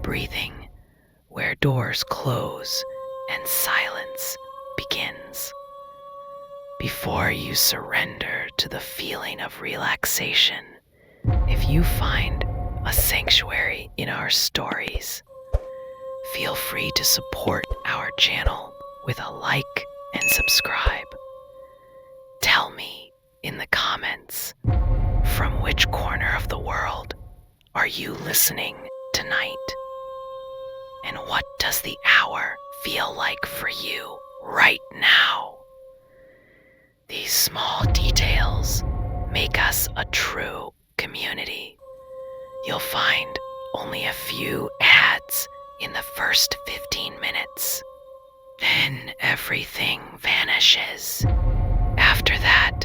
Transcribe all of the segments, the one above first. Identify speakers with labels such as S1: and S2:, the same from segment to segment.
S1: breathing, where doors close and silence begins. Before you surrender to the feeling of relaxation, if you find a sanctuary in our stories, feel free to support our channel with a like and subscribe. Tell me in the comments, from which corner of the world are you listening tonight? And what does the hour feel like for you right now? These small details make us a true community. You'll find only a few ads in the first 15 minutes. Then everything vanishes. After that,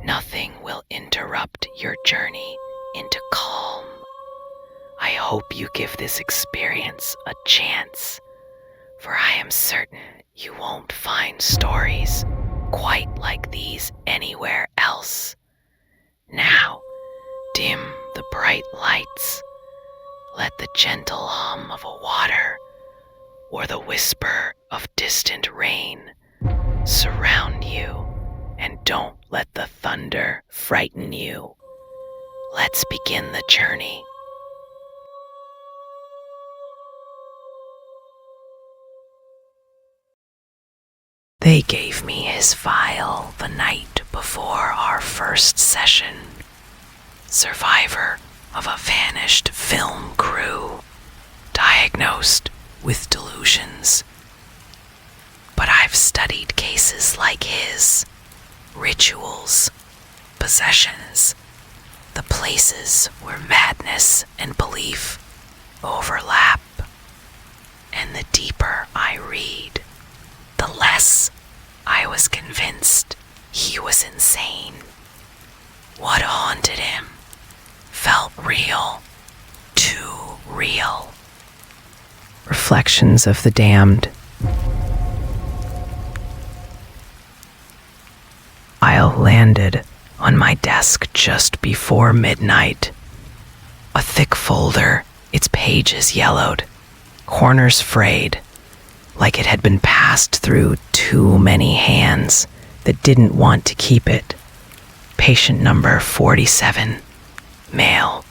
S1: nothing will interrupt your journey into calm. I hope you give this experience a chance, for I am certain you won't find stories quite like these anywhere else. Now, dim the bright lights. Let the gentle hum of a water or the whisper of distant rain surround you, and don't let the thunder frighten you. Let's begin the journey. They gave me his file the night before our first session. Survivor of a vanished film crew, diagnosed with delusions. But I've studied cases like his, rituals, possessions, the places where madness and belief overlap. And the deeper I read, the less I was convinced he was insane. What haunted him felt real, too real. Reflections of the Damned. File landed on my desk just before midnight. A thick folder, its pages yellowed, corners frayed, like it had been passed through too many hands that didn't want to keep it. Patient number 47, male,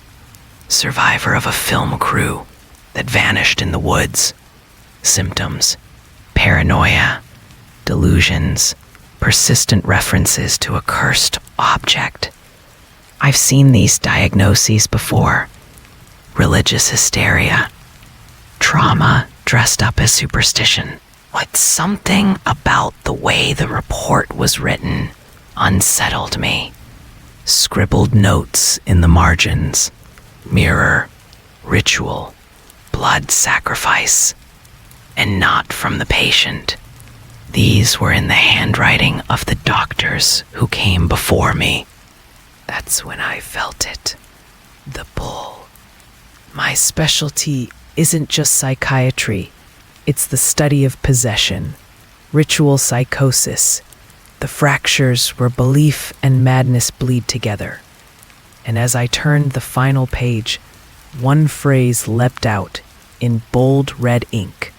S1: survivor of a film crew that vanished in the woods. Symptoms: paranoia, delusions, persistent references to a cursed object. I've seen these diagnoses before. Religious hysteria, trauma dressed up as superstition. But something about the way the report was written unsettled me. Scribbled notes in the margins: mirror, ritual, blood sacrifice, and not from the patient. These were in the handwriting of the doctors who came before me. That's when I felt it. The pull. My specialty isn't just psychiatry. It's the study of possession, ritual psychosis, the fractures where belief and madness bleed together. And as I turned the final page, one phrase leapt out in bold red ink: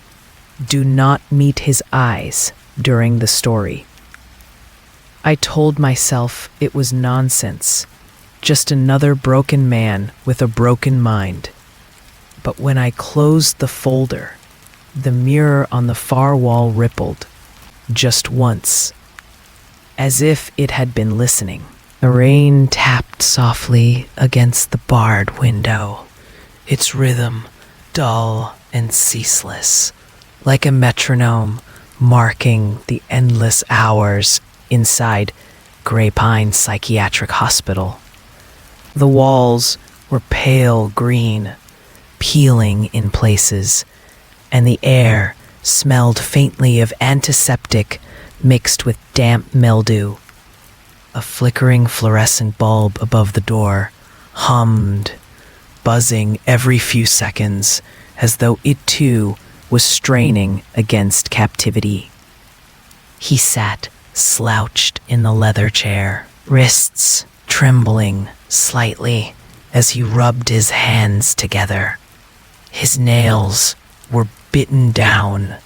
S1: do not meet his eyes during the story. I told myself it was nonsense, just another broken man with a broken mind. But when I closed the folder, the mirror on the far wall rippled, just once, as if it had been listening. The rain tapped softly against the barred window, its rhythm dull and ceaseless, like a metronome marking the endless hours inside Grey Pine Psychiatric Hospital. The walls were pale green, peeling in places, and the air smelled faintly of antiseptic mixed with damp mildew. A flickering fluorescent bulb above the door hummed, buzzing every few seconds, as though it too was straining against captivity. He sat slouched in the leather chair, wrists trembling slightly as he rubbed his hands together. His nails were bitten down,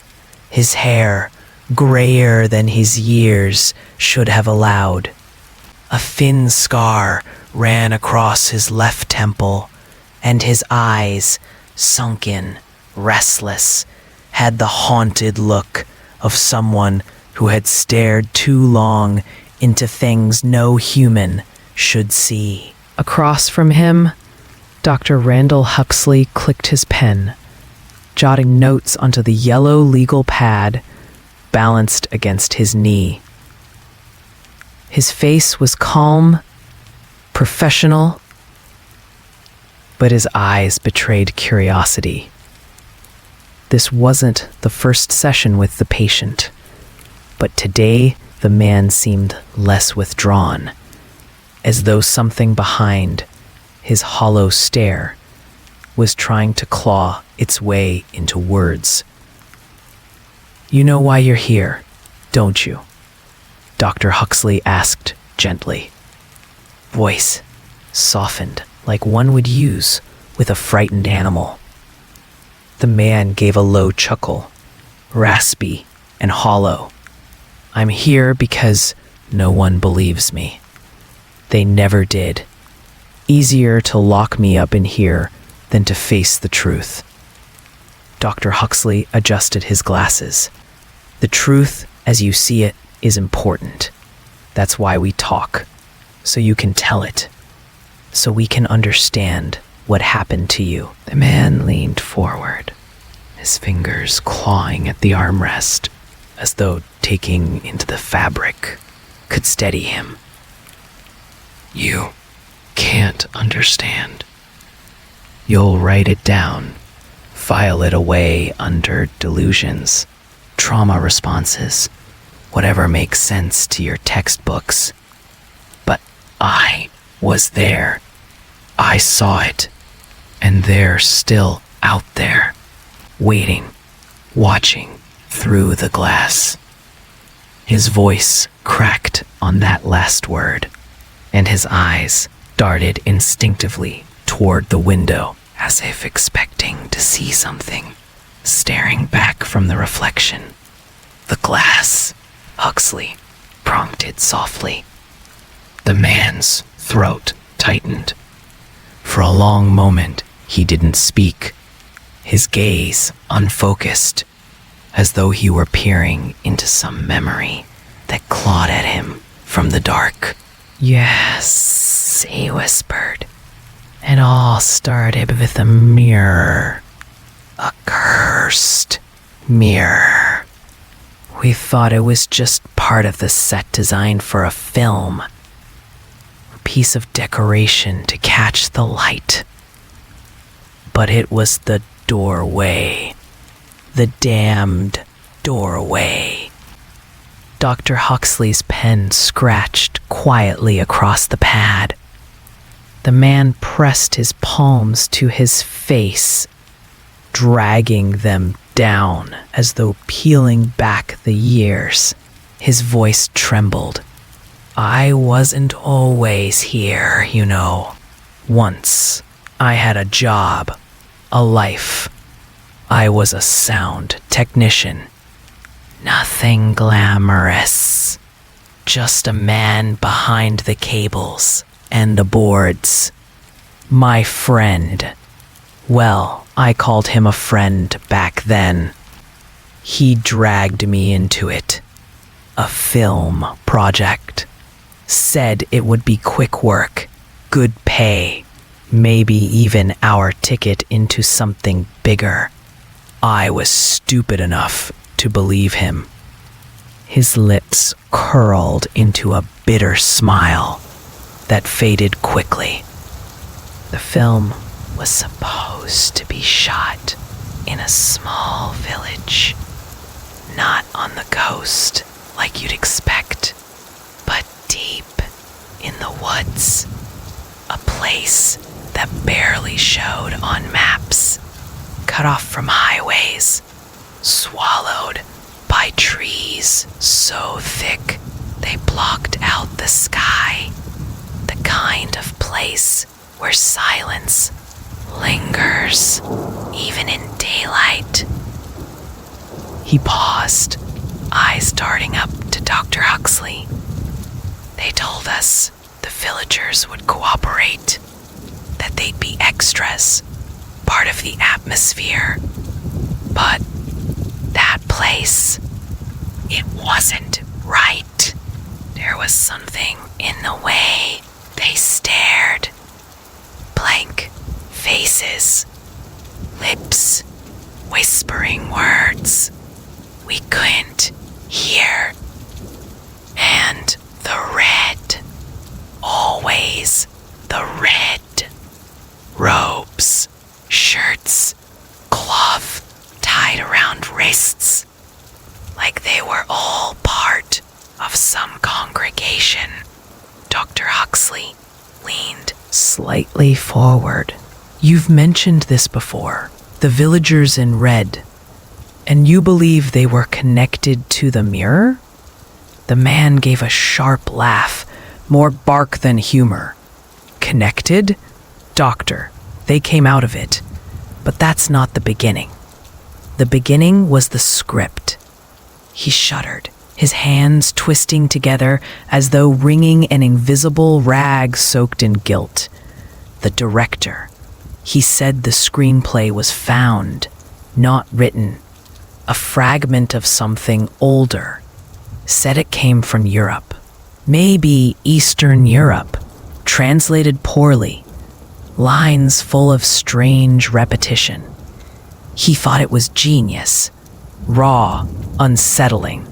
S1: his hair grayer than his years should have allowed. A thin scar ran across his left temple, and his eyes, sunken, restless, had the haunted look of someone who had stared too long into things no human should see. Across from him, Dr. Randall Huxley clicked his pen, jotting notes onto the yellow legal pad balanced against his knee. His face was calm, professional, but his eyes betrayed curiosity. This wasn't the first session with the patient, but today the man seemed less withdrawn, as though something behind his hollow stare was trying to claw its way into words. "You know why you're here, don't you?" Dr. Huxley asked gently. Voice softened like one would use with a frightened animal. The man gave a low chuckle, raspy and hollow. "I'm here because no one believes me. They never did. Easier to lock me up in here than to face the truth." Dr. Huxley adjusted his glasses. "The truth, as you see it, is important. That's why we talk, so you can tell it, so we can understand what happened to you." The man leaned forward, his fingers clawing at the armrest, as though taking into the fabric could steady him. "You can't understand. You'll write it down, file it away under delusions, trauma responses, whatever makes sense to your textbooks. But I was there. I saw it. And they're still out there, waiting, watching through the glass." His voice cracked on that last word, and his eyes darted instinctively toward the window, as if expecting to see something, staring back from the reflection. "The glass," Huxley prompted softly. The man's throat tightened. For a long moment, he didn't speak, his gaze unfocused, as though he were peering into some memory that clawed at him from the dark. "Yes," he whispered. "It all started with a mirror. A cursed mirror. We thought it was just part of the set designed for a film. A piece of decoration to catch the light. But it was the doorway. The damned doorway." Dr. Huxley's pen scratched quietly across the pad. The man pressed his palms to his face, dragging them down as though peeling back the years. His voice trembled. "I wasn't always here, you know. Once, I had a job, a life. I was a sound technician. Nothing glamorous. Just a man behind the cables and the boards. My friend. Well, I called him a friend back then. He dragged me into it. A film project. Said it would be quick work, good pay, maybe even our ticket into something bigger. I was stupid enough to believe him." His lips curled into a bitter smile that faded quickly. The film was supposed to be shot in a small village, not on the coast like you'd expect, but deep in the woods, a place that barely showed on maps, cut off from highways, swallowed by trees so thick they blocked out the sky, the kind of place where silence lingers even in daylight. He paused, eyes darting up to Dr. Huxley. They told us the villagers would cooperate, that they'd be extras, part of the atmosphere. But that place, it wasn't right. There was something in the way they stared. Blank faces, lips, whispering words we couldn't hear. And the red, always the red. Robes, shirts, cloth tied around wrists, like they were all part of some congregation. Dr. Huxley leaned slightly forward. You've mentioned this before, the villagers in red, and you believe they were connected to the mirror? The man gave a sharp laugh, more bark than humor. Connected? Doctor, they came out of it, but that's not the beginning. The beginning was the script. He shuddered, his hands twisting together as though wringing an invisible rag soaked in guilt. The director. He said the screenplay was found, not written. A fragment of something older. Said it came from Europe. Maybe Eastern Europe. Translated poorly. Lines full of strange repetition. He thought it was genius. Raw, unsettling.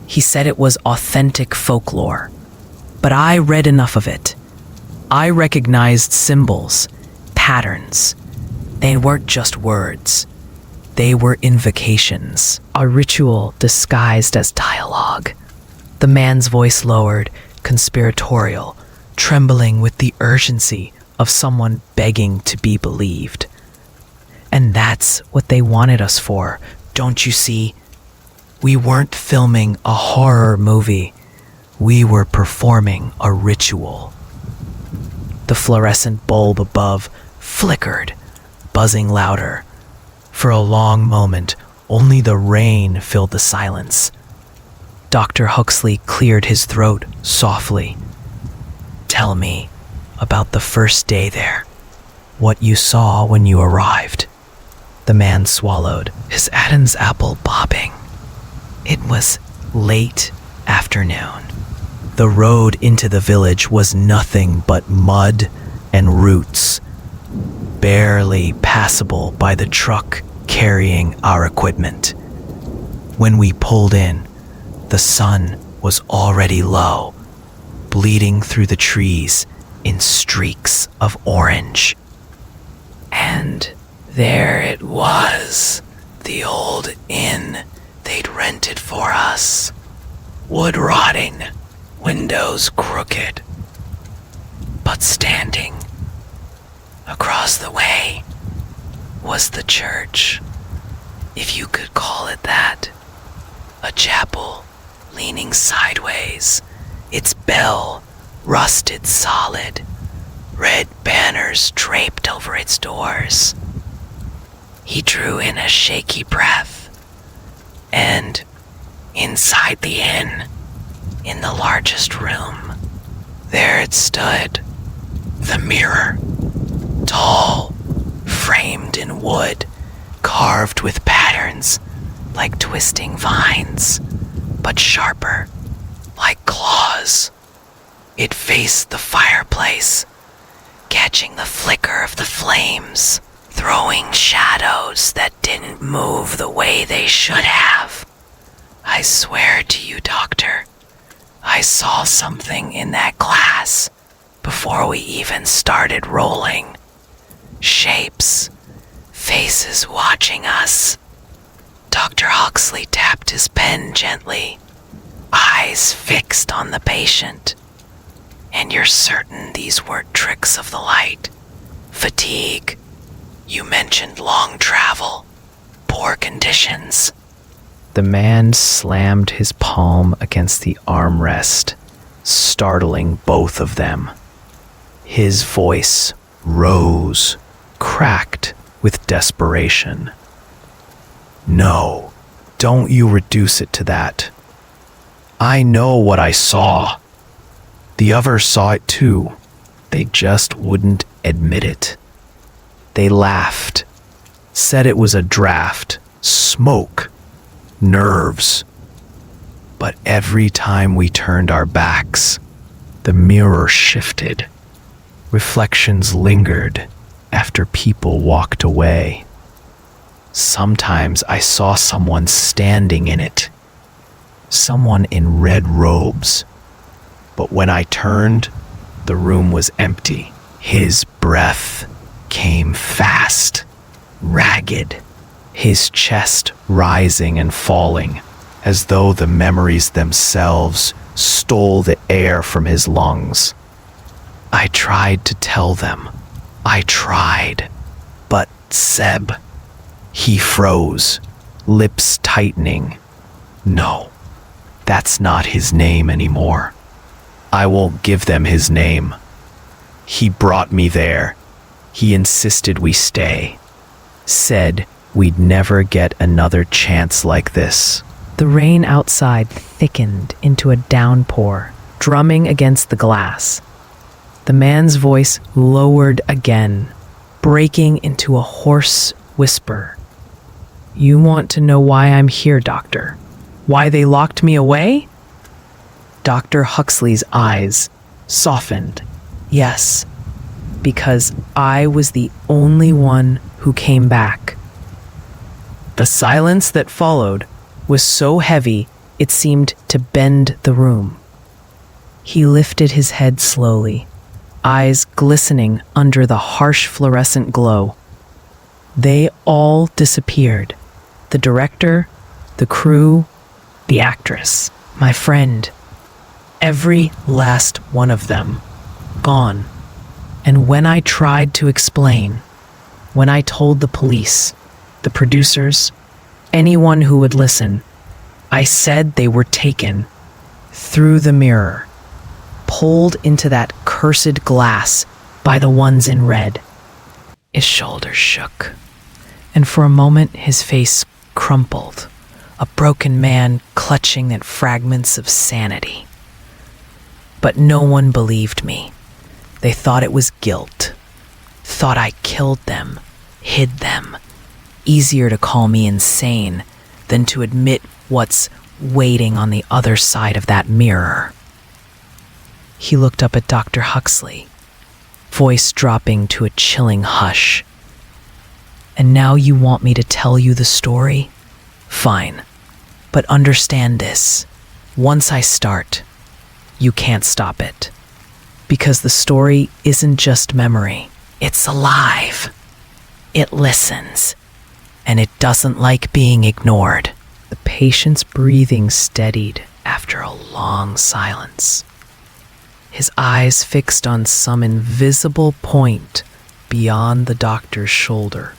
S1: He said it was authentic folklore. But I read enough of it. I recognized symbols, patterns. They weren't just words. They were invocations, a ritual disguised as dialogue. The man's voice lowered, conspiratorial, trembling with the urgency of someone begging to be believed. And that's what they wanted us for, don't you see? We weren't filming a horror movie. We were performing a ritual. The fluorescent bulb above flickered, buzzing louder. For a long moment, only the rain filled the silence. Dr. Huxley cleared his throat softly. Tell me about the first day there, what you saw when you arrived. The man swallowed, his Adam's apple bobbing. It was late afternoon. The road into the village was nothing but mud and roots, barely passable by the truck carrying our equipment. When we pulled in, the sun was already low, bleeding through the trees in streaks of orange. And there it was, the old inn they'd rented for us. Wood rotting, windows crooked. But standing across the way was the church, if you could call it that. A chapel leaning sideways, its bell rusted solid, red banners draped over its doors. He drew in a shaky breath, and inside the inn, in the largest room, there it stood, the mirror, tall, framed in wood, carved with patterns like twisting vines, but sharper, like claws. It faced the fireplace, catching the flicker of the flames, throwing shadows that didn't move the way they should have. I swear to you, Doctor, I saw something in that glass before we even started rolling. Shapes, faces watching us. Dr. Huxley tapped his pen gently, eyes fixed on the patient. And you're certain these weren't tricks of the light? Fatigue. You mentioned long travel, poor conditions. The man slammed his palm against the armrest, startling both of them. His voice rose, cracked,
S2: with desperation. No, don't you reduce it to that. I know what I saw. The others saw it too. They just wouldn't admit it. They laughed, said it was a draft, smoke, nerves. But every time we turned our backs, the mirror shifted. Reflections lingered after people walked away. Sometimes I saw someone standing in it, someone in red robes. But when I turned, the room was empty. His breath came fast, ragged, his chest rising and falling, as though the memories themselves stole the air from his lungs. I tried to tell them. I tried. But Seb, he froze, lips tightening. No, that's not his name anymore. I won't give them his name. He brought me there. He insisted we stay. Said we'd never get another chance like this.
S1: The rain outside thickened into a downpour, drumming against the glass. The man's voice lowered again, breaking into a hoarse whisper. You want to know why I'm here, Doctor? Why they locked me away? Dr. Huxley's eyes softened. Yes, because I was the only one who came back. The silence that followed was so heavy it seemed to bend the room. He lifted his head slowly, eyes glistening under the harsh fluorescent glow. They all disappeared. The director, the crew, the actress, my friend. Every last one of them, gone. And when I tried to explain, when I told the police, the producers, anyone who would listen, I said they were taken through the mirror, pulled into that cursed glass by the ones in red. His shoulders shook, and for a moment his face crumpled, a broken man clutching at fragments of sanity. But no one believed me. They thought it was guilt, thought I killed them, hid them. Easier to call me insane than to admit what's waiting on the other side of that mirror. He looked up at Dr. Huxley, voice dropping to a chilling hush. And now you want me to tell you the story? Fine. But understand this. Once I start, you can't stop it. Because the story isn't just memory. It's alive. It listens. And it doesn't like being ignored. The patient's breathing steadied after a long silence. His eyes fixed on some invisible point beyond the doctor's shoulder.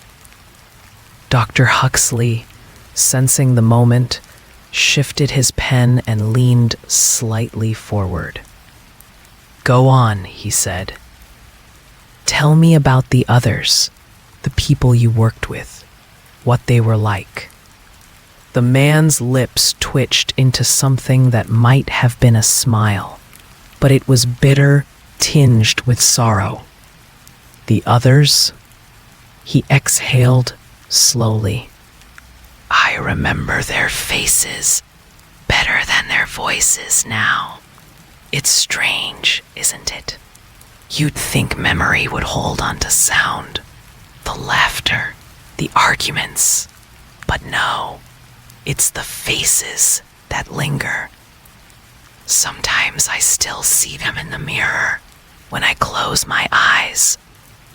S1: Dr. Huxley, sensing the moment, shifted his pen and leaned slightly forward. Go on, he said. Tell me about the others, the people you worked with, what they were like. The man's lips twitched into something that might have been a smile, but it was bitter, tinged with sorrow. The others? He exhaled slowly. I remember their faces better than their voices now. It's strange, isn't it? You'd think memory would hold on to sound, the laughter, the arguments. But no, it's the faces that linger. Sometimes I still see them in the mirror when I close my eyes.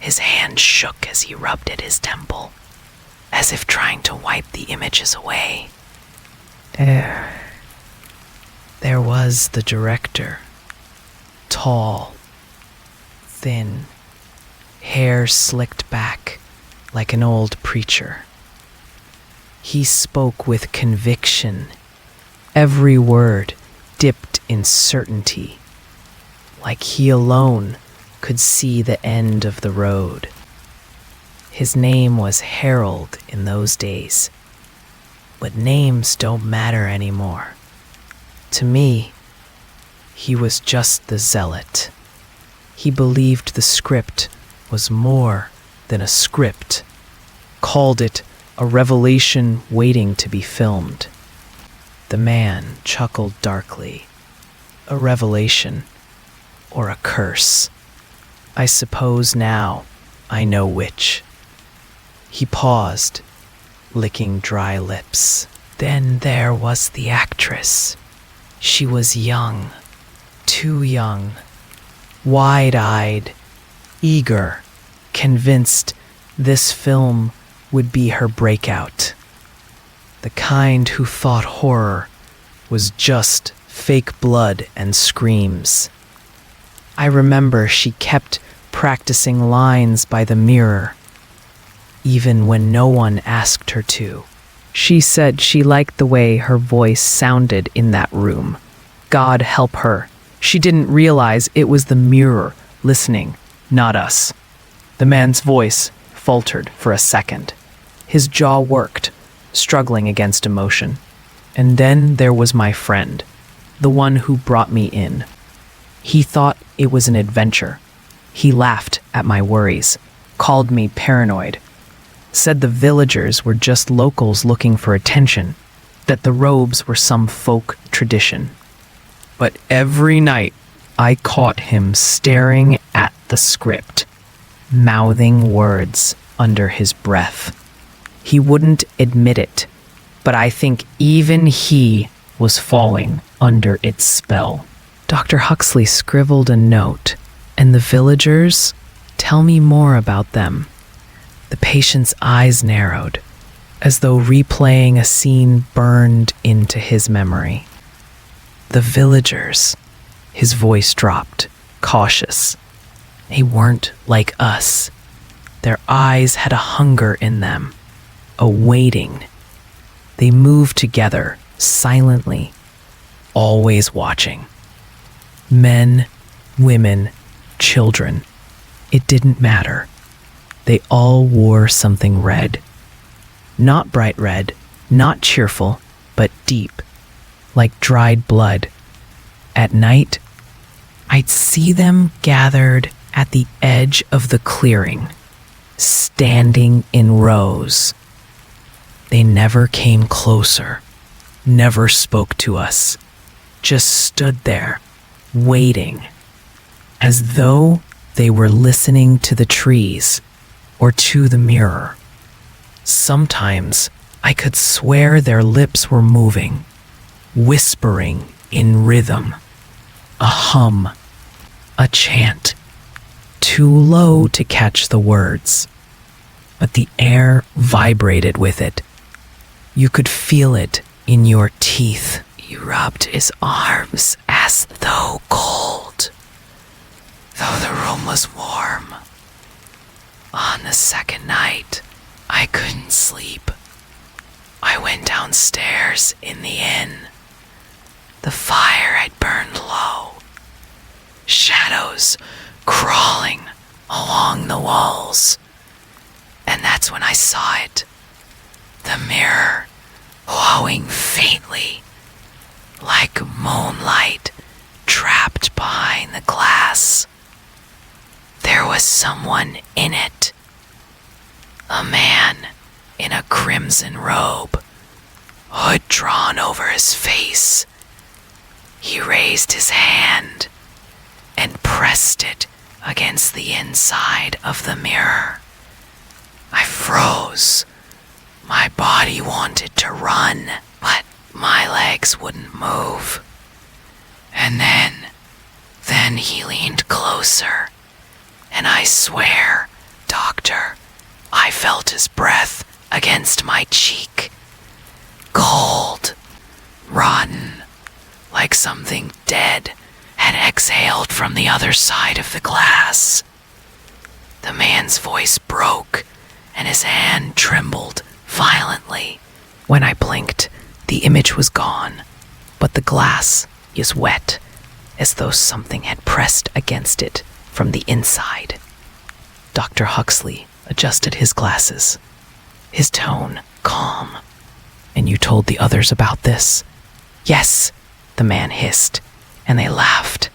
S1: His hand shook as he rubbed at his temple, as if trying to wipe the images away. There was the director. Tall, thin, hair slicked back like an old preacher. He spoke with conviction, every word dipped in certainty, like he alone could see the end of the road. His name was Harold in those days. But names don't matter anymore. To me, he was just the zealot. He believed the script was more than a script, called it a revelation waiting to be filmed. The man chuckled darkly. A revelation or a curse. I suppose now I know which. He paused, licking dry lips. Then there was the actress. She was young, too young, wide-eyed, eager, convinced this film would be her breakout. The kind who thought horror was just fake blood and screams. I remember she kept practicing lines by the mirror, even when no one asked her to. She said she liked the way her voice sounded in that room. God help her. She didn't realize it was the mirror listening, not us. The man's voice faltered for a second. His jaw worked, struggling against emotion. And then there was my friend, the one who brought me in. He thought it was an adventure. He laughed at my worries, called me paranoid, said the villagers were just locals looking for attention, that the robes were some folk tradition. But every night I caught him staring at the script, mouthing words under his breath. He wouldn't admit it, but I think even he was falling under its spell. Dr. Huxley scribbled a note, and the villagers, tell me more about them. The patient's eyes narrowed, as though replaying a scene burned into his memory. The villagers, his voice dropped, cautious. They weren't like us. Their eyes had a hunger in them, a waiting. They moved together, silently, always watching. Men, women, children. It didn't matter. They all wore something red. Not bright red, not cheerful, but deep, like dried blood. At night, I'd see them gathered at the edge of the clearing, standing in rows. They never came closer, never spoke to us, just stood there, waiting, as though they were listening to the trees or to the mirror. Sometimes I could swear their lips were moving, whispering in rhythm, a hum, a chant, too low to catch the words, but the air vibrated with it. You could feel it in your teeth. He rubbed his arms as though cold, though the room was warm. On the second night, I couldn't sleep. I went downstairs in the inn. The fire had burned low. Shadows crawling along the walls. And that's when I saw it. The mirror glowing faintly, like moonlight trapped behind the glass. There was someone in it. A man in a crimson robe, hood drawn over his face. He raised his hand and pressed it against the inside of the mirror. I froze. My body wanted to run, but my legs wouldn't move. And then he leaned closer, and I swear, Doctor, I felt his breath against my cheek. Cold, rotten, like something dead had exhaled from the other side of the glass. The man's voice broke, and his hand trembled violently. When I blinked, the image was gone, but the glass is wet, as though something had pressed against it from the inside. Dr. Huxley adjusted his glasses, his tone calm. "And you told the others about this?" "Yes," the man hissed, and they laughed.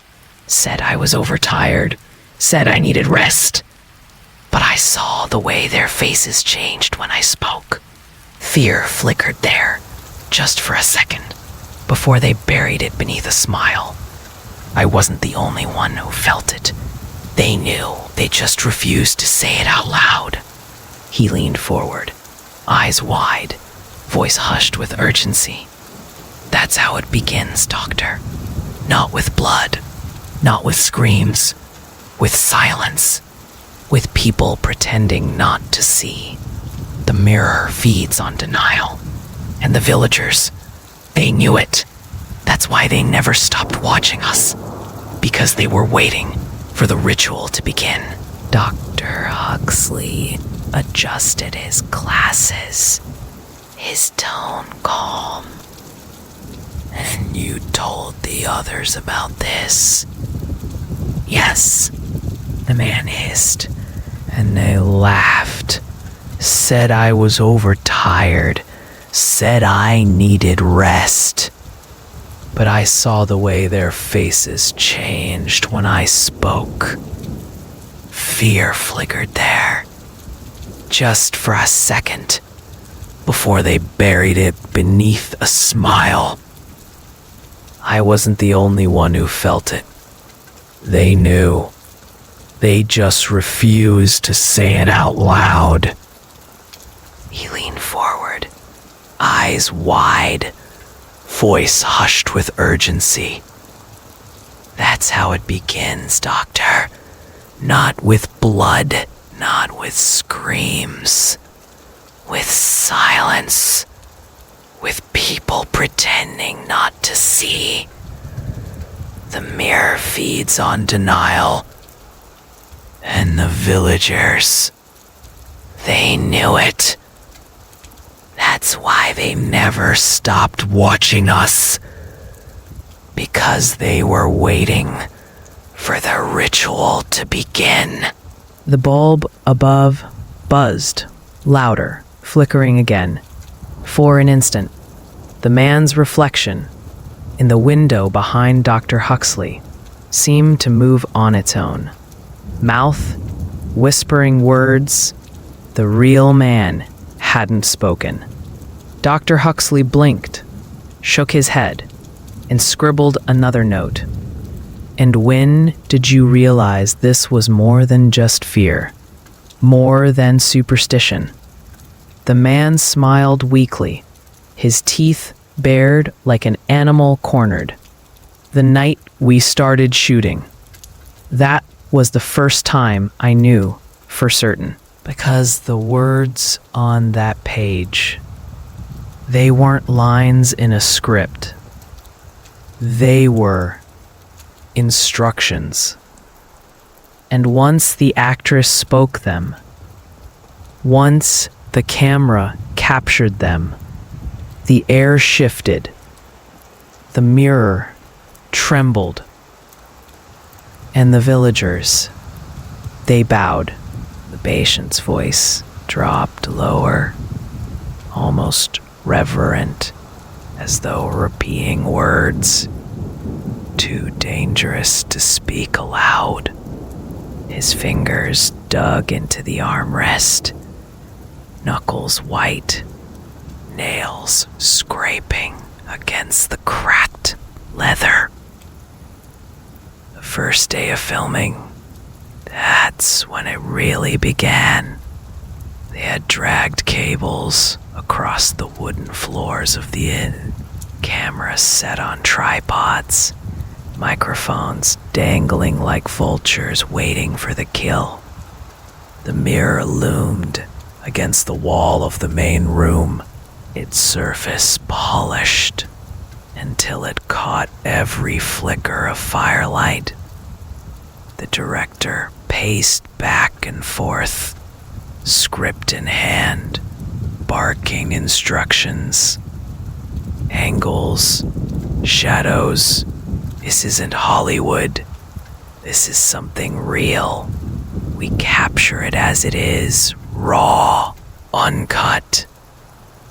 S1: "Said I was overtired, said I needed rest." But I saw the way their faces changed when I spoke. Fear flickered there, just for a second, before they buried it beneath a smile. I wasn't the only one who felt it. They knew, they just refused to say it out loud. He leaned forward, eyes wide, voice hushed with urgency. "That's how it begins, Doctor. Not with blood, not with screams, with silence, with people pretending not to see. The mirror feeds on denial. And the villagers, they knew it. That's why they never stopped watching us, because they were waiting for the ritual to begin." Dr. Huxley adjusted his glasses, his tone calm. "And you told the others about this?" "Yes," the man hissed, and they laughed. "Said I was overtired, said I needed rest." But I saw the way their faces changed when I spoke. Fear flickered there, just for a second, before they buried it beneath a smile. I wasn't the only one who felt it. They knew. They just refused to say it out loud. He leaned forward, eyes wide, voice hushed with urgency. "That's how it begins, Doctor. Not with blood, not with screams, with silence, with people pretending not to see. The mirror feeds on denial, and the villagers, they knew it. That's why they never stopped watching us, because they were waiting for the ritual to begin." The bulb above buzzed, louder, flickering again. For an instant, the man's reflection in the window behind Dr. Huxley seemed to move on its own. Mouth whispering words the real man hadn't spoken. Dr. Huxley blinked, shook his head, and scribbled another note. "And when did you realize this was more than just fear, more than superstition?" The man smiled weakly, his teeth bared like an animal cornered. "The night we started shooting. That was the first time I knew for certain, because the words on that page, they weren't lines in a script. They were instructions. And once the actress spoke them, once the camera captured them, the air shifted. The mirror trembled. And the villagers, they bowed. The patient's voice dropped lower, almost reverent, as though repeating words too dangerous to speak aloud. His fingers dug into the armrest, knuckles white, nails scraping against the cracked leather. The first day of filming, that's when it really began. They had dragged cables across the wooden floors of the inn, cameras set on tripods, microphones dangling like vultures waiting for the kill. The mirror loomed against the wall of the main room, its surface polished until it caught every flicker of firelight. The director paced back and forth, script in hand, barking instructions. Angles, shadows. This isn't Hollywood. This is something real. We capture it as it is, raw, uncut.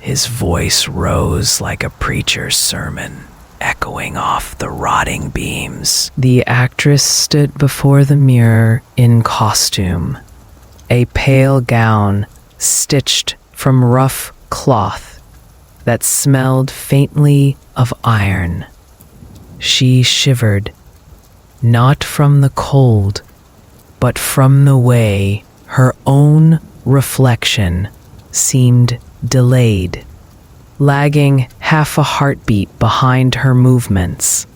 S1: His voice rose like a preacher's sermon, echoing off the rotting beams. The actress stood before the mirror in costume, a pale gown stitched from rough cloth that smelled faintly of iron. She shivered, not from the cold, but from the way her own reflection seemed delayed, lagging half a heartbeat behind her movements.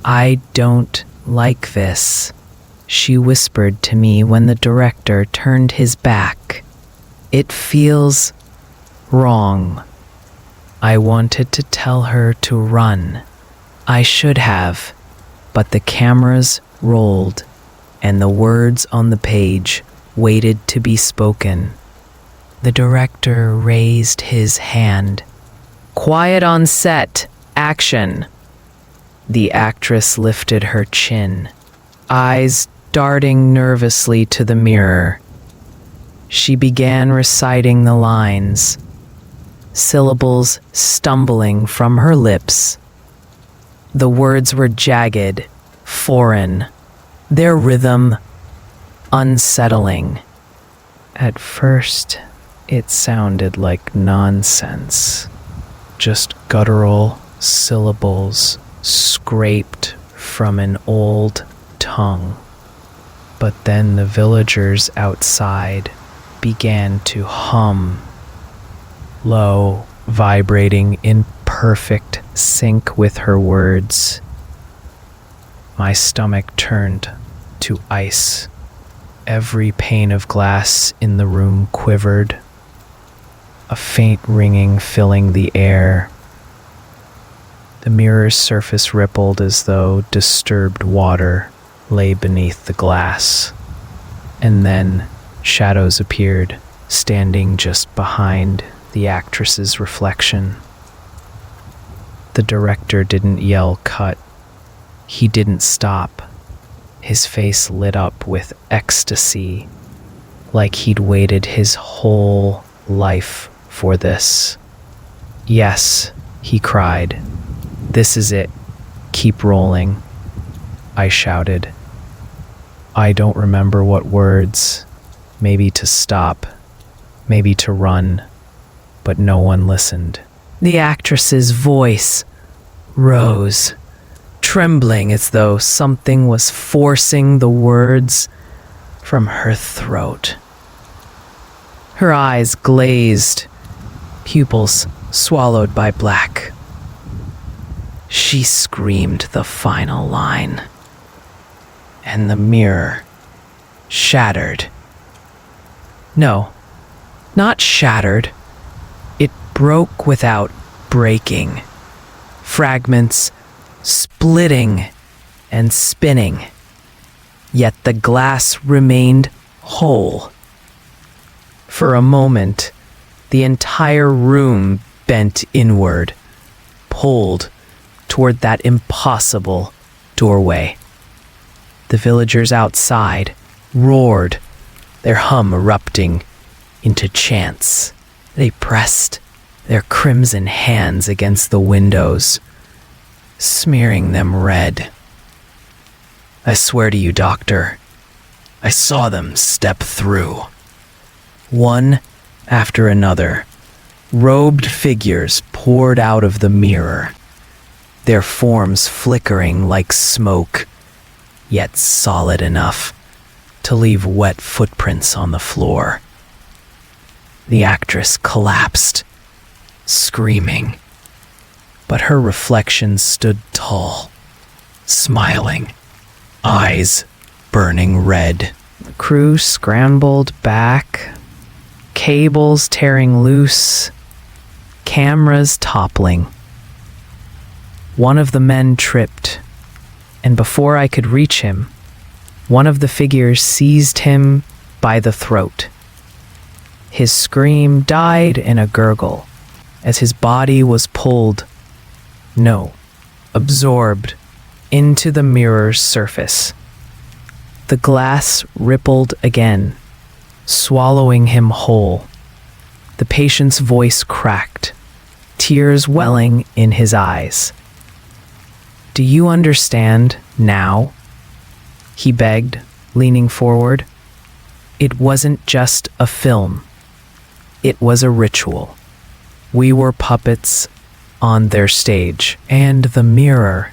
S1: "I don't like this," she whispered to me when the director turned his back. "It feels wrong." I wanted to tell her to run. I should have, but the cameras rolled, and the words on the page waited to be spoken. The director raised his hand. "Quiet on set. Action." The actress lifted her chin, eyes darting nervously to the mirror. She began reciting the lines, syllables stumbling from her lips. The words were jagged, foreign, their rhythm unsettling. At first, it sounded like nonsense, just guttural syllables scraped from an old tongue. But then the villagers outside began to hum, low, vibrating in perfect sync with her words. My stomach turned to ice. Every pane of glass in the room quivered, a faint ringing filling the air. The mirror's surface rippled as though disturbed water lay beneath the glass. And then shadows appeared, standing just behind the actress's reflection. The director didn't yell cut. He didn't stop. His face lit up with ecstasy, like he'd waited his whole life for this. "Yes," he cried. "This is it. Keep rolling." I shouted. I don't remember what words. Maybe to stop, maybe to run, but no one listened. The actress's voice rose, trembling as though something was forcing the words from her throat. Her eyes glazed, pupils swallowed by black. She screamed the final line, and the mirror shattered. No, not shattered. It broke without breaking. Fragments splitting and spinning. Yet the glass remained whole. For a moment, the entire room bent inward, pulled toward that impossible doorway. The villagers outside roared, their hum erupting into chants. They pressed their crimson hands against the windows, smearing them red. I swear to you, Doctor, I saw them step through. One after another, robed figures poured out of the mirror, their forms flickering like smoke, yet solid enough to leave wet footprints on the floor. The actress collapsed, screaming, but her reflection stood tall, smiling, eyes burning red. The crew scrambled back, cables tearing loose, cameras toppling. One of the men tripped, and before I could reach him, one of the figures seized him by the throat. His scream died in a gurgle as his body was pulled, absorbed into the mirror's surface. The glass rippled again, swallowing him whole. The patient's voice cracked, tears welling in his eyes. "Do you understand now?" he begged, leaning forward. It wasn't just a film. It was a ritual. We were puppets on their stage, and the mirror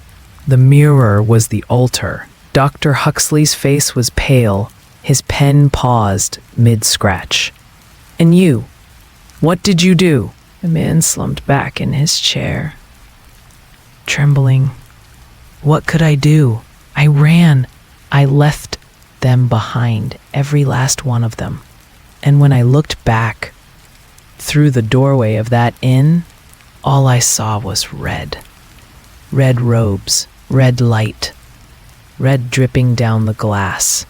S1: was the altar. Dr. Huxley's face was pale, his pen paused mid-scratch. "And you? What did you do?" The man slumped back in his chair, trembling. "What could I do? I ran. I left them behind, every last one of them. And when I looked back through the doorway of that inn, all I saw was red. Red robes, red light, red dripping down the glass.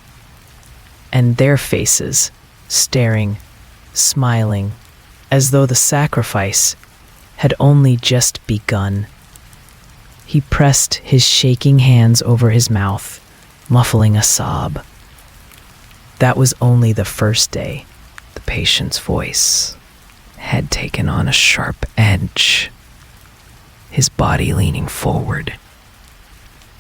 S1: And their faces, staring, smiling, as though the sacrifice had only just begun." He pressed his shaking hands over his mouth, muffling a sob. That was only the first day. The patient's voice had taken on a sharp edge, his body leaning forward,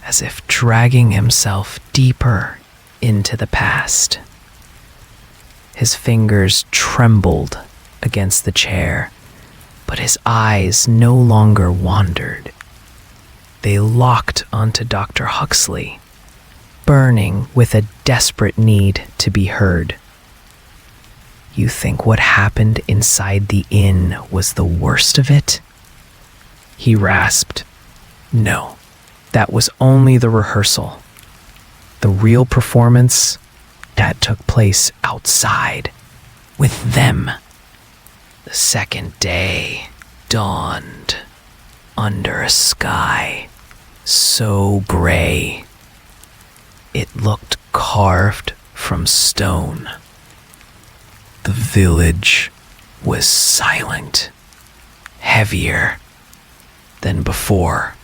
S1: as if dragging himself deeper into the past. His fingers trembled against the chair, but his eyes no longer wandered. They locked onto Dr. Huxley, burning with a desperate need to be heard. "You think what happened inside the inn was the worst of it?" he rasped. "No, that was only the rehearsal. The real performance, that took place outside, with them." The second day dawned under a sky so gray it looked carved from stone. The village was silent, heavier than before.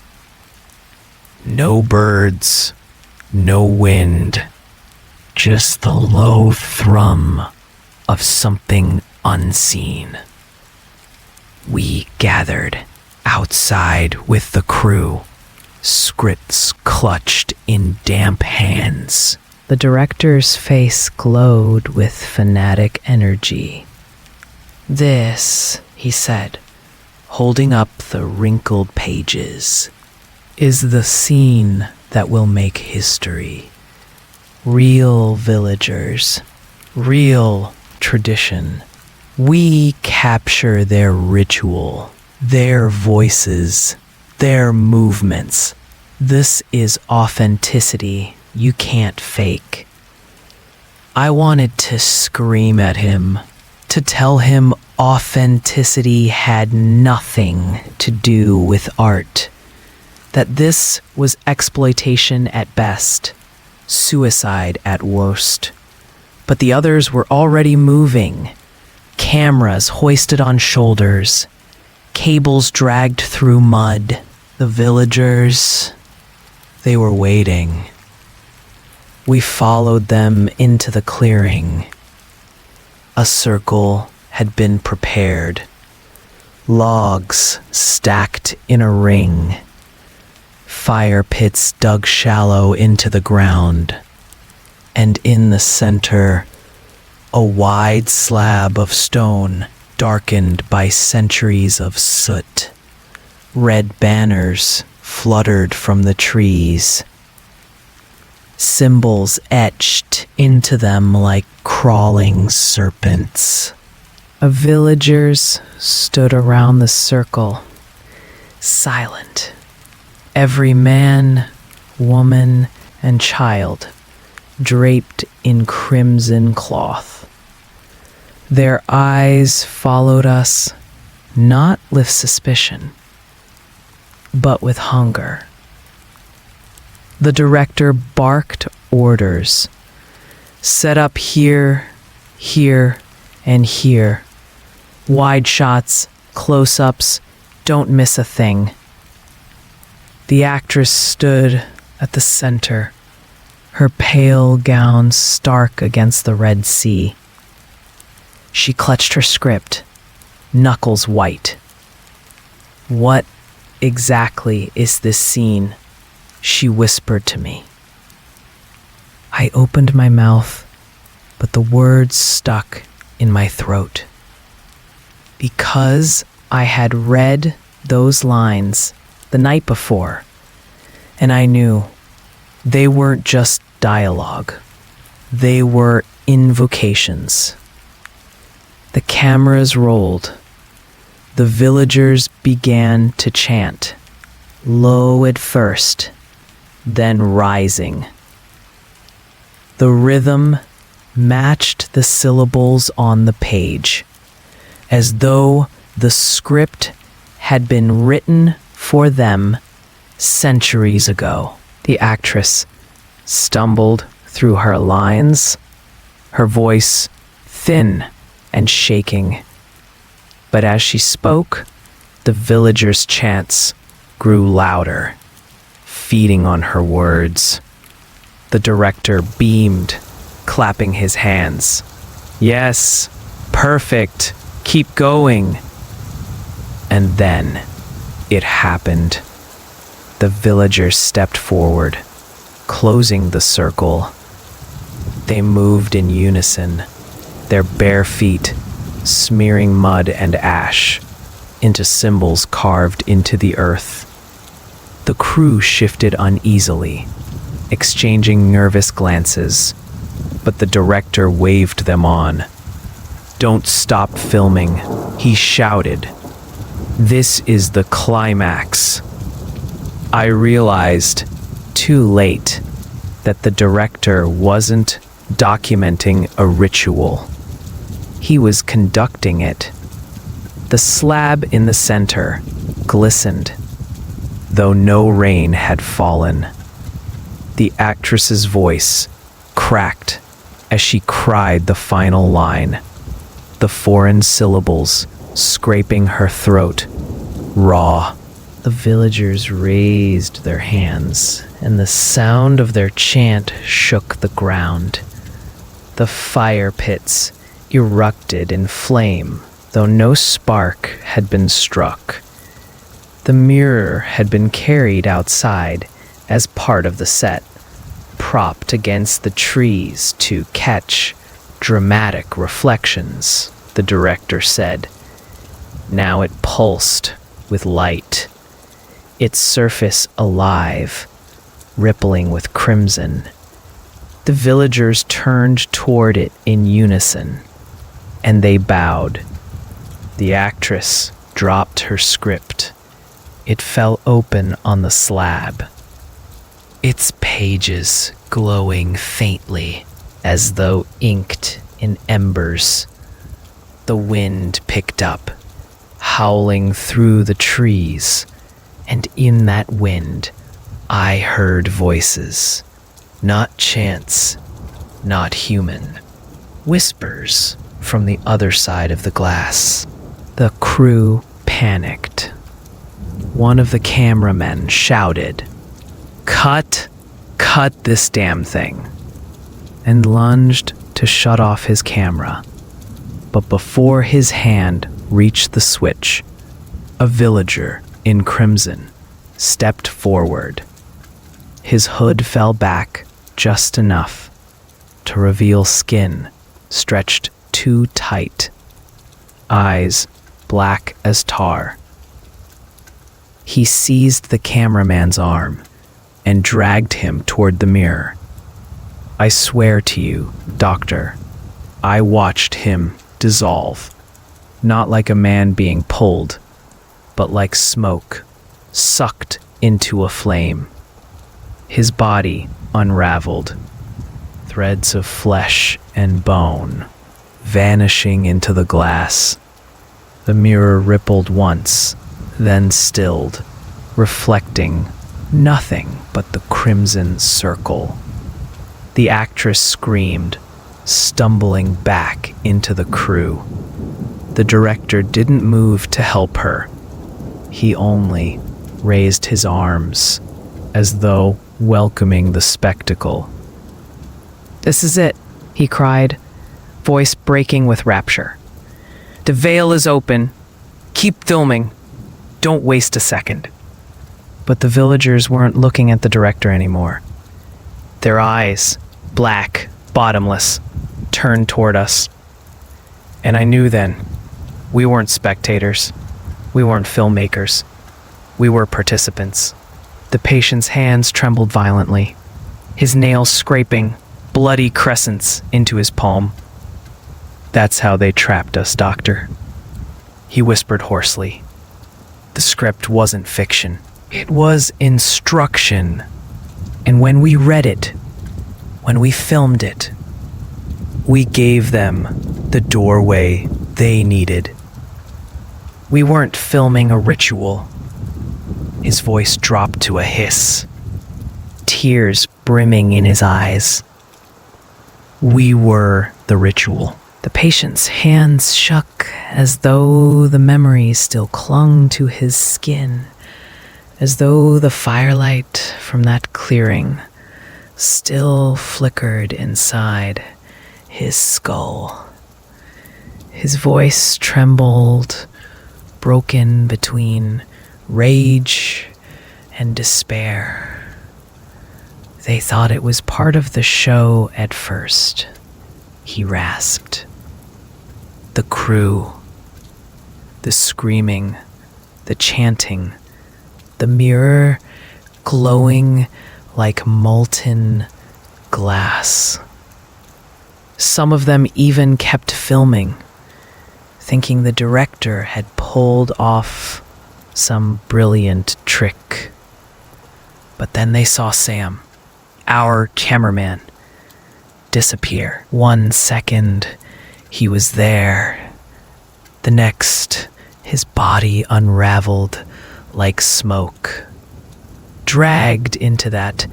S1: No birds, no wind, just the low thrum of something unseen. We gathered outside with the crew, scripts clutched in damp hands. The director's face glowed with fanatic energy. "This," he said, holding up the wrinkled pages, "is the scene that will make history. Real villagers, real tradition. We capture their ritual, their voices, their movements. This is authenticity you can't fake." I wanted to scream at him, to tell him authenticity had nothing to do with art, that this was exploitation at best, suicide at worst. But the others were already moving, cameras hoisted on shoulders, cables dragged through mud. The villagers, they were waiting. We followed them into the clearing. A circle had been prepared, logs stacked in a ring, fire pits dug shallow into the ground, and in the center, a wide slab of stone darkened by centuries of soot. Red banners fluttered from the trees, symbols etched into them like crawling serpents. Villagers stood around the circle, silent. Every man, woman, and child draped in crimson cloth. Their eyes followed us, not with suspicion, but with hunger. The director barked orders. Set up here, here, and here. Wide shots, close-ups, don't miss a thing. The actress stood at the center, her pale gown stark against the red sea. She clutched her script, knuckles white. "What exactly is this scene?" she whispered to me. I opened my mouth, but the words stuck in my throat. Because I had read those lines the night before, and I knew they weren't just dialogue. They were invocations. The cameras rolled. The villagers began to chant, low at first, then rising. The rhythm matched the syllables on the page, as though the script had been written for them centuries ago. The actress stumbled through her lines, her voice thin and shaking. But as she spoke, the villagers' chants grew louder, feeding on her words. The director beamed, clapping his hands. "Yes, perfect. Keep going." And then it happened. The villagers stepped forward, closing the circle. They moved in unison, their bare feet smearing mud and ash into symbols carved into the earth. The crew shifted uneasily, exchanging nervous glances, but the director waved them on. "Don't stop filming," he shouted. "This is the climax." I realized, too late, that the director wasn't documenting a ritual. He was conducting it. The slab in the center glistened, though no rain had fallen. The actress's voice cracked as she cried the final line, the foreign syllables scraping her throat, raw. The villagers raised their hands, and the sound of their chant shook the ground. The fire pits erupted in flame, though no spark had been struck. The mirror had been carried outside as part of the set, propped against the trees to catch dramatic reflections, the director said. Now it pulsed with light, its surface alive, rippling with crimson. The villagers turned toward it in unison, and they bowed. The actress dropped her script. It fell open on the slab, its pages glowing faintly as though inked in embers. The wind picked up, howling through the trees, and in that wind I heard voices, not chants, not human, whispers from the other side of the glass. The crew panicked. One of the cameramen shouted, "Cut this damn thing," and lunged to shut off his camera. But before his hand reached the switch, a villager in crimson stepped forward. His hood fell back just enough to reveal skin stretched too tight, eyes black as tar. He seized the cameraman's arm and dragged him toward the mirror. "I swear to you, Doctor, I watched him dissolve, not like a man being pulled, but like smoke sucked into a flame. His body unraveled, threads of flesh and bone vanishing into the glass. The mirror rippled once, then stilled, reflecting nothing but the crimson circle. The actress screamed, stumbling back into the crew. The director didn't move to help her. He only raised his arms, as though welcoming the spectacle. "This is it," he cried, voice breaking with rapture. The veil is open. Keep filming. Don't waste a second. But the villagers weren't looking at the director anymore. Their eyes, black, bottomless, turned toward us. And I knew then, we weren't spectators. We weren't filmmakers. We were participants. The patient's hands trembled violently, his nails scraping bloody crescents into his palm. "That's how they trapped us, doctor," he whispered hoarsely. The script wasn't fiction. It was instruction. And when we read it, when we filmed it, we gave them the doorway they needed. We weren't filming a ritual. His voice dropped to a hiss, tears brimming in his eyes. We were the ritual. The patient's hands shook as though the memories still clung to his skin, as though the firelight from that clearing still flickered inside his skull. His voice trembled, broken between rage and despair. They thought it was part of the show at first, he rasped. The crew, the screaming, the chanting, the mirror glowing like molten glass. Some of them even kept filming, thinking the director had pulled off some brilliant trick. But then they saw Sam, our cameraman, disappear. 1 second, he was there. The next, his body unraveled like smoke, dragged into that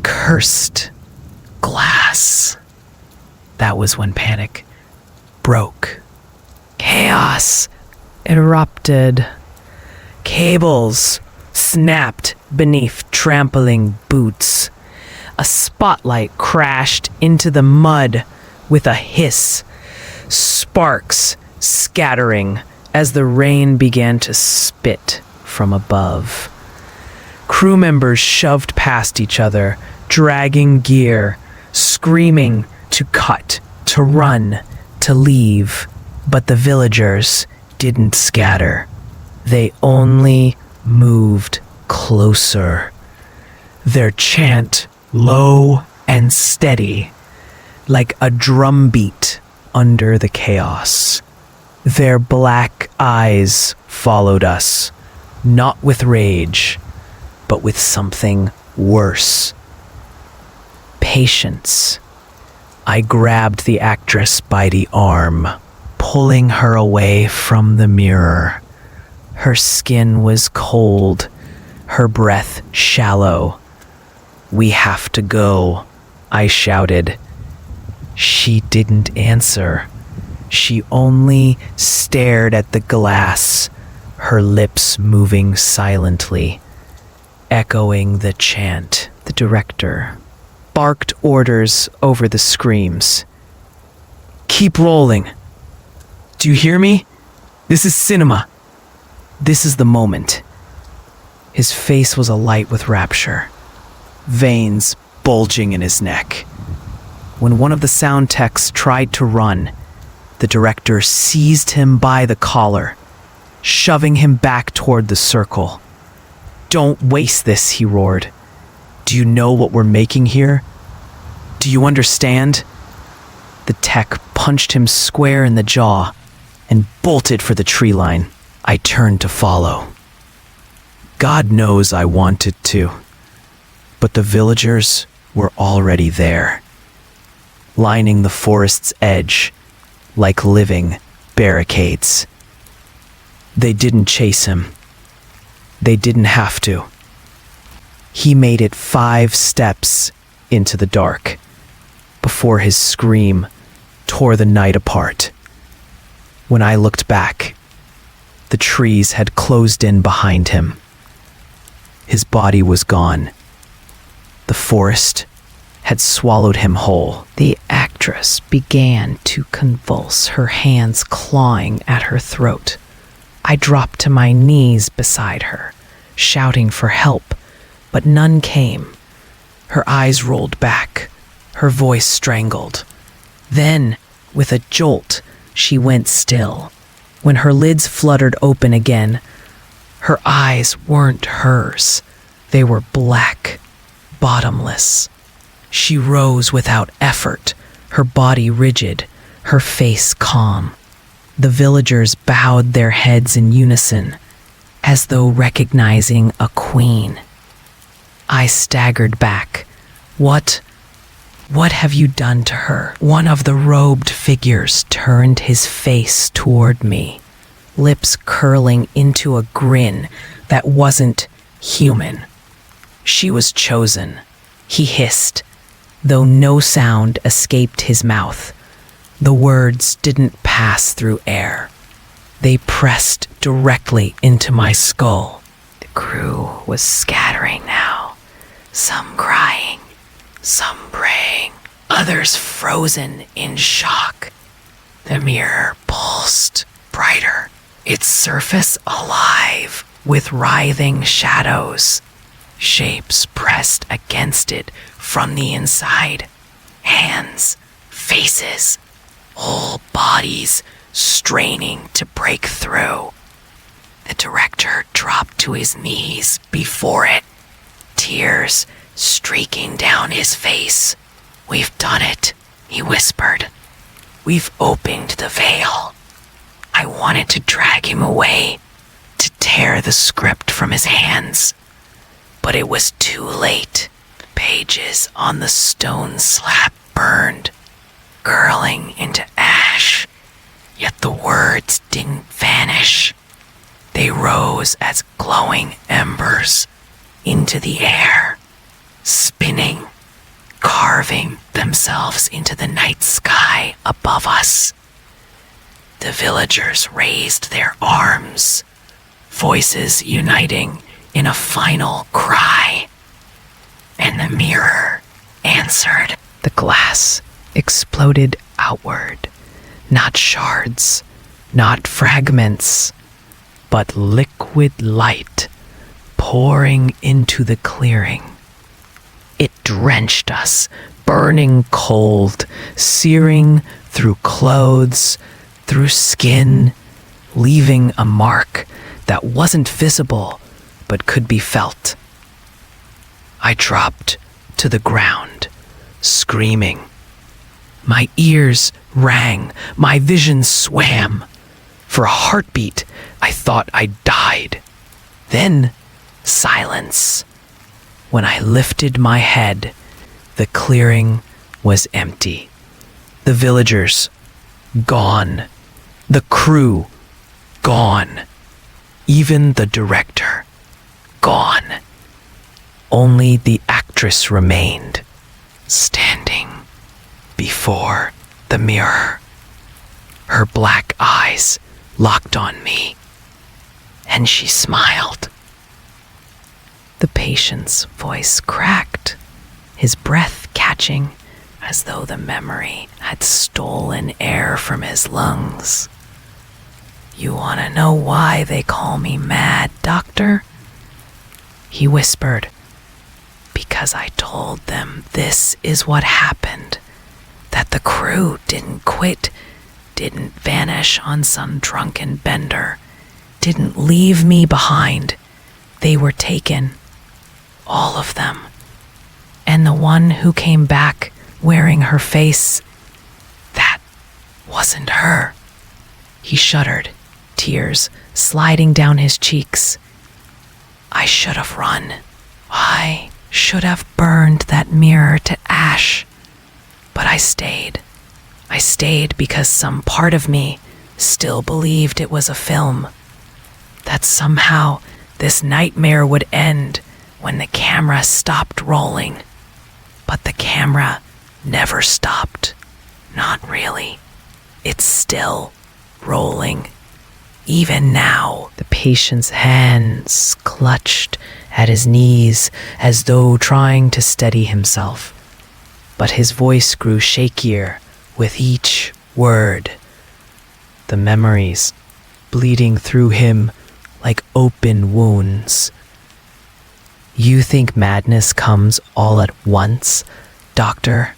S1: cursed glass. That was when panic broke. Chaos erupted. Cables snapped beneath trampling boots. A spotlight crashed into the mud with a hiss, sparks scattering as the rain began to spit from above. Crew members shoved past each other, dragging gear, screaming to cut, to run, to leave. But the villagers didn't scatter. They only moved closer. Their chant low and steady, like a drumbeat under the chaos. Their black eyes followed us, not with rage, but with something worse. Patience. I grabbed the actress by the arm, pulling her away from the mirror. Her skin was cold, her breath shallow. "We have to go," I shouted. She didn't answer. She only stared at the glass, her lips moving silently, echoing the chant. The director barked orders over the screams. "Keep rolling. Do you hear me? This is cinema. This is the moment." His face was alight with rapture, veins bulging in his neck. When one of the sound techs tried to run, the director seized him by the collar, shoving him back toward the circle. "Don't waste this," he roared. "Do you know what we're making here? Do you understand?" The tech punched him square in the jaw and bolted for the tree line. I turned to follow. God knows I wanted to, but the villagers were already there, lining the forest's edge like living barricades. They didn't chase him. They didn't have to. He made it 5 steps into the dark before his scream tore the night apart. When I looked back, the trees had closed in behind him. His body was gone. The forest had swallowed him whole. The actor actress began to convulse, her hands clawing at her throat. I dropped to my knees beside her, shouting for help, but none came. Her eyes rolled back, her voice strangled. Then, with a jolt, she went still. When her lids fluttered open again, her eyes weren't hers. They were black, bottomless. She rose without effort, her body rigid, her face calm. The villagers bowed their heads in unison, as though recognizing a queen. I staggered back. What have you done to her? One of the robed figures turned his face toward me, lips curling into a grin that wasn't human. She was chosen, he hissed, though no sound escaped his mouth. The words didn't pass through air. They pressed directly into my skull. The crew was scattering now, some crying, some praying, others frozen in shock. The mirror pulsed brighter, its surface alive with writhing shadows. Shapes pressed against it from the inside. Hands, faces, whole bodies straining to break through. The director dropped to his knees before it, tears streaking down his face. "We've done it," he whispered. "We've opened the veil." I wanted to drag him away, to tear the script from his hands. But it was too late. Pages on the stone slab burned, curling into ash. Yet the words didn't vanish. They rose as glowing embers into the air, spinning, carving themselves into the night sky above us. The villagers raised their arms, voices uniting in a final cry, and the mirror answered. The glass exploded outward, not shards, not fragments, but liquid light pouring into the clearing. It drenched us, burning cold, searing through clothes, through skin, leaving a mark that wasn't visible but could be felt. I dropped to the ground, screaming. My ears rang, my vision swam. For a heartbeat, I thought I died. Then, silence. When I lifted my head, the clearing was empty. The villagers, gone. The crew, gone. Even the director, gone. Only the actress remained, standing before the mirror. Her black eyes locked on me, and she smiled. The patient's voice cracked, his breath catching as though the memory had stolen air from his lungs. "You want to know why they call me mad, doctor?" He whispered. "Because I told them this is what happened, that the crew didn't quit, didn't vanish on some drunken bender, didn't leave me behind. They were taken, all of them. And the one who came back wearing her face, that wasn't her." He shuddered, tears sliding down his cheeks. "I should have run. I should have burned that mirror to ash. But I stayed. I stayed because some part of me still believed it was a film. That somehow this nightmare would end when the camera stopped rolling. But the camera never stopped. Not really. It's still rolling. Even now." The patient's hands clutched at his knees as though trying to steady himself. But his voice grew shakier, with each word. The memories bleeding through him like open wounds. You think madness comes all at once, Doctor?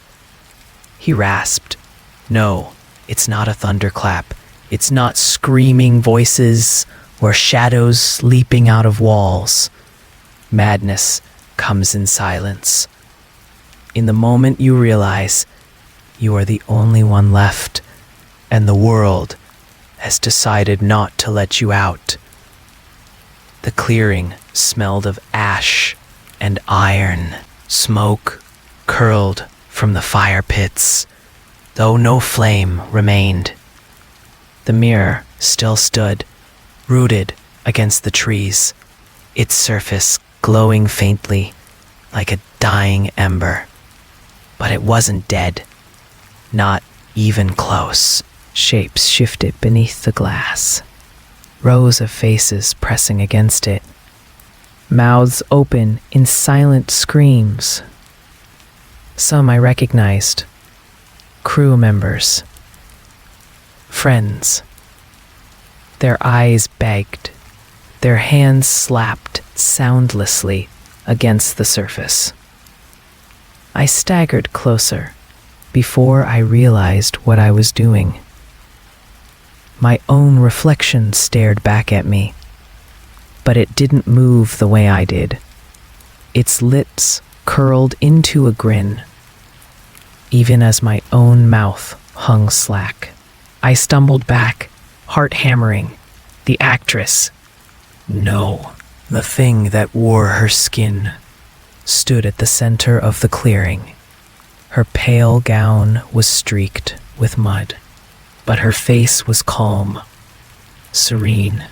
S1: He rasped. No, it's not a thunderclap. It's not screaming voices or shadows leaping out of walls. Madness comes in silence. In the moment you realize you are the only one left and the world has decided not to let you out. The clearing smelled of ash and iron. Smoke curled from the fire pits, though no flame remained. The mirror still stood, rooted against the trees, its surface glowing faintly like a dying ember. But it wasn't dead, not even close. Shapes shifted beneath the glass, rows of faces pressing against it, mouths open in silent screams. Some I recognized, crew members, friends. Their eyes begged, their hands slapped soundlessly against the surface. I staggered closer before I realized what I was doing. My own reflection stared back at me, but it didn't move the way I did. Its lips curled into a grin, even as my own mouth hung slack. I stumbled back, heart hammering. The actress, no, the thing that wore her skin, stood at the center of the clearing. Her pale gown was streaked with mud, but her face was calm, serene,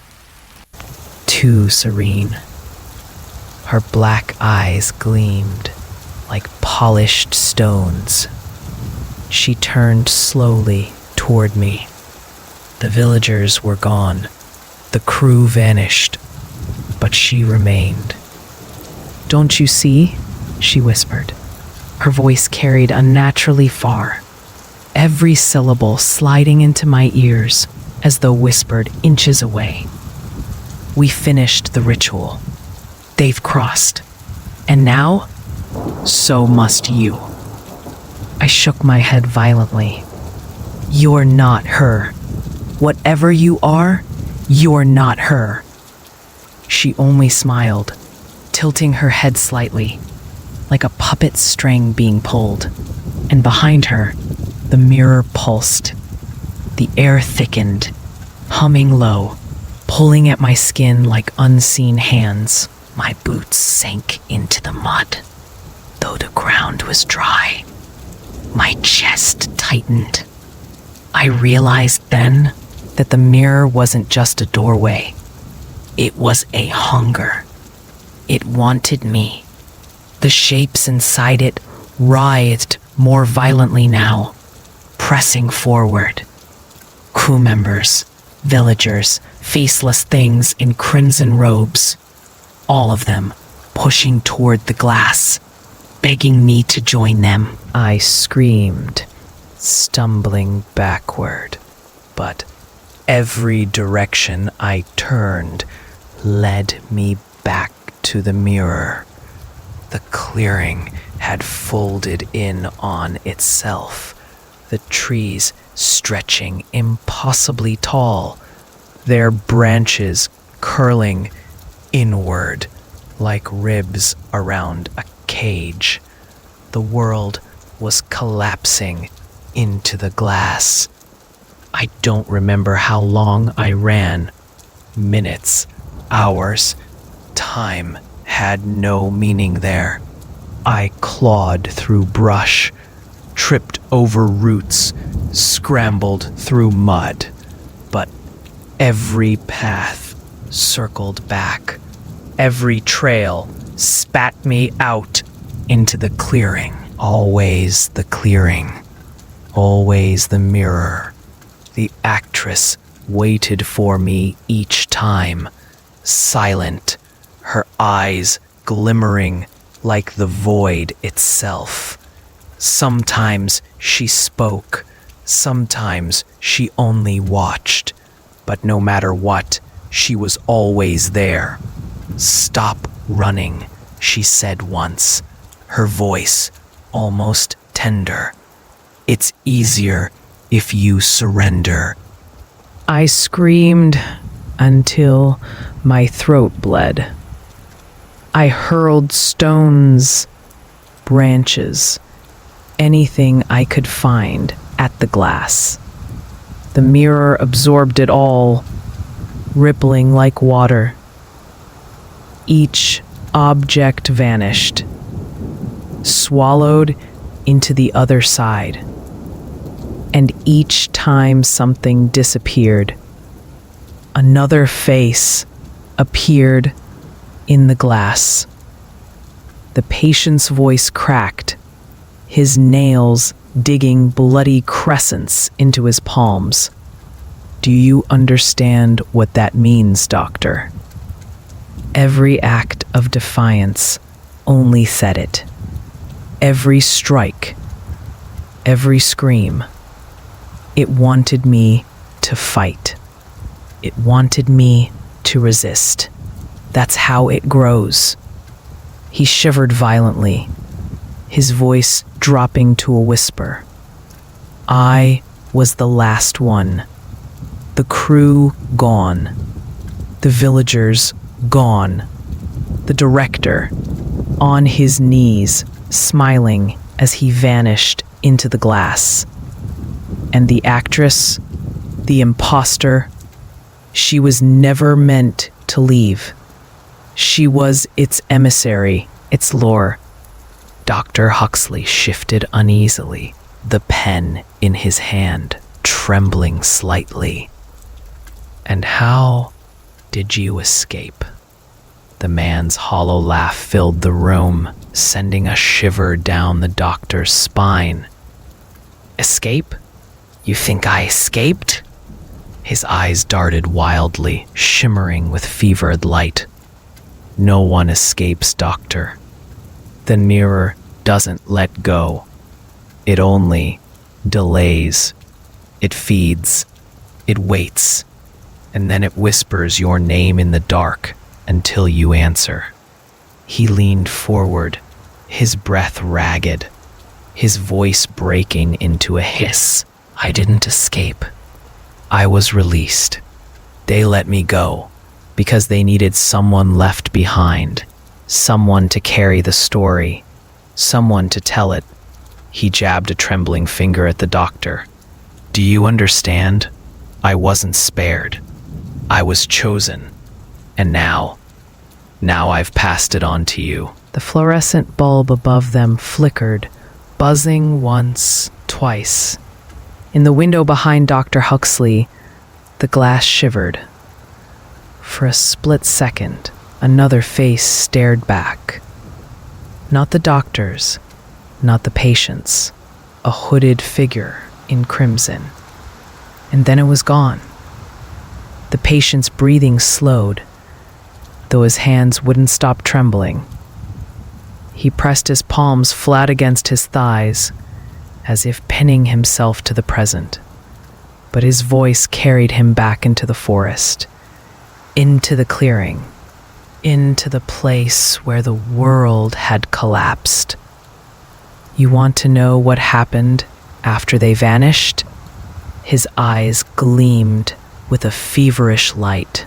S1: too serene. Her black eyes gleamed like polished stones. She turned slowly toward me. The villagers were gone. The crew vanished, but she remained. "Don't you see?" she whispered. Her voice carried unnaturally far, every syllable sliding into my ears as though whispered inches away. "We finished the ritual. They've crossed. And now, so must you." I shook my head violently. "You're not her. Whatever you are, you're not her." She only smiled, tilting her head slightly, like a puppet string being pulled. And behind her, the mirror pulsed. The air thickened, humming low, pulling at my skin like unseen hands. My boots sank into the mud, though the ground was dry. My chest tightened. I realized then that the mirror wasn't just a doorway. It was a hunger. It wanted me. The shapes inside it writhed more violently now, pressing forward. Crew members, villagers, faceless things in crimson robes, all of them pushing toward the glass, begging me to join them. I screamed, stumbling backward, but every direction I turned led me back to the mirror. The clearing had folded in on itself, the trees stretching impossibly tall, their branches curling inward like ribs around a cage. The world was collapsing into the glass. I don't remember how long I ran. Minutes, hours, time had no meaning there. I clawed through brush, tripped over roots, scrambled through mud, but every path circled back. Every trail spat me out into the clearing. Always the clearing. Always the mirror. The actress waited for me each time, silent, her eyes glimmering like the void itself. Sometimes she spoke,
S2: Sometimes she only watched, but no matter what, she was always there. "Stop running," she said once, her voice almost tender. "It's easier if you surrender."
S1: I screamed until my throat bled. I hurled stones, branches, anything I could find at the glass. The mirror absorbed it all, rippling like water. Each object vanished, swallowed into the other side. And each time something disappeared, another face appeared in the glass. The patient's voice cracked, his nails digging bloody crescents into his palms. "Do you understand what that means, doctor?" Every act of defiance only said it. Every strike, every scream. It wanted me to fight. It wanted me to resist. That's how it grows. He shivered violently, his voice dropping to a whisper. I was the last one. The crew gone. The villagers gone. The director on his knees, smiling as he vanished into the glass. And the actress, the imposter, she was never meant to leave. She was its emissary, its lure. Dr. Huxley shifted uneasily, the pen in his hand trembling slightly. "And how did you escape?" The man's hollow laugh filled the room, sending a shiver down the doctor's spine. "Escape? You think I escaped?" His eyes darted wildly, shimmering with fevered light. "No one escapes, doctor. The mirror doesn't let go. It only delays. It feeds. It waits. And then it whispers your name in the dark until you answer." He leaned forward, his breath ragged, his voice breaking into a hiss. "I didn't escape. I was released. They let me go because they needed someone left behind, someone to carry the story, someone to tell it." He jabbed a trembling finger at the doctor. "Do you understand? I wasn't spared. I was chosen. And now I've passed it on to you." The fluorescent bulb above them flickered, buzzing once, twice. In the window behind Dr. Huxley, the glass shivered. For a split second, another face stared back. Not the doctor's, not the patient's, a hooded figure in crimson. And then it was gone. The patient's breathing slowed, though his hands wouldn't stop trembling. He pressed his palms flat against his thighs, as if pinning himself to the present. But his voice carried him back into the forest, into the clearing, into the place where the world had collapsed. "You want to know what happened after they vanished?" His eyes gleamed with a feverish light.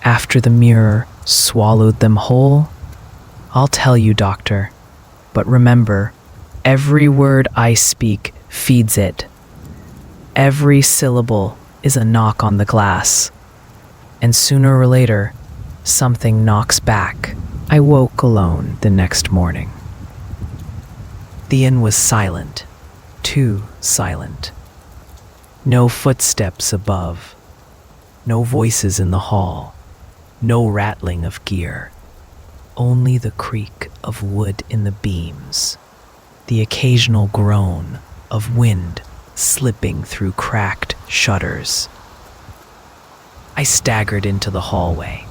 S1: "After the mirror swallowed them whole? I'll tell you, doctor. But remember, every word I speak feeds it. Every syllable is a knock on the glass. And sooner or later, something knocks back." I woke alone the next morning. The inn was silent, too silent. No footsteps above, no voices in the hall, no rattling of gear, only the creak of wood in the beams, the occasional groan of wind slipping through cracked shutters. I staggered into the hallway.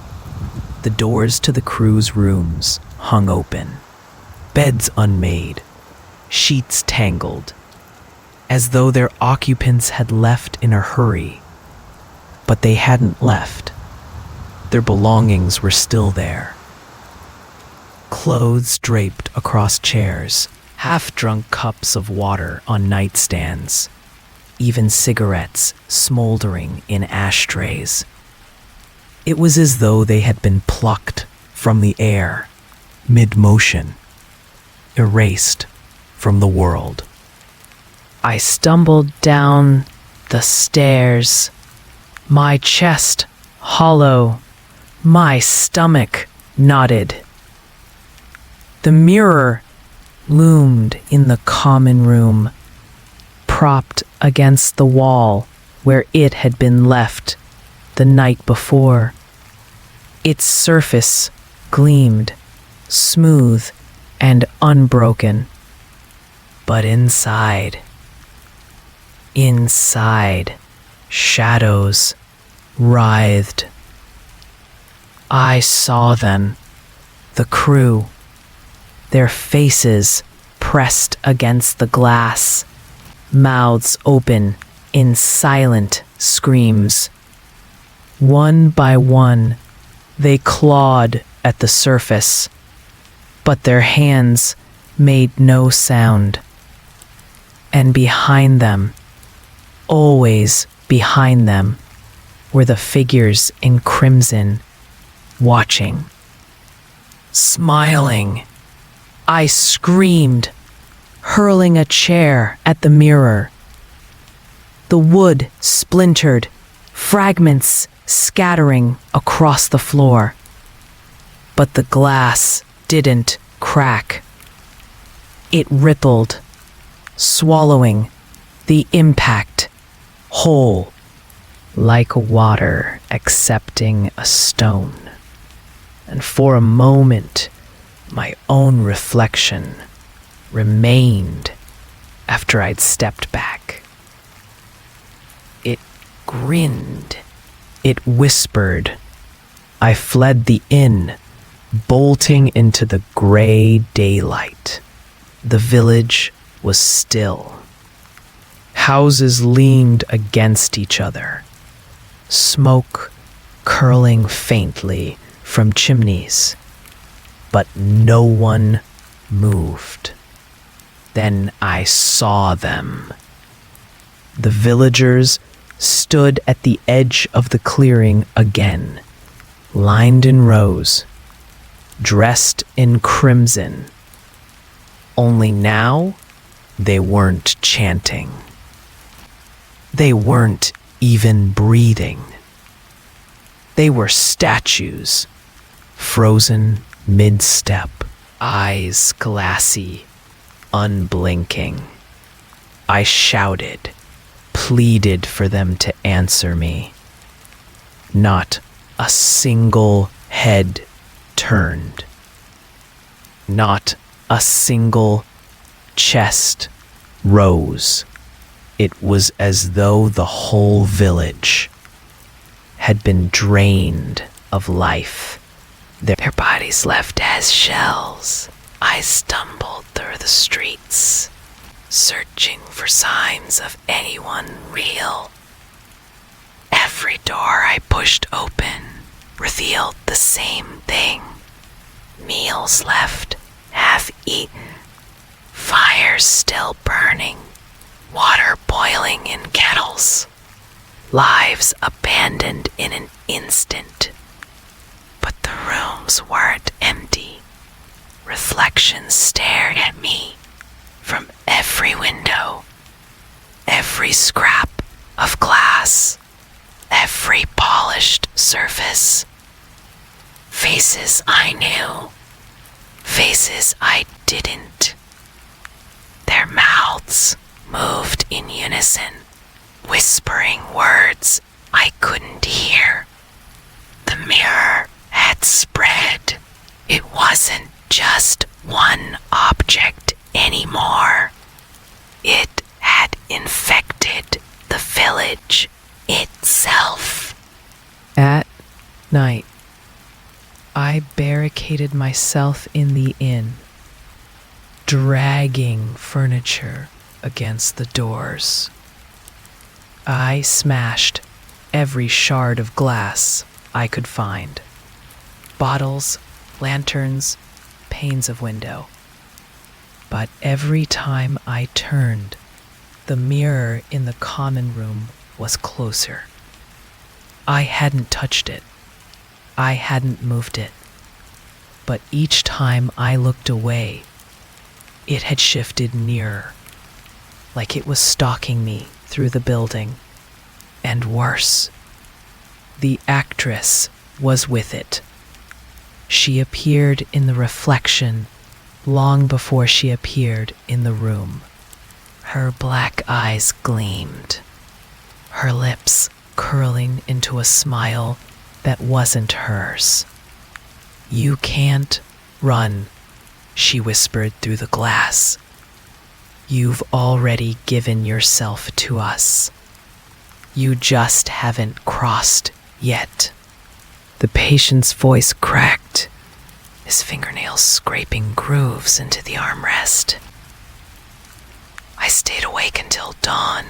S1: The doors to the crew's rooms hung open, beds unmade, sheets tangled.
S2: as though their occupants had left in a hurry. But they hadn't left. Their belongings were still there. Clothes draped across chairs, half-drunk cups of water on nightstands, even cigarettes smoldering in ashtrays. It was as though they had been plucked from the air, mid-motion, erased from the world.
S1: I stumbled down the stairs, my chest hollow, my stomach knotted. The mirror loomed in the common room, propped against the wall where it had been left the night before. Its surface gleamed, smooth and unbroken. But inside, shadows writhed. I saw them, the crew, their faces pressed against the glass, mouths open in silent screams. One by one, they clawed at the surface, but their hands made no sound. And behind them, always behind them, were the figures in crimson, watching, smiling. I screamed, hurling a chair at the mirror. The wood splintered, fragments scattering across the floor. But the glass didn't crack. It rippled, swallowing the impact whole, like water accepting a stone. And for a moment, my own reflection remained after I'd stepped back. It grinned. It whispered. I fled the inn, bolting into the gray daylight. The village was still. Houses leaned against each other, smoke curling faintly from chimneys, but no one moved. Then I saw them. The villagers stood at the edge of the clearing again, lined in rows, dressed in crimson. Only now, they weren't chanting. They weren't even breathing. They were statues, frozen mid-step, eyes glassy, unblinking. I shouted, pleaded for them to answer me. Not a single head turned. Not a single chest rose. It was as though the whole village had been drained of life. Their bodies left as shells. I stumbled through the streets, searching for signs of anyone real. Every door I pushed open revealed the same thing. Meals left, half eaten, fires still burning, water boiling in kettles, lives abandoned in an instant. But the rooms weren't empty. Reflections stared at me from every window, every scrap of glass, every polished surface. Faces I knew, faces I didn't. Their mouths moved in unison, whispering words I couldn't hear. The mirror had spread. It wasn't just one object anymore. It had infected the village itself. At night, I barricaded myself in the inn, dragging furniture against the doors. I smashed every shard of glass I could find. Bottles, lanterns, panes of window. But every time I turned, the mirror in the common room was closer. I hadn't touched it. I hadn't moved it. But each time I looked away, it had shifted nearer, like it was stalking me through the building. And worse, the actress was with it. She appeared in the reflection long before she appeared in the room. Her black eyes gleamed, her lips curling into a smile that wasn't hers. "You can't run," she whispered through the glass. "You've already given yourself to us. You just haven't crossed yet." The patient's voice cracked, his fingernails scraping grooves into the armrest. I stayed awake until dawn,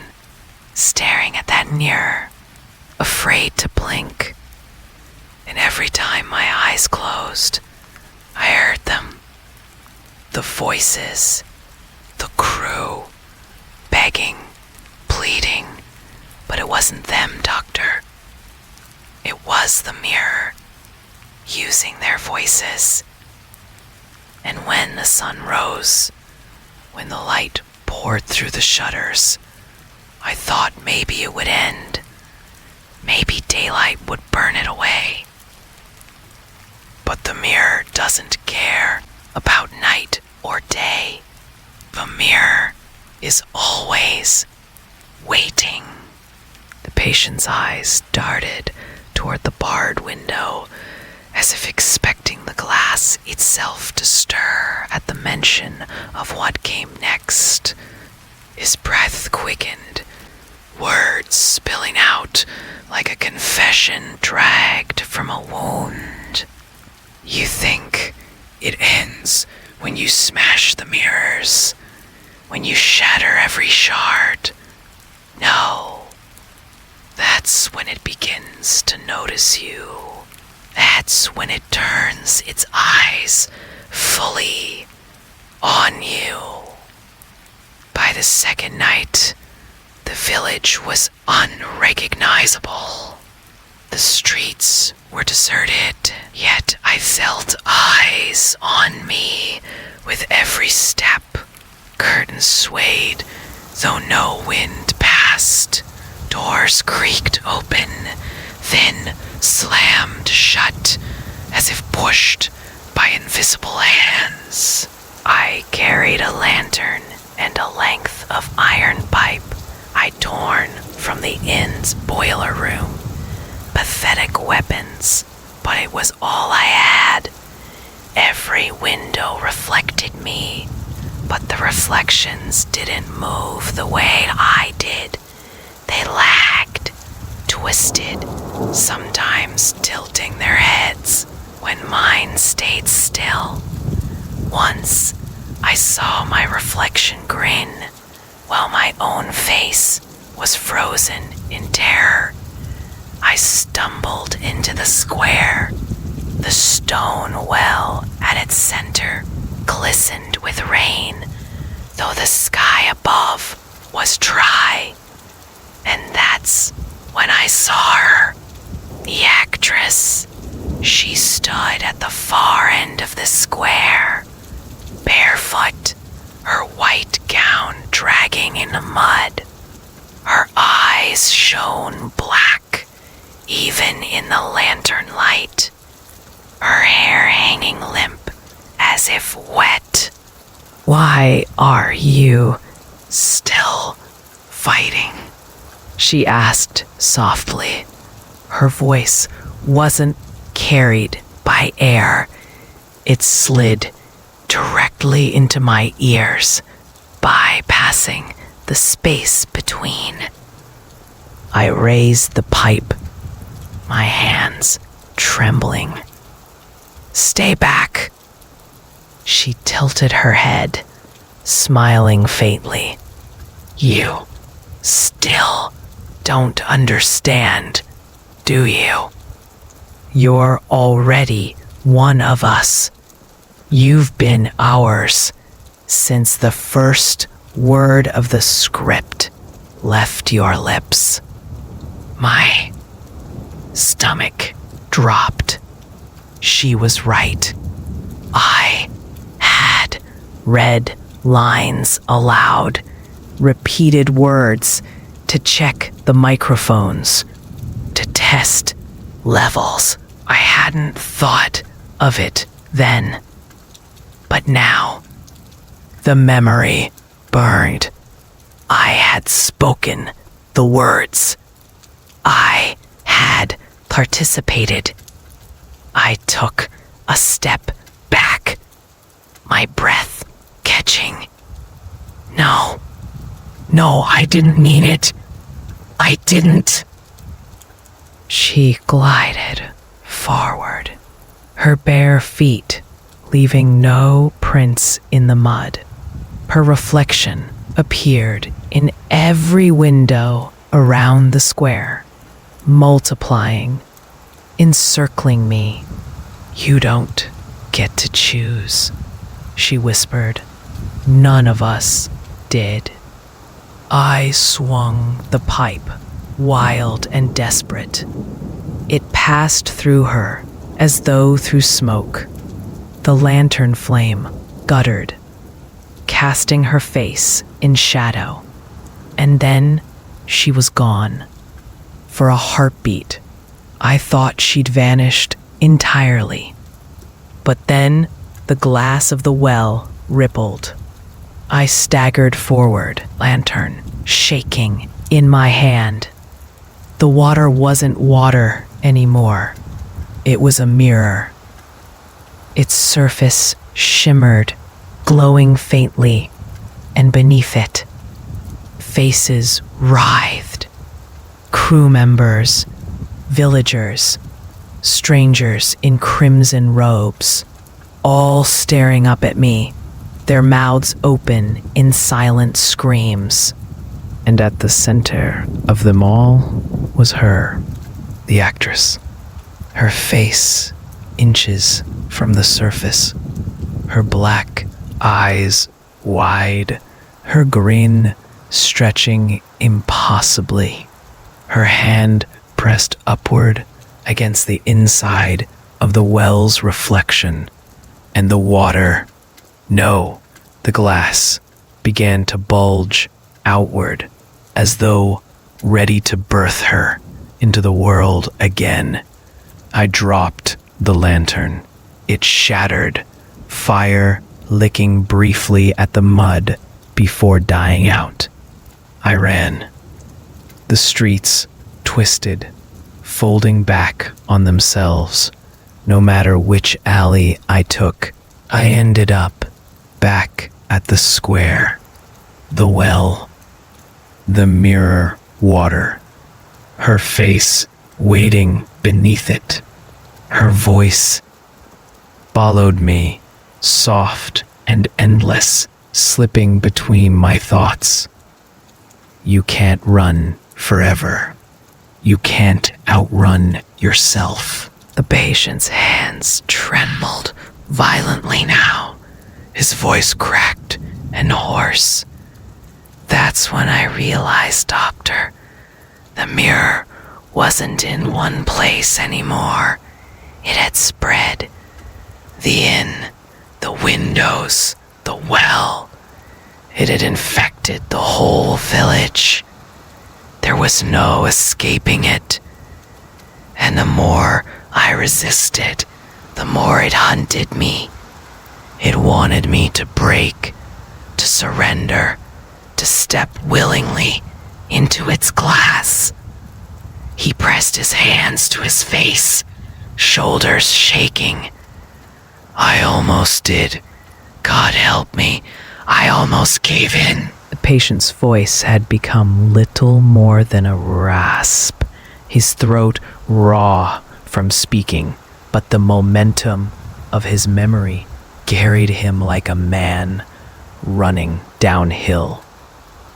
S1: staring at that mirror, afraid to blink. And every time my eyes closed, I heard them. The voices, the crew, begging, pleading. But it wasn't them, doctor. It was the mirror, using their voices. And when the sun rose, when the light poured through the shutters, I thought maybe it would end. Maybe daylight would burn it away. But the mirror doesn't care about night or day. The mirror is always waiting. The patient's eyes darted toward the barred window, as if expecting the glass itself to stir at the mention of what came next. His breath quickened, words spilling out like a confession dragged from a wound. "You think it ends when you smash the mirrors, when you shatter every shard? No. That's when it begins to notice you. That's when it turns its eyes fully on you." By the second night, the village was unrecognizable. The streets were deserted, yet I felt eyes on me with every step. Curtains swayed, though no wind passed. Doors creaked open, then slammed shut, as if pushed by invisible hands. I carried a lantern and a length of iron pipe I'd torn from the inn's boiler room. Pathetic weapons, but it was all I had. Every window reflected me, but the reflections didn't move the way I did. They lagged, twisted, sometimes tilting their heads when mine stayed still. Once, I saw my reflection grin, while my own face was frozen in terror. I stumbled into the square. The stone well at its center glistened with rain, though the sky above was dry. And that's when I saw her, the actress. She stood at the far end of the square, barefoot, her white gown dragging in the mud. Her eyes shone black, even in the lantern light. Her hair hanging limp, as if wet. "Why are you still fighting?" she asked softly. Her voice wasn't carried by air. It slid directly into my ears, bypassing the space between. I raised the pipe, my hands trembling. "Stay back." She tilted her head, smiling faintly. You still don't understand, do you? You're already one of us. You've been ours since the first word of the script left your lips. My stomach dropped. She was right. I had read lines aloud, repeated words to check the microphones, to test levels. I hadn't thought of it then. But now, the memory burned. I had spoken the words. I had participated. I took a step back, my breath catching. No, I didn't mean it. I didn't. She glided forward, her bare feet leaving no prints in the mud. Her reflection appeared in every window around the square, multiplying, encircling me. You don't get to choose, she whispered. None of us did. I swung the pipe, wild and desperate. It passed through her as though through smoke. The lantern flame guttered, casting her face in shadow. And then she was gone. For a heartbeat, I thought she'd vanished entirely. But then the glass of the well rippled. I staggered forward, lantern shaking in my hand. The water wasn't water anymore. It was a mirror. Its surface shimmered, glowing faintly, and beneath it, faces writhed. Crew members, villagers, strangers in crimson robes, all staring up at me, their mouths open in silent screams. And at the center of them all was her, the actress, her face inches from the surface, her black eyes wide, her grin stretching impossibly, her hand pressed upward against the inside of the well's reflection, and the water, no, the glass, began to bulge outward as though ready to birth her into the world again. I dropped the lantern. It shattered, fire licking briefly at the mud before dying out. I ran. The streets twisted, folding back on themselves. No matter which alley I took, I ended up back at the square, the well, the mirror water, her face waiting beneath it. Her voice followed me, soft and endless, slipping between my thoughts. You can't run forever. You can't outrun yourself. The patient's hands trembled violently now. His voice cracked and hoarse. That's when I realized, Doctor, the mirror wasn't in one place anymore. It had spread. The inn, the windows, the well. It had infected the whole village. There was no escaping it. And the more I resisted, the more it hunted me. It wanted me to break, to surrender, to step willingly into its glass. He pressed his hands to his face, shoulders shaking. I almost did. God help me. I almost gave in. The patient's voice had become little more than a rasp, his throat raw from speaking, but the momentum of his memory carried him like a man running downhill.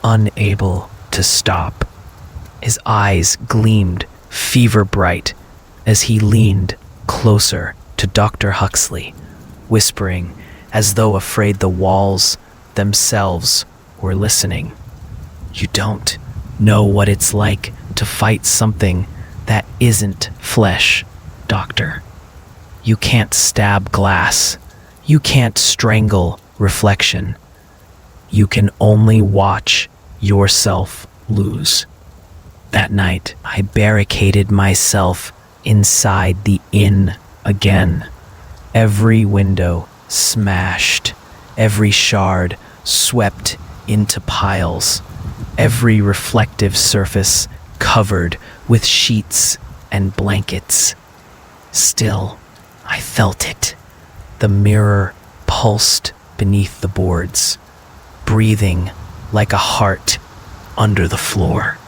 S2: unable to stop. His eyes gleamed fever bright as he leaned closer to Dr. Huxley, whispering as though afraid the walls themselves were listening. "You don't know what it's like to fight something that isn't flesh, Doctor. You can't stab glass. You can't strangle reflection. You can only watch yourself lose." That night, I barricaded myself inside the inn again. Every window smashed, every shard swept into piles, every reflective surface covered with sheets and blankets. Still, I felt it. The mirror pulsed beneath the boards, breathing like a heart under the floor.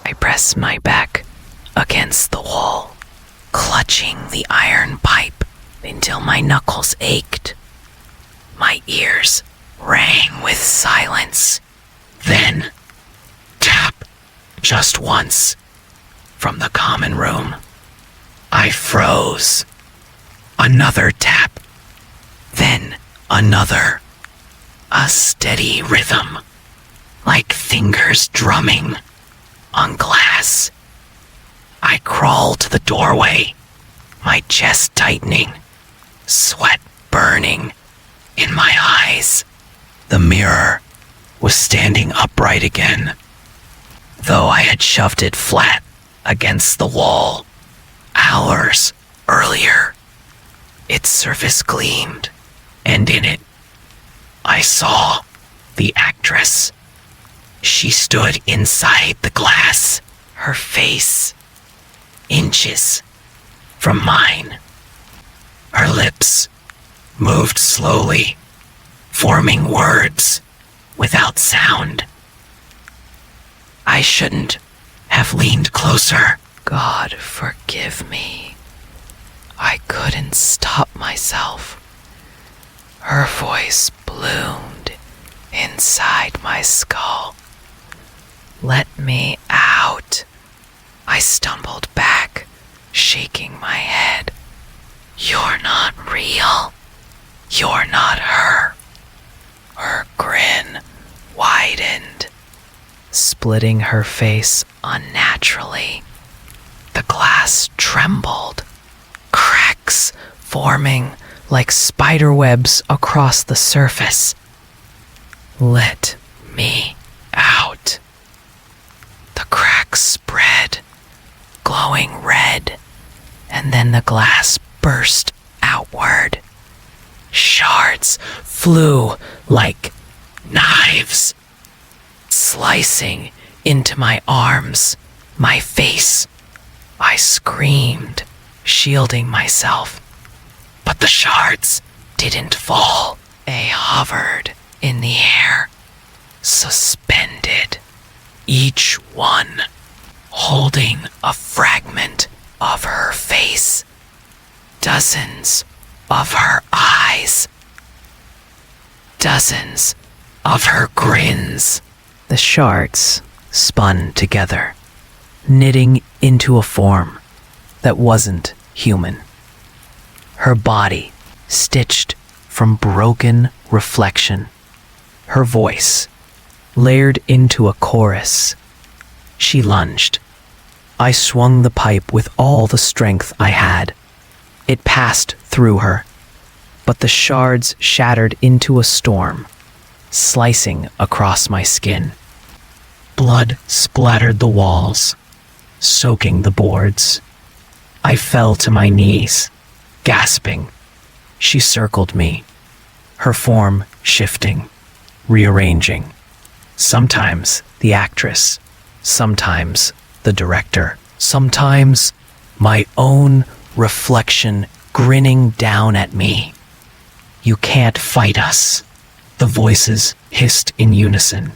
S2: I pressed my back against the wall, clutching the iron pipe until my knuckles ached. My ears rang with silence. Then, tap, just once, from the common room. I froze. Another tap. Then another. A steady rhythm, like fingers drumming on glass. I crawled to the doorway, my chest tightening, sweat burning in my eyes. The mirror was standing upright again, though I had shoved it flat against the wall hours earlier. Its surface gleamed, and in it, I saw the actress. She stood inside the glass, her face inches from mine. Her lips moved slowly, forming words without sound. I shouldn't have leaned closer. God, forgive me. I couldn't stop myself. Her voice bloomed inside my skull. Let me out. I stumbled back, shaking my head. You're not real. You're not her. Her grin widened, splitting her face unnaturally. The glass trembled, cracks forming like spider webs across the surface. Let me out. The cracks spread, glowing red, and then the glass burst outward. Shards flew like knives, slicing into my arms, my face. I screamed, shielding myself. But the shards didn't fall. They hovered in the air, suspended, each one holding a fragment of her face, dozens of her eyes, dozens of her grins. The shards spun together, knitting into a form that wasn't human. Her body stitched from broken reflection. Her voice layered into a chorus. She lunged. I swung the pipe with all the strength I had. It passed through her, but the shards shattered into a storm, slicing across my skin. Blood splattered the walls, soaking the boards. I fell to my knees, gasping. She circled me, her form shifting, rearranging. Sometimes the actress, sometimes the director, sometimes my own reflection grinning down at me. You can't fight us, the voices hissed in unison.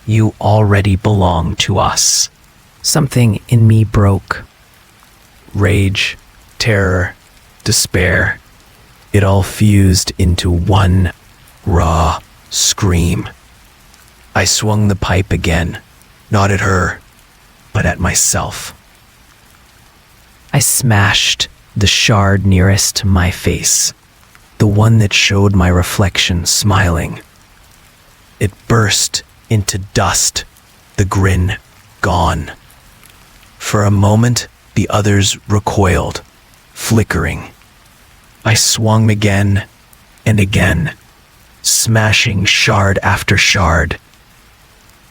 S2: You already belong to us. Something in me broke. Rage, terror, despair. It all fused into one raw scream. I swung the pipe again, not at her, but at myself. I smashed the shard nearest my face, the one that showed my reflection smiling. It burst into dust, the grin gone. For a moment, the others recoiled, flickering. I swung again and again, smashing shard after shard,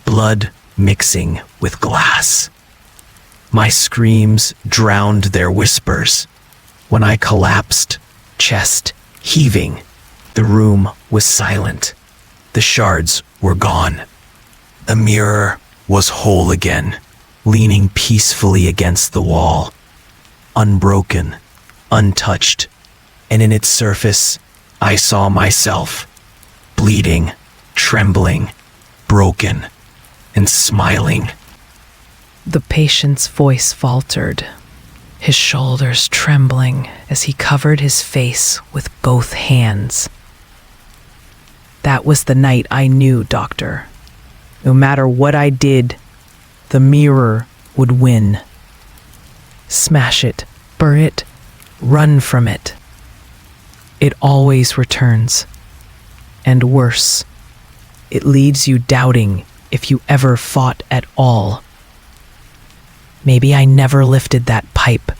S2: blood mixing with glass. My screams drowned their whispers. When I collapsed, chest heaving, the room was silent. The shards were gone. The mirror was whole again, leaning peacefully against the wall, unbroken, untouched, and in its surface, I saw myself, bleeding, trembling, broken, and smiling.
S1: The patient's voice faltered, his shoulders trembling as he covered his face with both hands. That was the night I knew, Doctor. No matter what I did, the mirror would win. Smash it, burn it, run from it. It always returns. And worse, it leaves you doubting if you ever fought at all. Maybe I never lifted that pipe.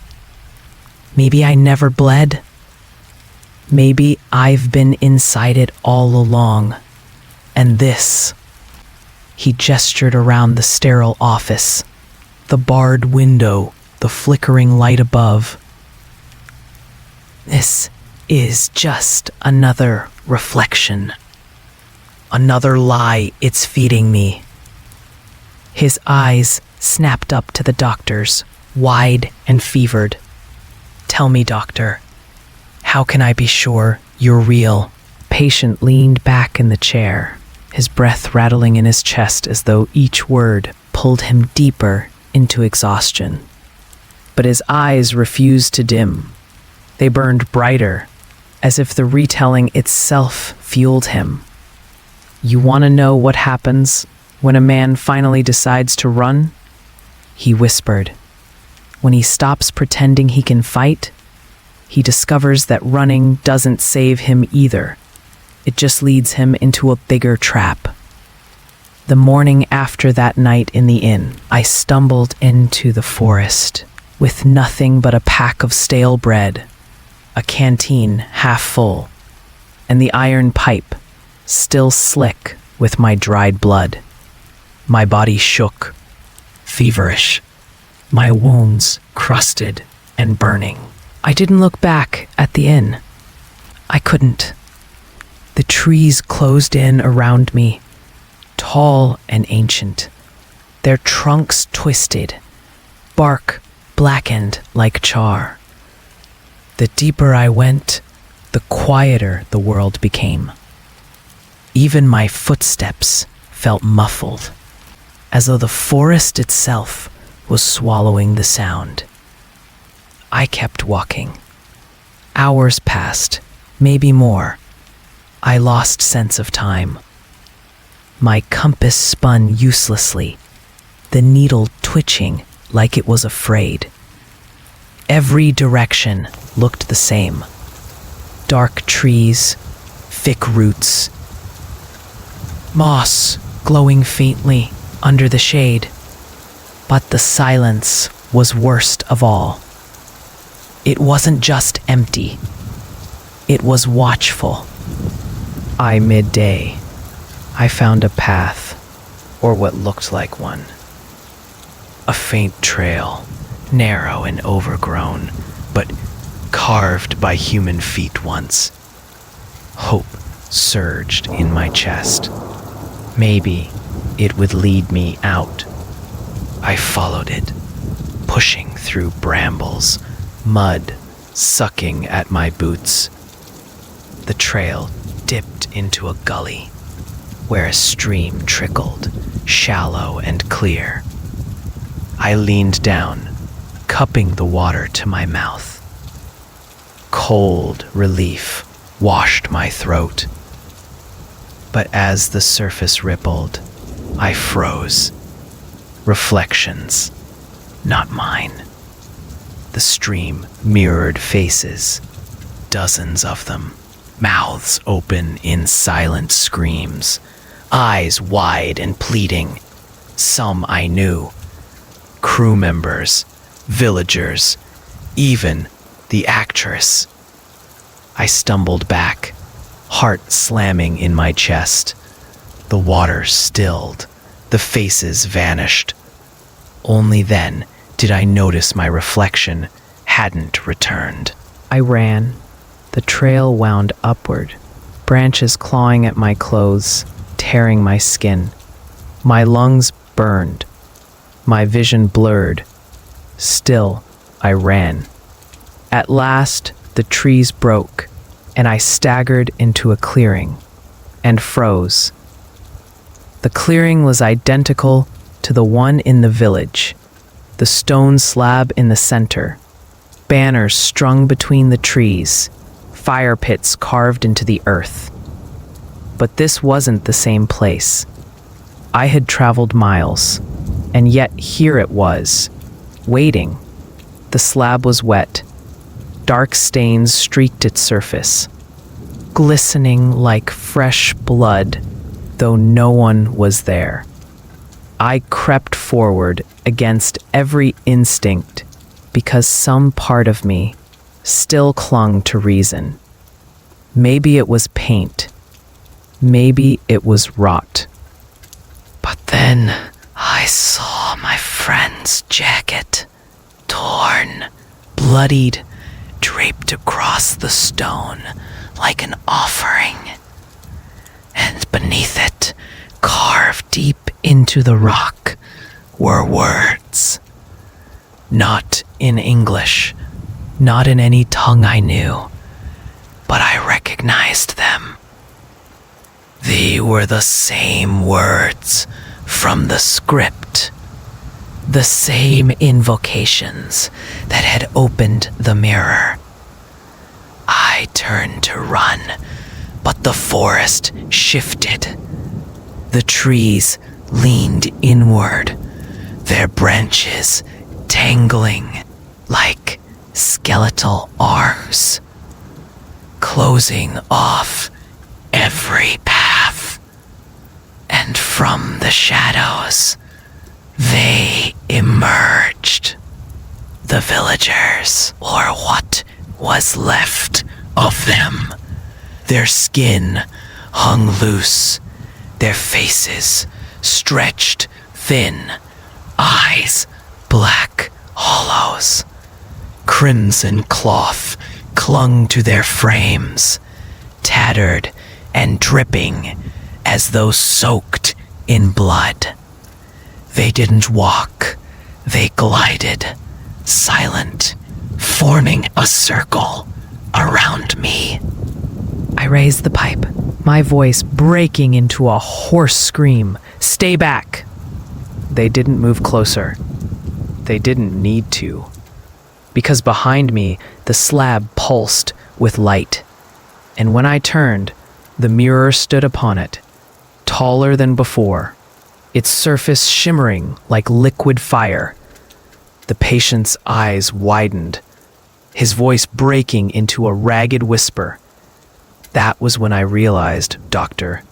S1: Maybe I never bled. Maybe I've been inside it all along. And this, he gestured around the sterile office, the barred window, the flickering light above. This is just another reflection. Another lie it's feeding me. His eyes snapped up to the doctor's, wide and fevered. Tell me, doctor, how can I be sure you're real? Patient leaned back in the chair, his breath rattling in his chest as though each word pulled him deeper into exhaustion. But his eyes refused to dim. They burned brighter, as if the retelling itself fueled him. You want to know what happens when a man finally decides to run? He whispered. When he stops pretending he can fight, he discovers that running doesn't save him either. It just leads him into a bigger trap. The morning after that night in the inn, I stumbled into the forest with nothing but a pack of stale bread, a canteen half full, and the iron pipe still slick with my dried blood. My body shook, feverish, my wounds crusted and burning. I didn't look back at the inn. I couldn't. The trees closed in around me, tall and ancient, their trunks twisted, bark blackened like char. The deeper I went, the quieter the world became. Even my footsteps felt muffled, as though the forest itself was swallowing the sound. I kept walking. Hours passed, maybe more. I lost sense of time. My compass spun uselessly, the needle twitching like it was afraid. Every direction looked the same. Dark trees, thick roots, moss glowing faintly under the shade. But the silence was worst of all. It wasn't just empty. It was watchful. Midday, I found a path, or what looked like one. A faint trail, narrow and overgrown, but carved by human feet once. Hope surged in my chest. Maybe it would lead me out. I followed it, pushing through brambles, mud sucking at my boots. The trail dipped into a gully where a stream trickled, shallow and clear. I leaned down, cupping the water to my mouth. Cold relief washed my throat. But as the surface rippled,
S2: I froze. Reflections, not mine. The stream mirrored faces, dozens of them, mouths open in silent screams, eyes wide and pleading. Some I knew, crew members, villagers, even the actress. I stumbled back, heart slamming in my chest. The water stilled, the faces vanished. Only then did I notice my reflection hadn't returned.
S1: I ran. The trail wound upward, branches clawing at my clothes, tearing my skin. My lungs burned, my vision blurred. Still, I ran. At last, the trees broke, and I staggered into a clearing and froze. The clearing was identical to the one in the village, the stone slab in the center, banners strung between the trees, fire pits carved into the earth. But this wasn't the same place. I had traveled miles, and yet here it was, waiting. The slab was wet. Dark stains streaked its surface, glistening like fresh blood, though no one was there. I crept forward against every instinct because some part of me still clung to reason. Maybe it was paint. Maybe it was rot. But then I saw my friend's jacket, torn, bloodied, draped across the stone like an offering. And beneath it, carved deep into the rock, were words. Not in English, not in any tongue I knew, but I recognized them. They were the same words from the script, the same invocations that had opened the mirror. I turned to run, but the forest shifted. The trees leaned inward, their branches tangling like skeletal arms, closing off every path. And from the shadows, they emerged. The villagers, or what was left of them. Their skin hung loose, their faces stretched thin, eyes black hollows. Crimson cloth clung to their frames, tattered and dripping as though soaked in blood. They didn't walk, they glided, silent, forming a circle around me. I raised the pipe, my voice breaking into a hoarse scream. Stay back! They didn't move closer. They didn't need to. Because behind me, the slab pulsed with light. And when I turned, the mirror stood upon it, taller than before, its surface shimmering like liquid fire. The patient's eyes widened, his voice breaking into a ragged whisper. That was when I realized, Doctor,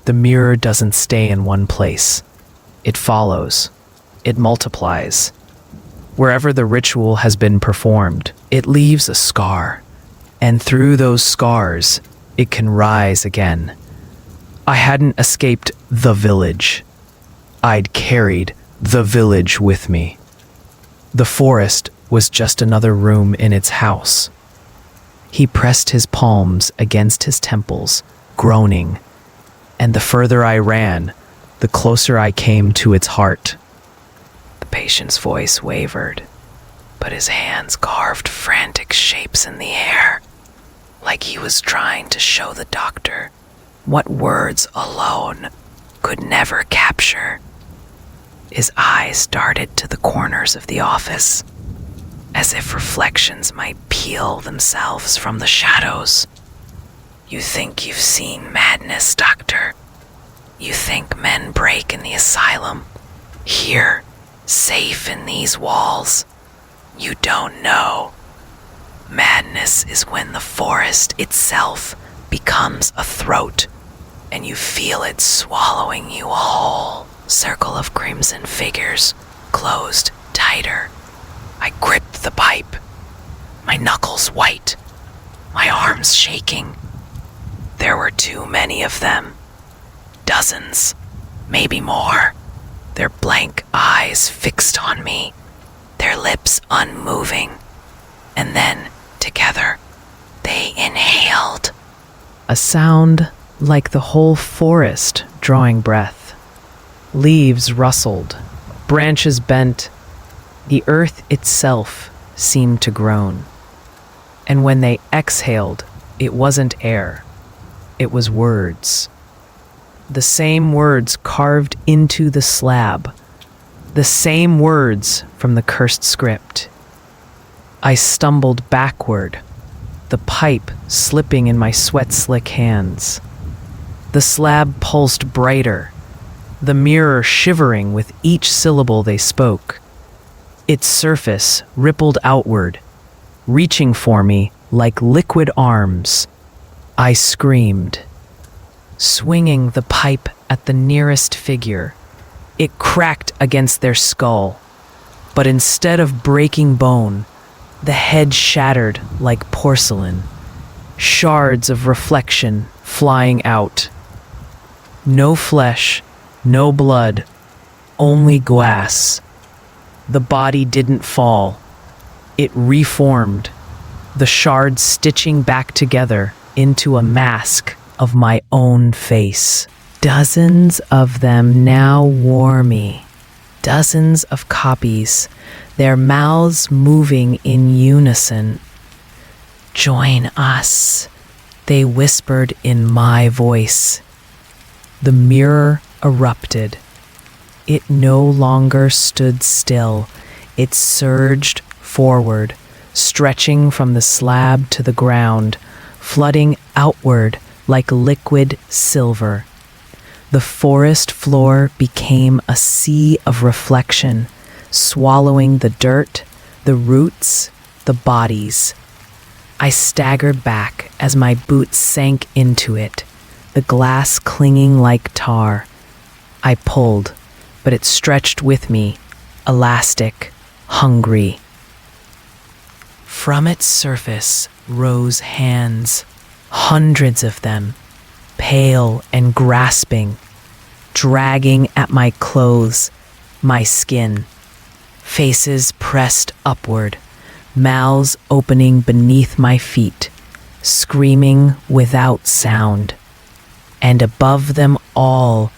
S1: the mirror doesn't stay in one place. It follows. It multiplies. Wherever the ritual has been performed, it leaves a scar. And through those scars, it can rise again. I hadn't escaped the village. I'd carried the village with me. The forest was just another room in its house. He pressed his palms against his temples, groaning, and the further I ran, the closer I came to its heart. The patient's voice wavered, but his hands carved frantic shapes in the air, like he was trying to show the doctor what words alone could never capture. His eyes darted to the corners of the office, as if reflections might peel themselves from the shadows. You think you've seen madness, Doctor? You think men break in the asylum? Here, safe in these walls. You don't know. Madness is when the forest itself becomes a throat, and you feel it swallowing you whole. Circle of crimson figures, closed tighter. I gripped the pipe, my knuckles white, my arms shaking. There were too many of them. Dozens, maybe more. Their blank eyes fixed on me, their lips unmoving. And then, together, they inhaled. A sound like the whole forest drawing breath. Leaves rustled, branches bent. The earth itself seemed to groan. And when they exhaled, it wasn't air. It was words. The same words carved into the slab. The same words from the cursed script. I stumbled backward, the pipe slipping in my sweat-slick hands. The slab pulsed brighter, the mirror shivering with each syllable they spoke. Its surface rippled outward, reaching for me like liquid arms. I screamed, swinging the pipe at the nearest figure. It cracked against their skull, but instead of breaking bone, the head shattered like porcelain, shards of reflection flying out. No flesh, no blood, only glass. The body didn't fall. It reformed, the shards stitching back together into a mask of my own face. Dozens of them now wore me. Dozens of copies, their mouths moving in unison. Join us, they whispered in my voice. The mirror erupted. It no longer stood still. It surged forward, stretching from the slab to the ground, flooding outward like liquid silver. The forest floor became a sea of reflection, swallowing the dirt, the roots, the bodies. I staggered back as my boots sank into it, the glass clinging like tar. I pulled, but it stretched with me, elastic, hungry. From its surface rose hands, hundreds of them, pale and grasping, dragging at my clothes, my skin. Faces pressed upward, mouths opening beneath my feet, screaming without sound. And above them all,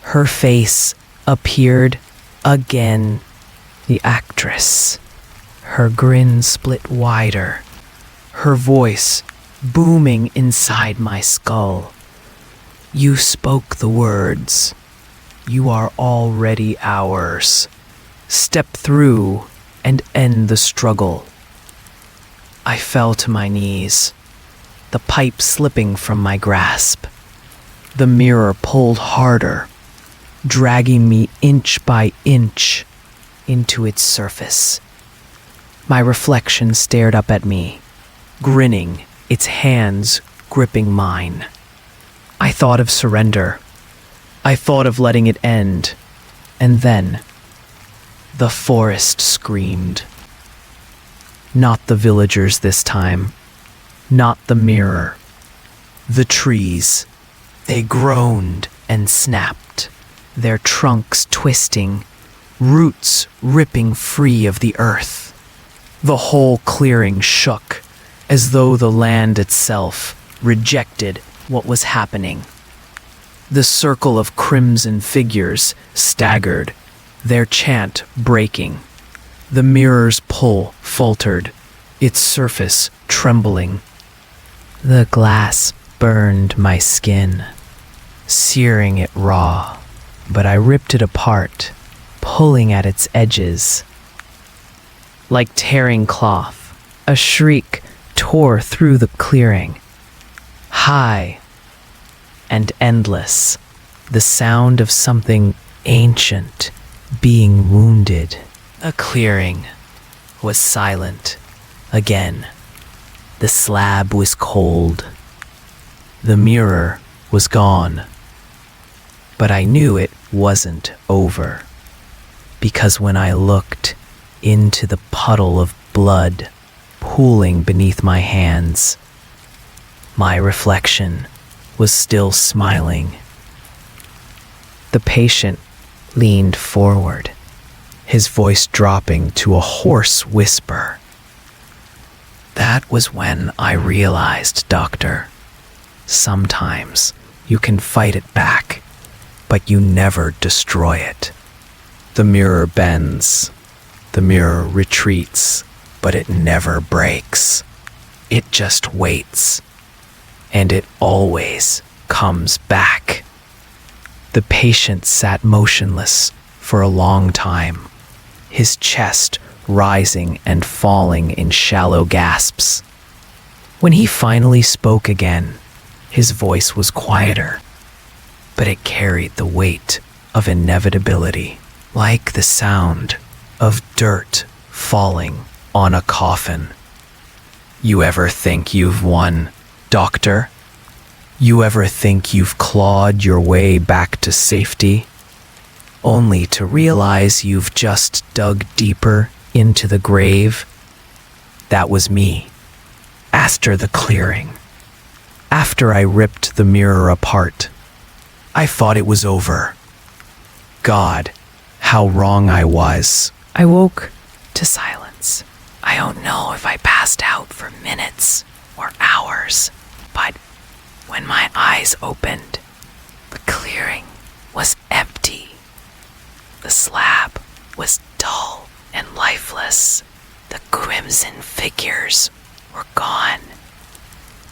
S1: her face appeared again, the actress. Her grin split wider, her voice booming inside my skull. You spoke the words. You are already ours. Step through and end the struggle. I fell to my knees, the pipe slipping from my grasp. The mirror pulled harder, dragging me inch by inch into its surface. My reflection stared up at me, grinning, its hands gripping mine. I thought of surrender. I thought of letting it end. And then, the forest screamed. Not the villagers this time. Not the mirror. The trees. They groaned and snapped, their trunks twisting, roots ripping free of the earth. The whole clearing shook, as though the land itself rejected what was happening. The circle of crimson figures staggered, their chant breaking. The mirror's pull faltered, its surface trembling. The glass burned my skin, searing it raw, but I ripped it apart, pulling at its edges. Like tearing cloth, a shriek tore through the clearing. High and endless, the sound of something ancient being wounded. A clearing was silent again. The slab was cold. The mirror was gone. But I knew it wasn't over, because when I looked into the puddle of blood pooling beneath my hands, my reflection was still smiling. The patient leaned forward, his voice dropping to a hoarse whisper. That was when I realized, Doctor, sometimes you can fight it back, but you never destroy it. The mirror bends, the mirror retreats, but it never breaks. It just waits, and it always comes back. The patient sat motionless for a long time, his chest rising and falling in shallow gasps. When he finally spoke again, his voice was quieter, but it carried the weight of inevitability, like the sound of dirt falling on a coffin. You ever think you've won, Doctor? You ever think you've clawed your way back to safety, only to realize you've just dug deeper into the grave? That was me, after the clearing. After I ripped the mirror apart, I thought it was over. God, how wrong I was. I woke to silence. I don't know if I passed out for minutes or hours, but when my eyes opened, the clearing was empty. The slab was dull and lifeless. The crimson figures were gone.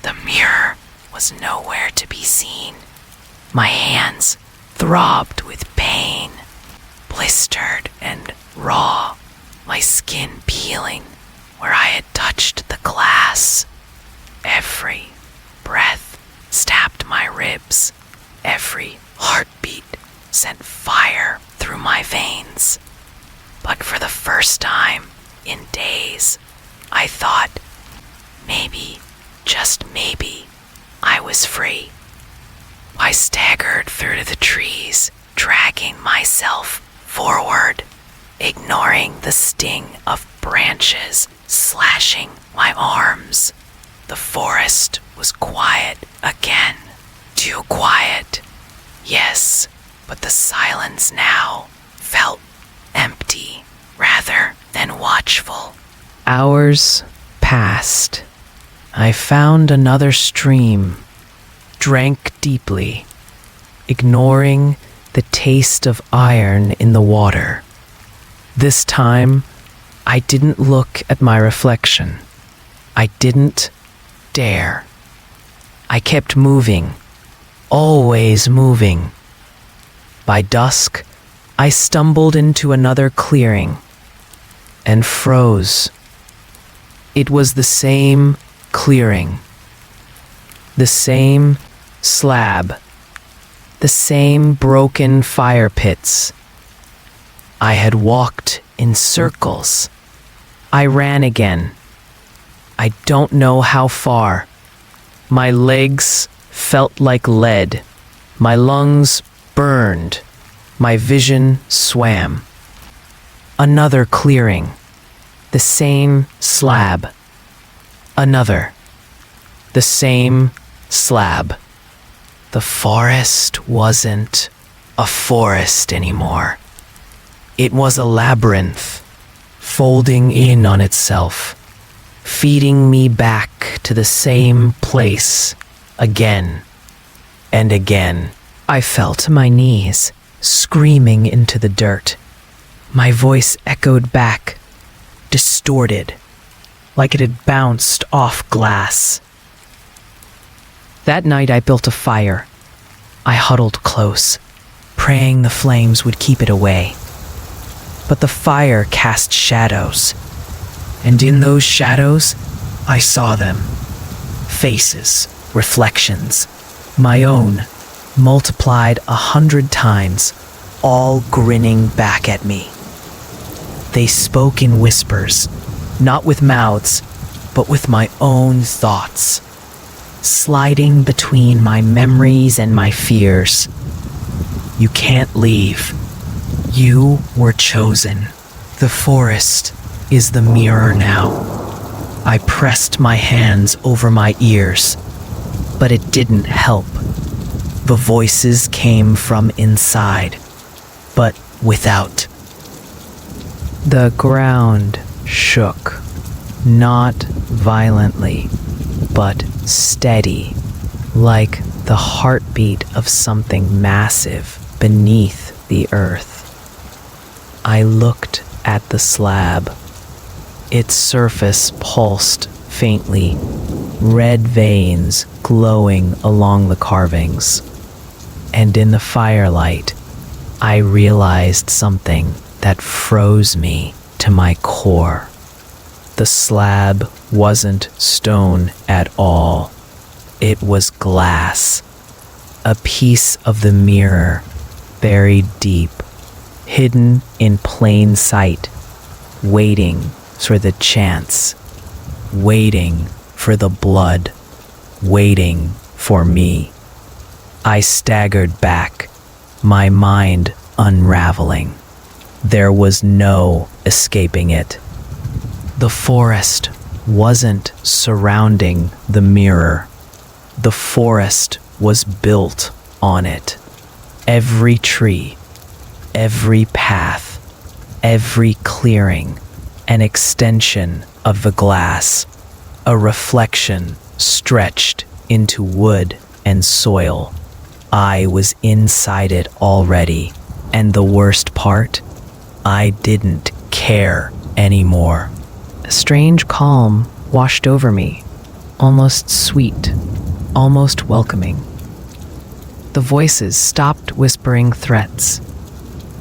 S1: The mirror was nowhere to be seen. My hands throbbed with pain, blistered and raw, my skin peeling where I had touched the glass. Every breath stabbed my ribs. Every heartbeat sent fire through my veins. But for the first time in days, I thought maybe, just maybe, I was free. I staggered through the trees, dragging myself forward, ignoring the sting of branches slashing my arms. The forest was quiet again. Too quiet. Yes, but the silence now felt empty rather than watchful. Hours passed. I found another stream, drank deeply, ignoring the taste of iron in the water. This time, I didn't look at my reflection. I didn't dare. I kept moving, always moving. By dusk, I stumbled into another clearing and froze. It was the same clearing, the same slab, the same broken fire pits. I had walked in circles. I ran again. I don't know how far. My legs felt like lead. My lungs burned. My vision swam. Another clearing. The same slab. Another. The same slab. The forest wasn't a forest anymore. It was a labyrinth, folding in on itself, feeding me back to the same place again and again. I fell to my knees, screaming into the dirt. My voice echoed back, distorted, like it had bounced off glass. That night I built a fire. I huddled close, praying the flames would keep it away. But the fire cast shadows, and in those shadows, I saw them. Faces, reflections, my own, multiplied 100 times, all grinning back at me. They spoke in whispers, not with mouths, but with my own thoughts, sliding between my memories and my fears. You can't leave. You were chosen. The forest is the mirror now. I pressed my hands over my ears, but it didn't help. The voices came from inside, but without. The ground shook, not violently, but steady, like the heartbeat of something massive beneath the earth. I looked at the slab. Its surface pulsed faintly, red veins glowing along the carvings. And in the firelight, I realized something that froze me to my core. The slab wasn't stone at all. It was glass, a piece of the mirror buried deep, hidden in plain sight, waiting for the chance, waiting for the blood, waiting for me. I staggered back, my mind unraveling. There was no escaping it. The forest wasn't surrounding the mirror. The forest was built on it. Every tree, every path, every clearing, an extension of the glass, a reflection stretched into wood and soil. I was inside it already, and the worst part, I didn't care anymore. A strange calm washed over me, almost sweet, almost welcoming. The voices stopped whispering threats.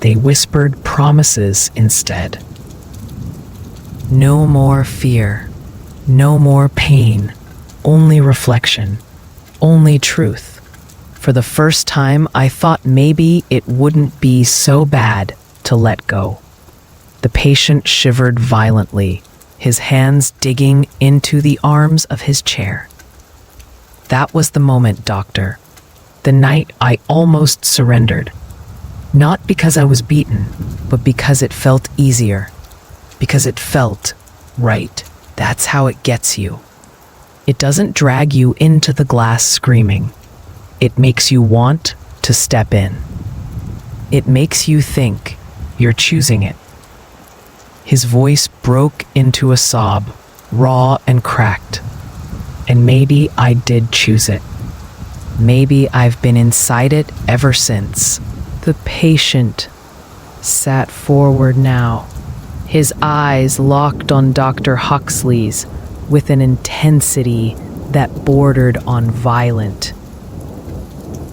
S1: They whispered promises instead. No more fear, no more pain, only reflection, only truth. For the first time, I thought maybe it wouldn't be so bad to let go. The patient shivered violently, his hands digging into the arms of his chair. That was the moment, doctor. The night I almost surrendered. Not because I was beaten, but because it felt easier. Because it felt right. That's how it gets you. It doesn't drag you into the glass screaming. It makes you want to step in. It makes you think you're choosing it. His voice broke into a sob, raw and cracked. And maybe I did choose it. Maybe I've been inside it ever since. The patient sat forward now, his eyes locked on Dr. Huxley's with an intensity that bordered on violent.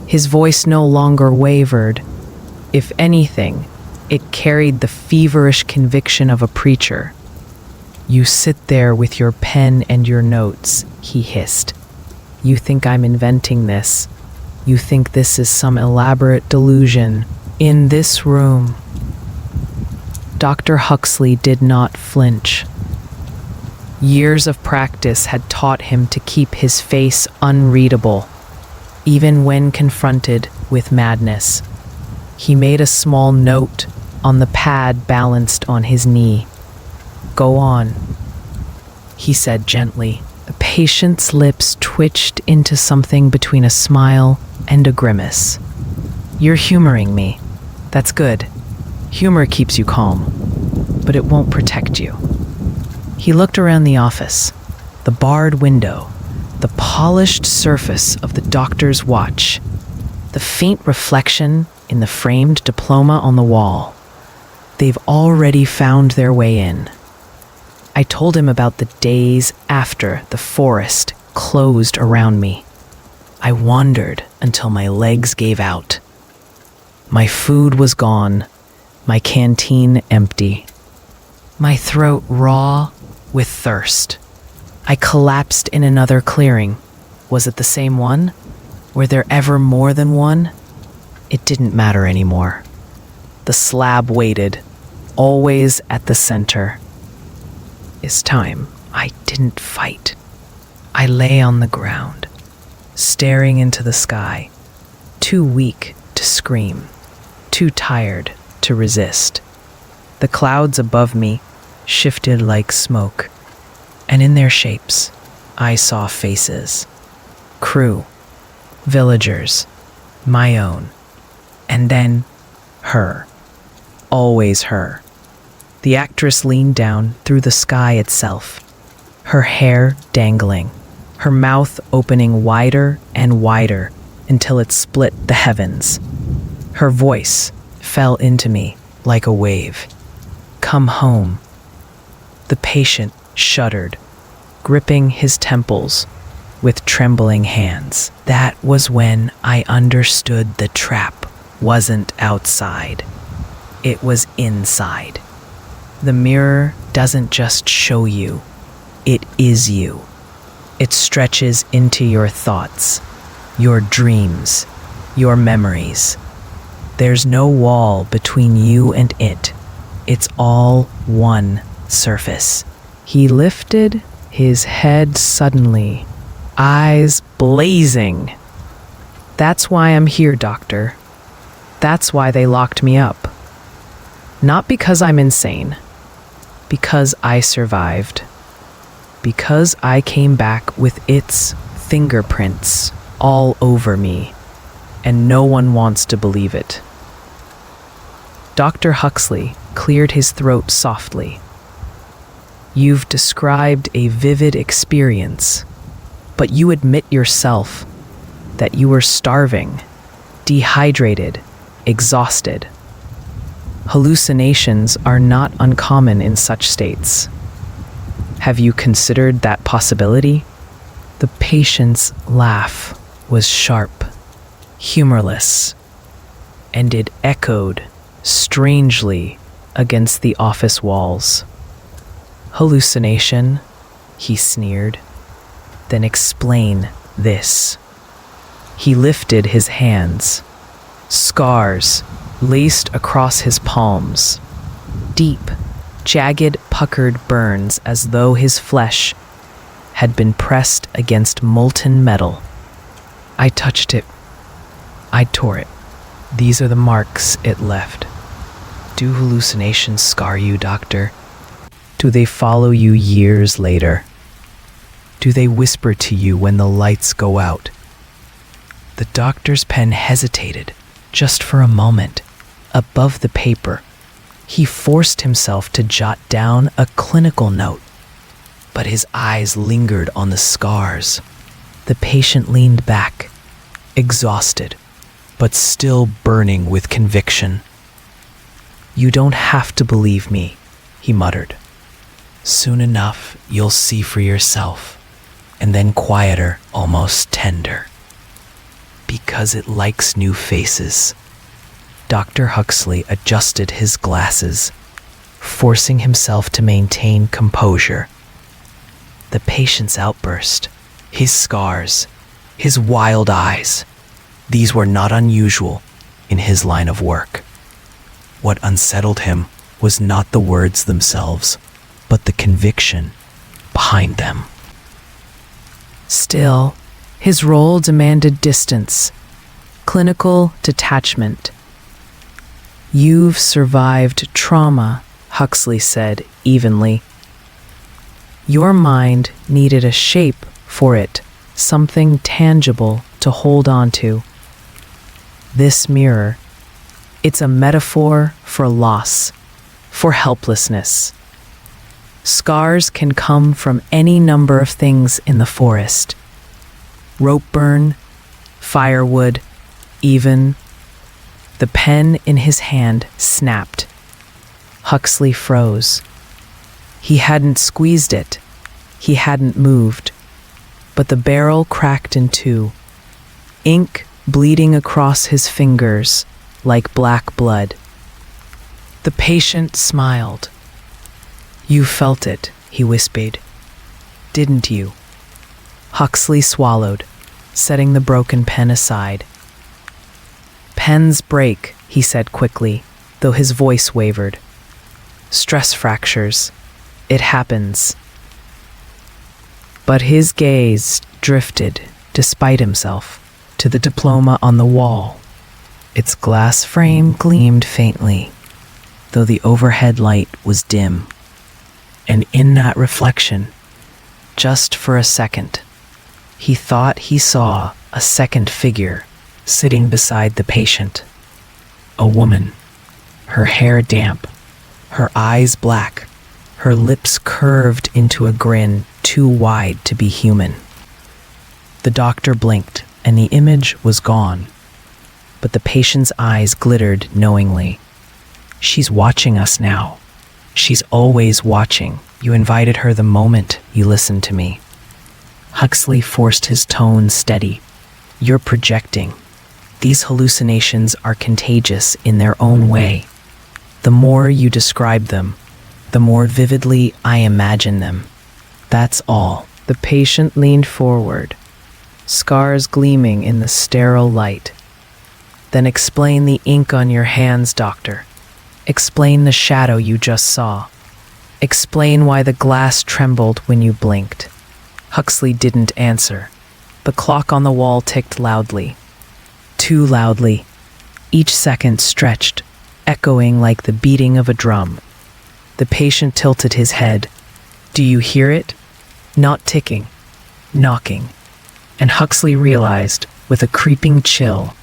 S1: His voice no longer wavered. If anything, it carried the feverish conviction of a preacher. "You sit there with your pen and your notes," he hissed. "You think I'm inventing this. You think this is some elaborate delusion. In this room." Dr. Huxley did not flinch. Years of practice had taught him to keep his face unreadable, even when confronted with madness. He made a small note on the pad balanced on his knee. "Go on," he said gently. The patient's lips twitched into something between a smile and a grimace. "You're humoring me. That's good. Humor keeps you calm, but it won't protect you." He looked around the office, the barred window, the polished surface of the doctor's watch, the faint reflection in the framed diploma on the wall. They've already found their way in. I told him about the days after the forest closed around me. I wandered until my legs gave out. My food was gone, my canteen empty, my throat raw with thirst. I collapsed in another clearing. Was it the same one? Were there ever more than one? It didn't matter anymore. The slab waited, always at the center. This time, I didn't fight. I lay on the ground, staring into the sky, too weak to scream, too tired to resist. The clouds above me shifted like smoke, and in their shapes, I saw faces. Crew, villagers, my own, and then her. Always her. The actress leaned down through the sky itself, her hair dangling, her mouth opening wider and wider until it split the heavens. Her voice fell into me like a wave. Come home. The patient shuddered, gripping his temples with trembling hands. That was when I understood the trap wasn't outside. It was inside. The mirror doesn't just show you, it is you. It stretches into your thoughts, your dreams, your memories. There's no wall between you and it. It's all one surface. He lifted his head suddenly, eyes blazing. That's why I'm here, doctor. That's why they locked me up. Not because I'm insane. Because I survived. Because I came back with its fingerprints all over me, and no one wants to believe it. Dr. Huxley cleared his throat softly. You've described a vivid experience, but you admit yourself that you were starving, dehydrated, exhausted. Hallucinations are not uncommon in such states. Have you considered that possibility? The patient's laugh was sharp, humorless, and it echoed strangely against the office walls. Hallucination, he sneered. Then explain this. He lifted his hands. Scars laced across his palms. Deep, jagged, puckered burns as though his flesh had been pressed against molten metal. I touched it. I tore it. These are the marks it left. Do hallucinations scar you, doctor? Do they follow you years later? Do they whisper to you when the lights go out? The doctor's pen hesitated, just for a moment. Above the paper, he forced himself to jot down a clinical note, but his eyes lingered on the scars. The patient leaned back, exhausted, but still burning with conviction. You don't have to believe me, he muttered. Soon enough, you'll see for yourself. And then quieter, almost tender. Because it likes new faces. Dr. Huxley adjusted his glasses, forcing himself to maintain composure. The patient's outburst, his scars, his wild eyes, these were not unusual in his line of work. What unsettled him was not the words themselves, but the conviction behind them. Still, his role demanded distance, clinical detachment. You've survived trauma, Huxley said evenly. Your mind needed a shape for it, something tangible to hold on to. This mirror, it's a metaphor for loss, for helplessness. Scars can come from any number of things in the forest. Rope burn, firewood, even. The pen in his hand snapped. Huxley froze. He hadn't squeezed it. He hadn't moved. But the barrel cracked in two, ink bleeding across his fingers like black blood. The patient smiled. You felt it, he whispered. Didn't you? Huxley swallowed, setting the broken pen aside. "Pens break," he said quickly, though his voice wavered. "Stress fractures. It happens." But his gaze drifted, despite himself, to the diploma on the wall. Its glass frame gleamed faintly, though the overhead light was dim. And in that reflection, just for a second, he thought he saw a second figure sitting beside the patient. A woman, her hair damp, her eyes black, her lips curved into a grin too wide to be human. The doctor blinked, and the image was gone, but the patient's eyes glittered knowingly. "She's watching us now. She's always watching. You invited her the moment you listened to me." Huxley forced his tone steady. "You're projecting. These hallucinations are contagious in their own way. The more you describe them, the more vividly I imagine them. That's all." The patient leaned forward, scars gleaming in the sterile light. "Then explain the ink on your hands, doctor. Explain the shadow you just saw. Explain why the glass trembled when you blinked." Huxley didn't answer. The clock on the wall ticked loudly. Too loudly. Each second stretched, echoing like the beating of a drum. The patient tilted his head. "Do you hear it? Not ticking, knocking." And Huxley realized, with a creeping chill,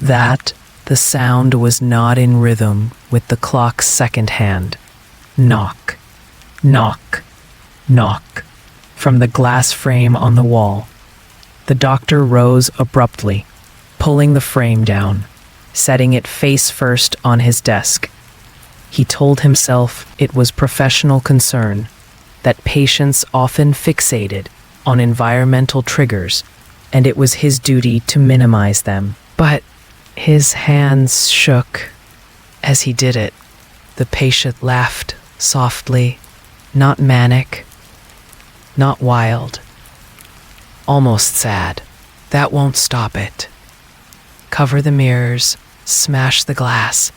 S1: that the sound was not in rhythm with the clock's second hand. Knock, knock, knock, from the glass frame on the wall. The doctor rose abruptly, pulling the frame down, setting it face first on his desk. He told himself it was professional concern, that patients often fixated on environmental triggers, and it was his duty to minimize them. But his hands shook as he did it. The patient laughed softly, not manic, not wild, almost sad. "That won't stop it. Cover the mirrors, smash the glass.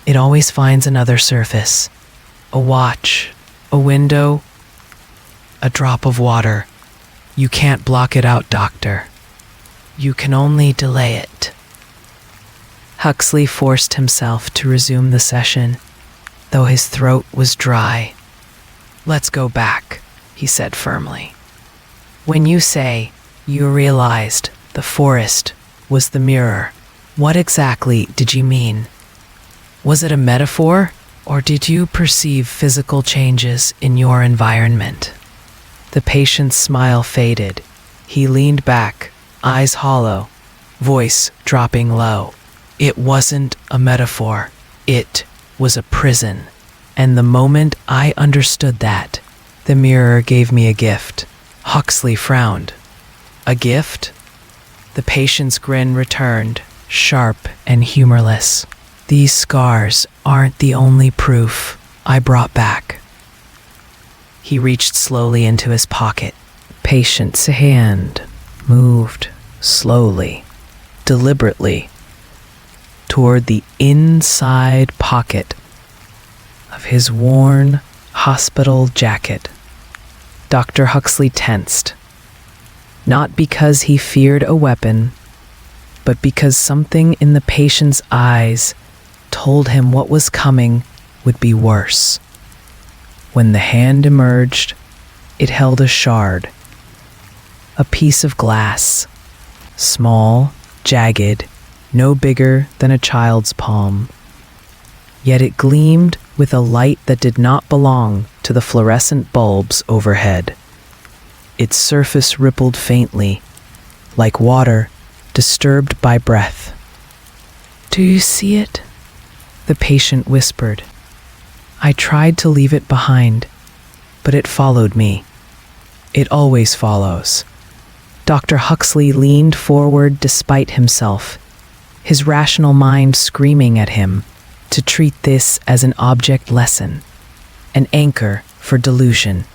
S1: It always finds another surface. A watch, a window, a drop of water. You can't block it out, doctor. You can only delay it." Huxley forced himself to resume the session, though his throat was dry. "Let's go back," he said firmly. "When you say you realized the forest was the mirror, what exactly did you mean? Was it a metaphor, or did you perceive physical changes in your environment?" The patient's smile faded. He leaned back, eyes hollow, voice dropping low. "It wasn't a metaphor. It was a prison. And the moment I understood that, the mirror gave me a gift." Huxley frowned. "A gift?" The patient's grin returned, sharp and humorless. "These scars aren't the only proof I brought back." He reached slowly into his pocket. Patient's hand moved slowly, deliberately, toward the inside pocket of his worn hospital jacket. Dr. Huxley tensed, not because he feared a weapon, but because something in the patient's eyes told him what was coming would be worse. When the hand emerged, it held a shard, a piece of glass, small, jagged, no bigger than a child's palm. Yet it gleamed with a light that did not belong to the fluorescent bulbs overhead. Its surface rippled faintly, like water disturbed by breath. "Do you see it?" the patient whispered. "I tried to leave it behind, but it followed me. It always follows." Dr. Huxley leaned forward despite himself, his rational mind screaming at him to treat this as an object lesson, an anchor for delusion.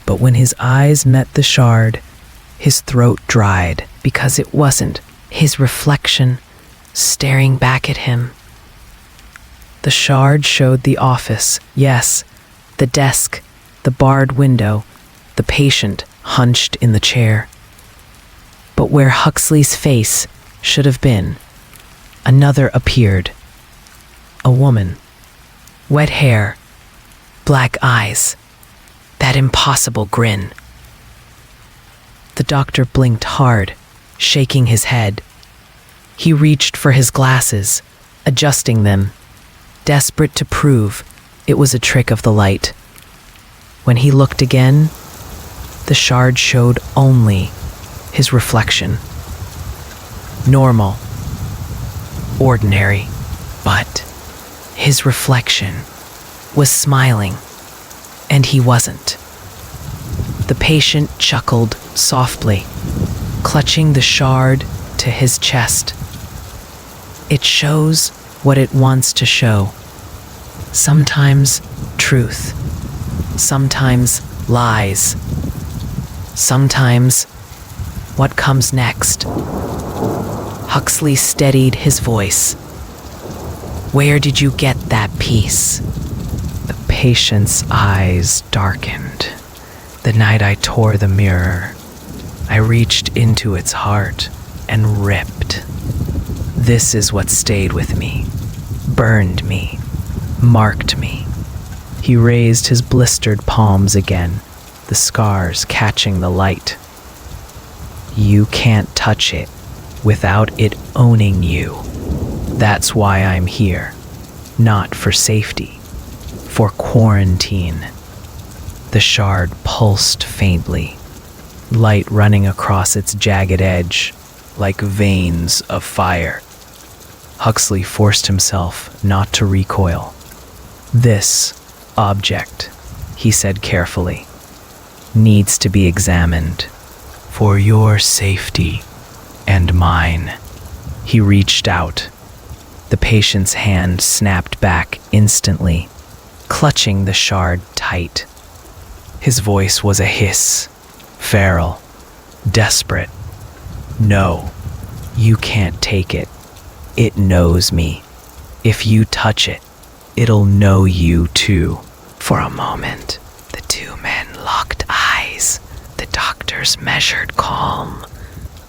S1: But when his eyes met the shard, His throat dried because it wasn't his reflection staring back at him. The shard showed the office, yes, the desk, the barred window, the patient hunched in the chair. But where Huxley's face should have been, another appeared. A woman. Wet hair, black eyes, that impossible grin. The doctor blinked hard, shaking his head. He reached for his glasses, adjusting them, desperate to prove it was a trick of the light. When he looked again, the shard showed only his reflection. Normal, ordinary, but his reflection was smiling, and he wasn't. The patient chuckled softly, clutching the shard to his chest. It shows what it wants to show. Sometimes truth, sometimes lies, sometimes what comes next. Huxley steadied his voice. Where did you get that piece? The patient's eyes darkened. The night I tore the mirror, I reached into its heart and ripped. This is what stayed with me, burned me, marked me. He raised his blistered palms again, the scars catching the light. You can't touch it without it owning you. That's why I'm here. Not for safety, for quarantine. The shard pulsed faintly, light running across its jagged edge like veins of fire. Huxley forced himself not to recoil. This object, he said carefully, needs to be examined for your safety and mine. He reached out. The patient's hand snapped back instantly, clutching the shard tight. His voice was a hiss, feral, desperate. No, you can't take it. It knows me. If you touch it, it'll know you too. For a moment, the two men locked eyes, the doctor's measured calm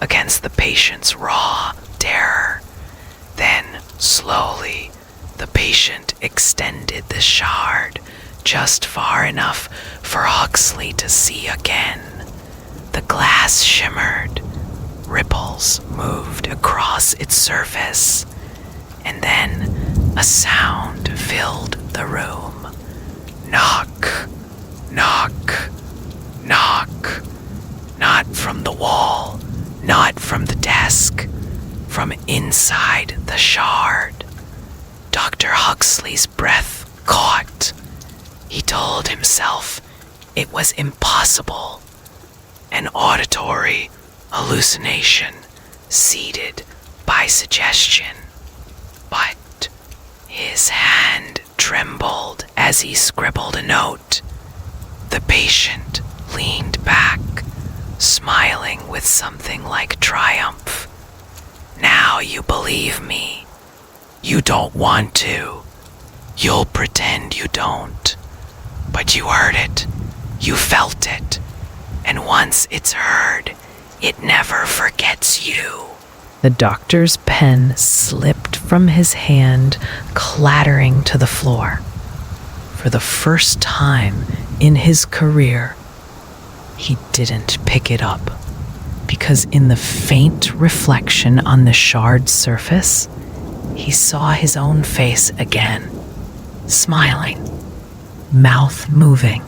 S1: against the patient's raw terror. Then, slowly, the patient extended the shard just far enough for Huxley to see again. The glass shimmered, ripples moved across its surface, and then a sound filled the room. Knock, knock, knock. Not from the wall, not from the desk, from inside the shard. Dr. Huxley's breath caught. He told himself it was impossible. An auditory hallucination seeded by suggestion. But his hand trembled as he scribbled a note. The patient leaned back, smiling with something like triumph. Now you believe me. You don't want to. You'll pretend you don't. But you heard it. You felt it. And once it's heard, it never forgets you. The doctor's pen slipped from his hand, clattering to the floor. For the first time in his career, he didn't pick it up, because in the faint reflection on the shard surface, he saw his own face again, smiling, mouth moving,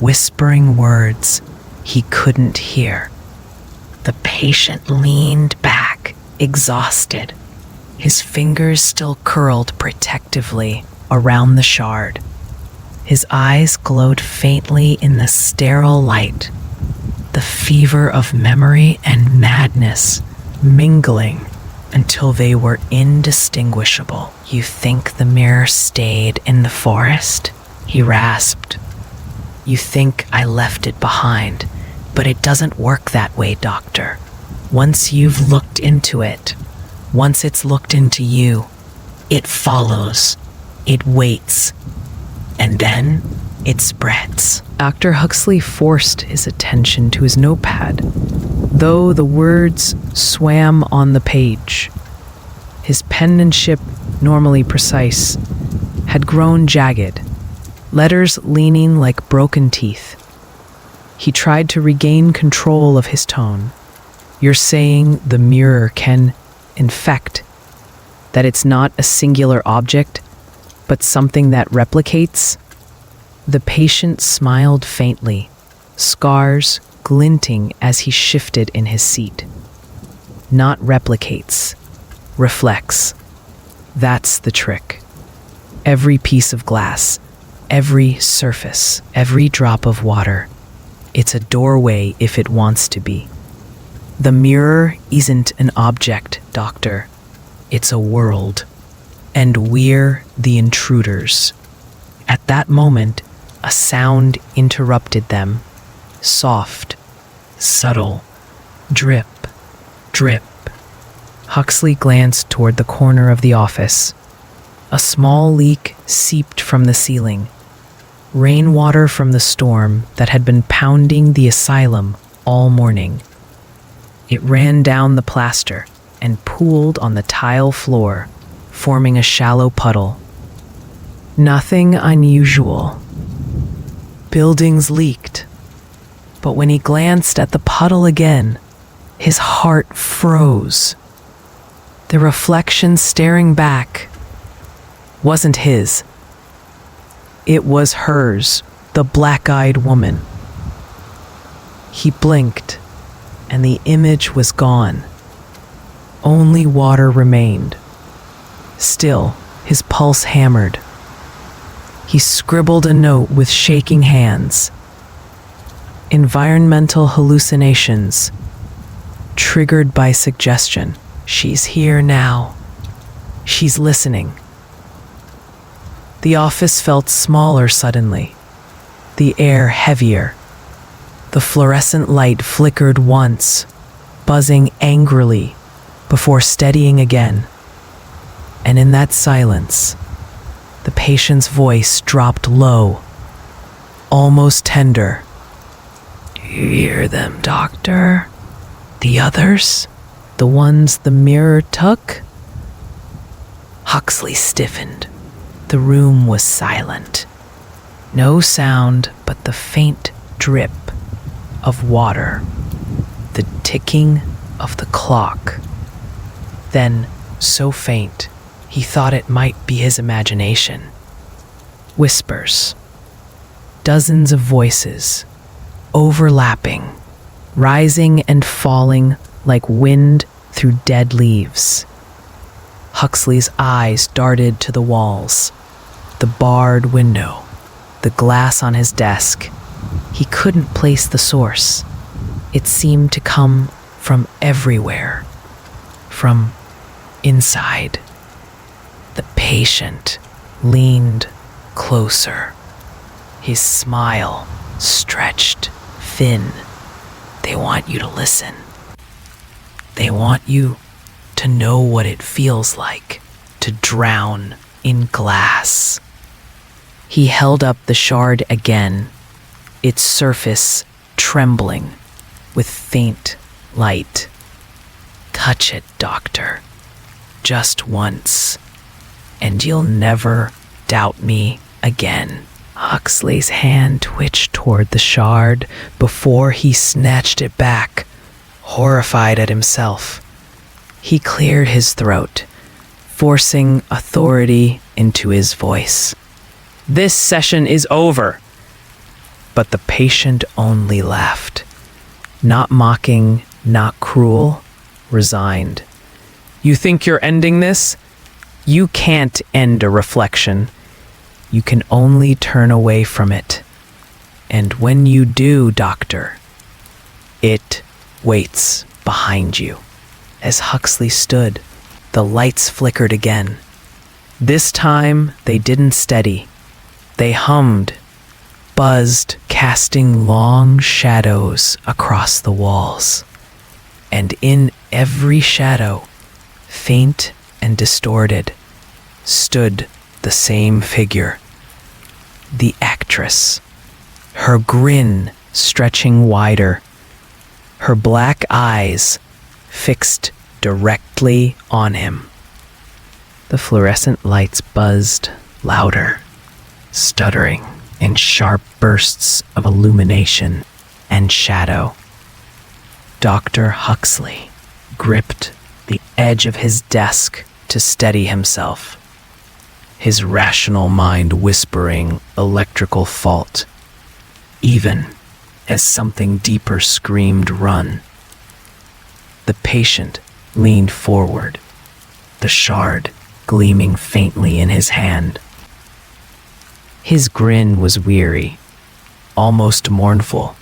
S1: whispering words he couldn't hear. The patient leaned back, exhausted, his fingers still curled protectively around the shard. His eyes glowed faintly in the sterile light, the fever of memory and madness mingling until they were indistinguishable. You think the mirror stayed in the forest? He rasped. You think I left it behind, But it doesn't work that way, Doctor. Once you've looked into it, once it's looked into you, it follows, it waits, and then it spreads. Dr. Huxley forced his attention to his notepad, though the words swam on the page. His penmanship, normally precise, had grown jagged, letters leaning like broken teeth. He tried to regain control of his tone. You're saying the mirror can infect, that it's not a singular object, but something that replicates? The patient smiled faintly, scars glinting as he shifted in his seat. Not replicates, reflects. That's the trick. Every piece of glass, every surface, every drop of water, it's a doorway if it wants to be. The mirror isn't an object, Doctor. It's a world. And we're the intruders. At that moment, a sound interrupted them. Soft, subtle, drip, drip. Huxley glanced toward the corner of the office. A small leak seeped from the ceiling. Rainwater from the storm that had been pounding the asylum all morning. It ran down the plaster and pooled on the tile floor, forming a shallow puddle. Nothing unusual. Buildings leaked. But when he glanced at the puddle again, his heart froze. The reflection staring back wasn't his. It was hers, the black-eyed woman. He blinked, and the image was gone. Only water remained. Still, his pulse hammered. He scribbled a note with shaking hands. Environmental hallucinations, triggered by suggestion. She's here now. She's listening. The office felt smaller suddenly, the air heavier. The fluorescent light flickered once, buzzing angrily, before steadying again. And in that silence, the patient's voice dropped low, almost tender. Do you hear them, Doctor? The others? The ones the mirror took? Huxley stiffened. The room was silent. No sound but the faint drip of water, the ticking of the clock. Then, so faint, he thought it might be his imagination. Whispers. Dozens of voices, overlapping, rising and falling like wind through dead leaves. Huxley's eyes darted to the walls, the barred window, the glass on his desk. He couldn't place the source. It seemed to come from everywhere, from inside. The patient leaned closer, his smile stretched thin. They want you to listen. They want you to know what it feels like to drown in glass. He held up the shard again, its surface trembling with faint light. Touch it, Doctor, just once, and you'll never doubt me again. Huxley's hand twitched toward the shard before he snatched it back, horrified at himself. He cleared his throat, forcing authority into his voice. This session is over. But the patient only laughed. Not mocking, not cruel, resigned. You think you're ending this? You can't end a reflection. You can only turn away from it. And when you do, Doctor, it waits behind you. As Huxley stood, the lights flickered again. This time, they didn't steady. They hummed, buzzed, casting long shadows across the walls. And in every shadow, faint and distorted, stood the same figure, the actress, her grin stretching wider, her black eyes fixed directly on him. The fluorescent lights buzzed louder, stuttering in sharp bursts of illumination and shadow. Dr. Huxley gripped the edge of his desk to steady himself, his rational mind whispering electrical fault, even as something deeper screamed run. The patient leaned forward, the shard gleaming faintly in his hand. His grin was weary, almost mournful.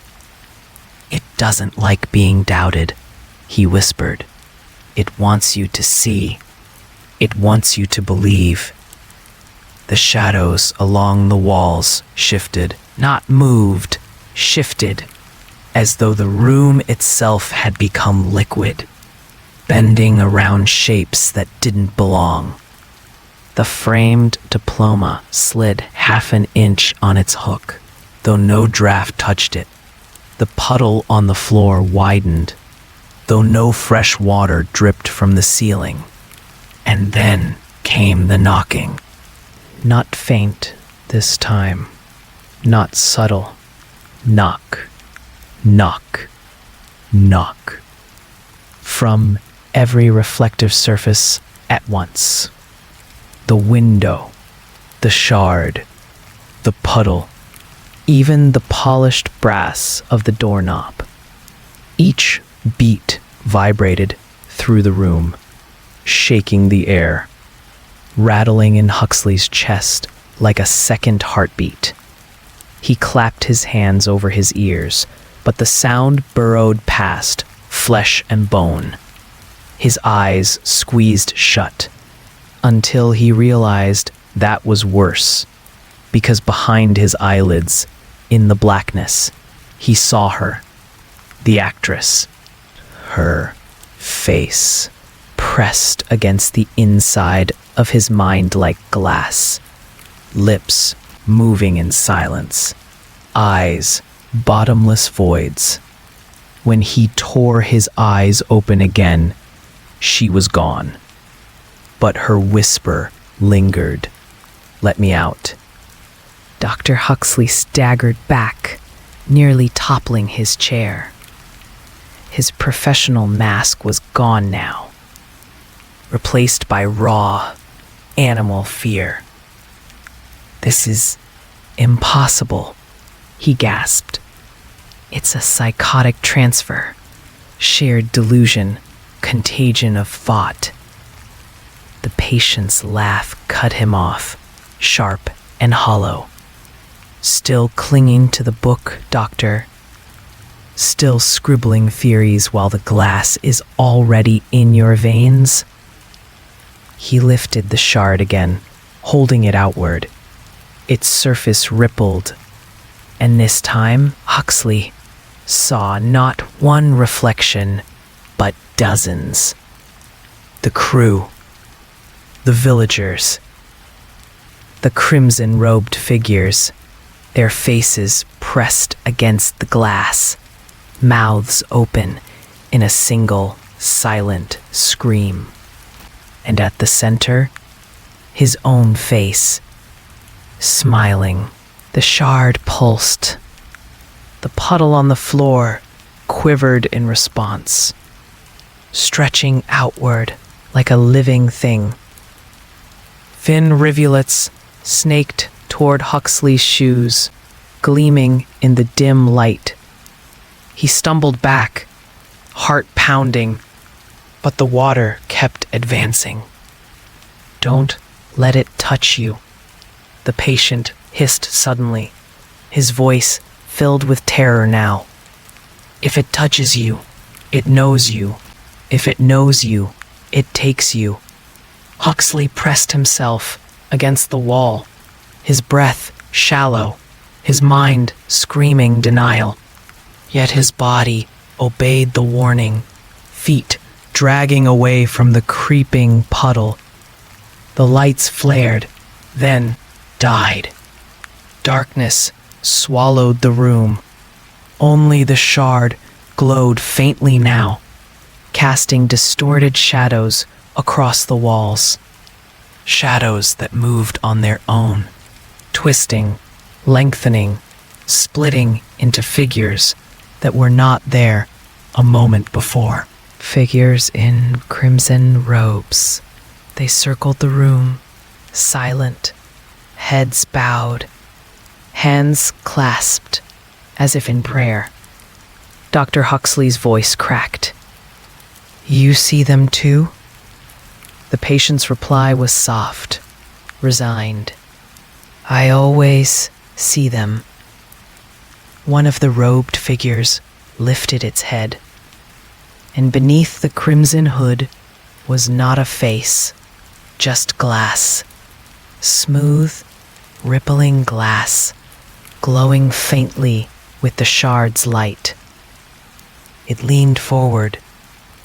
S1: "It doesn't like being doubted," he whispered. "It wants you to see. It wants you to believe." The shadows along the walls shifted, not moved, shifted, as though the room itself had become liquid, bending around shapes that didn't belong. The framed diploma slid half an inch on its hook, though no draft touched it. The puddle on the floor widened, though no fresh water dripped from the ceiling. And then came the knocking. Not faint this time, not subtle. Knock, knock, knock. From every reflective surface at once. The window, the shard, the puddle, even the polished brass of the doorknob. Each beat vibrated through the room, shaking the air, rattling in Huxley's chest like a second heartbeat. He clapped his hands over his ears, but the sound burrowed past flesh and bone. His eyes squeezed shut, until he realized that was worse, because behind his eyelids, in the blackness, he saw her, the actress, her face pressed against the inside of his mind like glass, lips moving in silence, eyes bottomless voids. When he tore his eyes open again, she was gone. But her whisper lingered. "Let me out." Dr. Huxley staggered back, nearly toppling his chair. His professional mask was gone now, replaced by raw, animal fear. "This is impossible," he gasped. "It's a psychotic transfer, shared delusion, contagion of thought." The patient's laugh cut him off, sharp and hollow. "Still clinging to the book, doctor? Still scribbling theories while the glass is already in your veins?" He lifted the shard again, holding it outward. Its surface rippled, and this time Huxley saw not one reflection, but dozens. The crew, the villagers, the crimson-robed figures, their faces pressed against the glass, mouths open in a single, silent scream. And at the center, his own face, smiling. The shard pulsed. The puddle on the floor quivered in response, stretching outward like a living thing. Thin rivulets snaked toward Huxley's shoes, gleaming in the dim light. He stumbled back, heart pounding, but the water kept advancing. "Don't let it touch you," the patient hissed suddenly, his voice filled with terror now. "If it touches you, it knows you. If it knows you, it takes you." Huxley pressed himself against the wall, his breath shallow, his mind screaming denial. Yet his body obeyed the warning, feet dragging away from the creeping puddle. The lights flared, then died. Darkness swallowed the room. Only the shard glowed faintly now, casting distorted shadows across the walls. Shadows that moved on their own, twisting, lengthening, splitting into figures that were not there a moment before. Figures in crimson robes. They circled the room, silent, heads bowed, hands clasped as if in prayer. Dr. Huxley's voice cracked. "You see them too?" The patient's reply was soft, resigned. "I always see them." One of the robed figures lifted its head, and beneath the crimson hood was not a face, just glass. Smooth, rippling glass, glowing faintly with the shard's light. It leaned forward,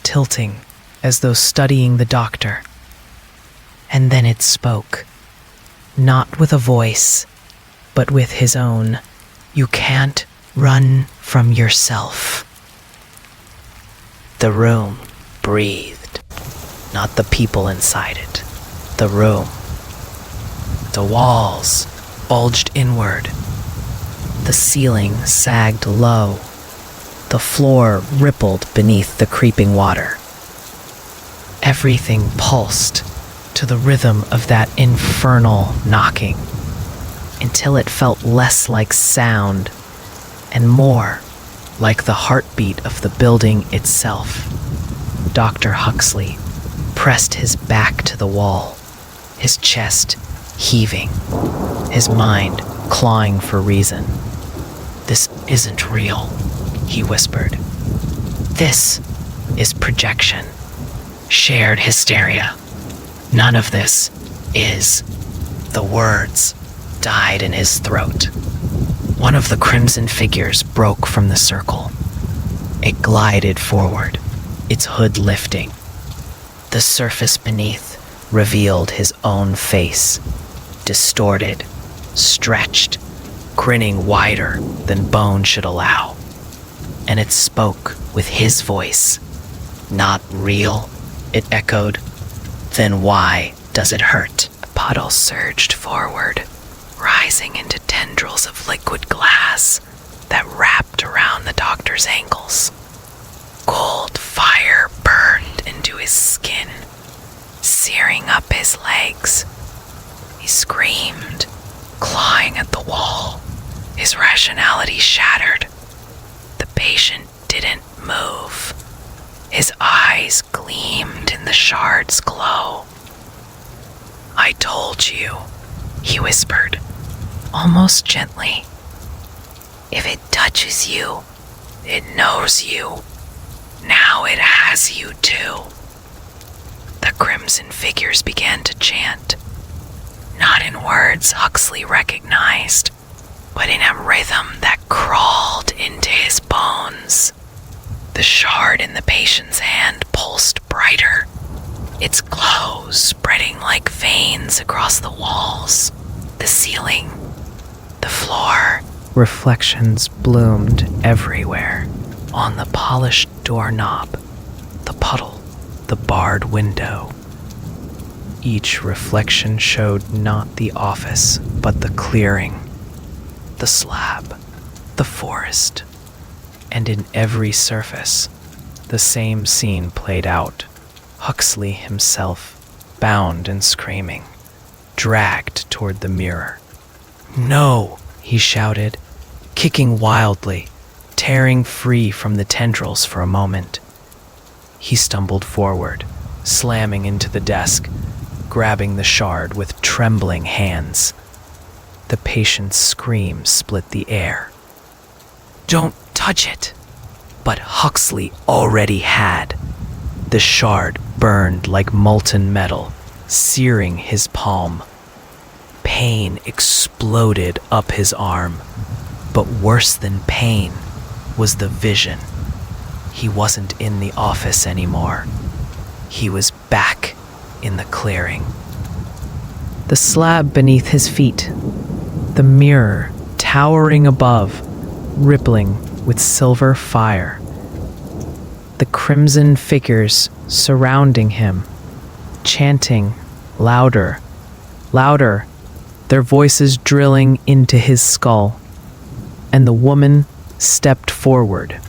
S1: tilting as though studying the doctor. And then it spoke, not with a voice, but with his own. "You can't run from yourself." The room breathed, not the people inside it. The room. The walls bulged inward. The ceiling sagged low. The floor rippled beneath the creeping water. Everything pulsed to the rhythm of that infernal knocking, until it felt less like sound and more like the heartbeat of the building itself. Dr. Huxley pressed his back to the wall, his chest heaving, his mind clawing for reason. "This isn't real," he whispered. "This is projection, shared hysteria. None of this is." The words died in his throat. One of the crimson figures broke from the circle. It glided forward, its hood lifting. The surface beneath revealed his own face, distorted, stretched, grinning wider than bone should allow. And it spoke with his voice. "Not real," it echoed. "Then why does it hurt?" The puddle surged forward, rising into tendrils of liquid glass that wrapped around the doctor's ankles. Cold fire burned into his skin, searing up his legs. He screamed, clawing at the wall, his rationality shattered. The patient didn't move. His eyes gleamed in the shard's glow. "I told you," he whispered, almost gently. "If it touches you, it knows you. Now it has you too." The crimson figures began to chant, not in words Huxley recognized, but in a rhythm that crawled into his bones. The shard in the patient's hand pulsed brighter, its glow spreading like veins across the walls, the ceiling, the floor. Reflections bloomed everywhere, on the polished doorknob, the puddle, the barred window. Each reflection showed not the office, but the clearing, the slab, the forest. And in every surface, the same scene played out. Huxley himself, bound and screaming, dragged toward the mirror. "No!" he shouted, kicking wildly, tearing free from the tendrils for a moment. He stumbled forward, slamming into the desk, grabbing the shard with trembling hands. The patient's scream split the air. "Don't touch it!" But Huxley already had. The shard burned like molten metal, searing his palm. Pain exploded up his arm. But worse than pain was the vision. He wasn't in the office anymore. He was back in the clearing. The slab beneath his feet, the mirror towering above, rippling with silver fire. The crimson figures surrounding him, chanting louder, louder, their voices drilling into his skull. And the woman stepped forward,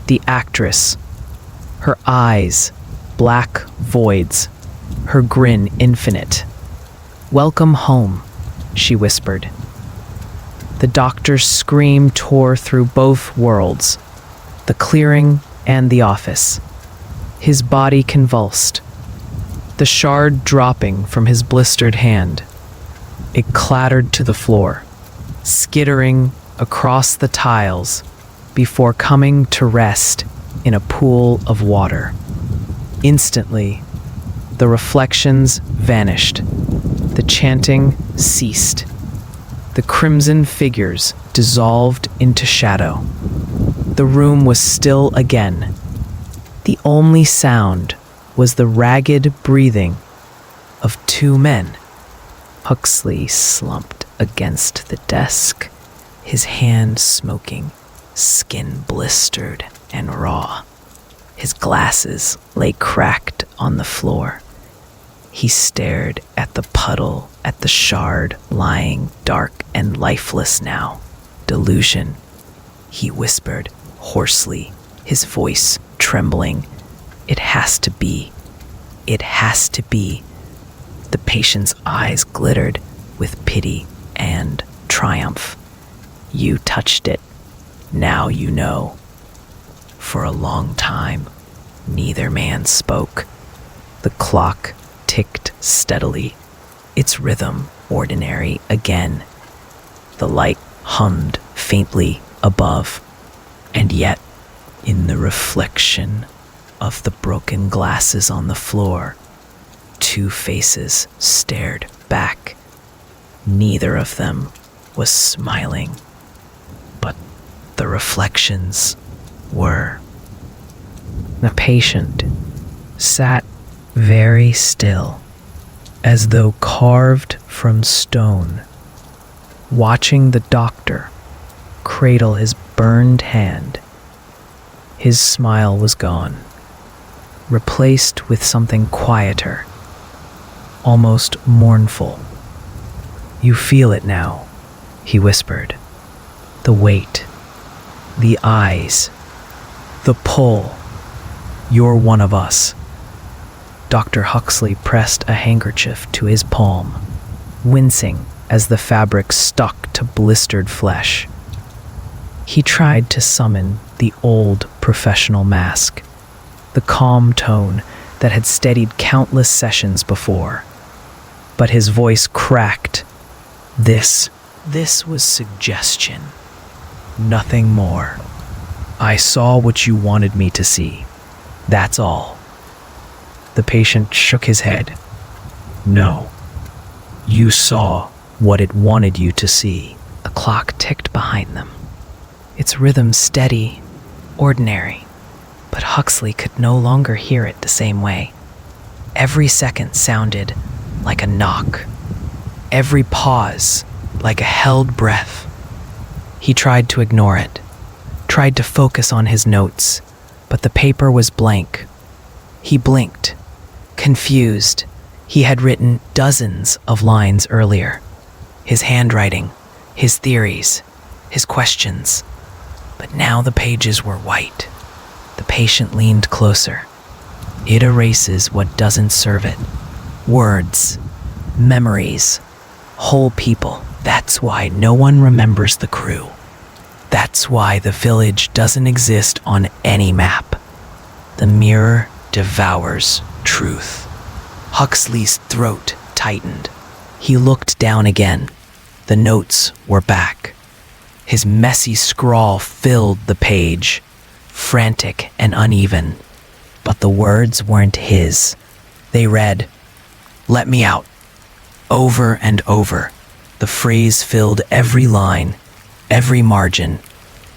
S1: the actress, her eyes black voids, her grin infinite. "Welcome home," she whispered. The doctor's scream tore through both worlds, the clearing and the office. His body convulsed, the shard dropping from his blistered hand. It clattered to the floor, skittering across the tiles before coming to rest in a pool of water. Instantly, the reflections vanished. The chanting ceased. The crimson figures dissolved into shadow. The room was still again. The only sound was the ragged breathing of two men. Huxley slumped against the desk, his hand smoking, skin blistered and raw. His glasses lay cracked on the floor. He stared at the puddle, at the shard lying dark and lifeless now. "Delusion," he whispered hoarsely, his voice trembling. "It has to be. It has to be." The patient's eyes glittered with pity and triumph. "You touched it. Now you know." For a long time, neither man spoke. The clock ticked steadily, its rhythm ordinary again. The light hummed faintly above, and yet, in the reflection of the broken glasses on the floor, two faces stared back. Neither of them was smiling, but the reflections were. The patient sat very still, as though carved from stone, watching the doctor cradle his burned hand. His smile was gone, replaced with something quieter, almost mournful. "You feel it now," he whispered. "The weight, the eyes, the pull. You're one of us." Dr. Huxley pressed a handkerchief to his palm, wincing as the fabric stuck to blistered flesh. He tried to summon the old professional mask, the calm tone that had steadied countless sessions before. But his voice cracked. This was suggestion. Nothing more. I saw what you wanted me to see. That's all. The patient shook his head. No. You saw what it wanted you to see. A clock ticked behind them, its rhythm steady, ordinary. But Huxley could no longer hear it the same way. Every second sounded like a knock. Every pause like a held breath. He tried to ignore it, tried to focus on his notes, but the paper was blank. He blinked, confused. He had written dozens of lines earlier. His handwriting, his theories, his questions. But now the pages were white. The patient leaned closer. It erases what doesn't serve it. Words, memories, whole people. That's why no one remembers the crew. That's why the village doesn't exist on any map. The mirror devours truth. Huxley's throat tightened. He looked down again. The notes were back. His messy scrawl filled the page, frantic and uneven. But the words weren't his. They read, "Let me out," over and over, The phrase filled every line, every margin,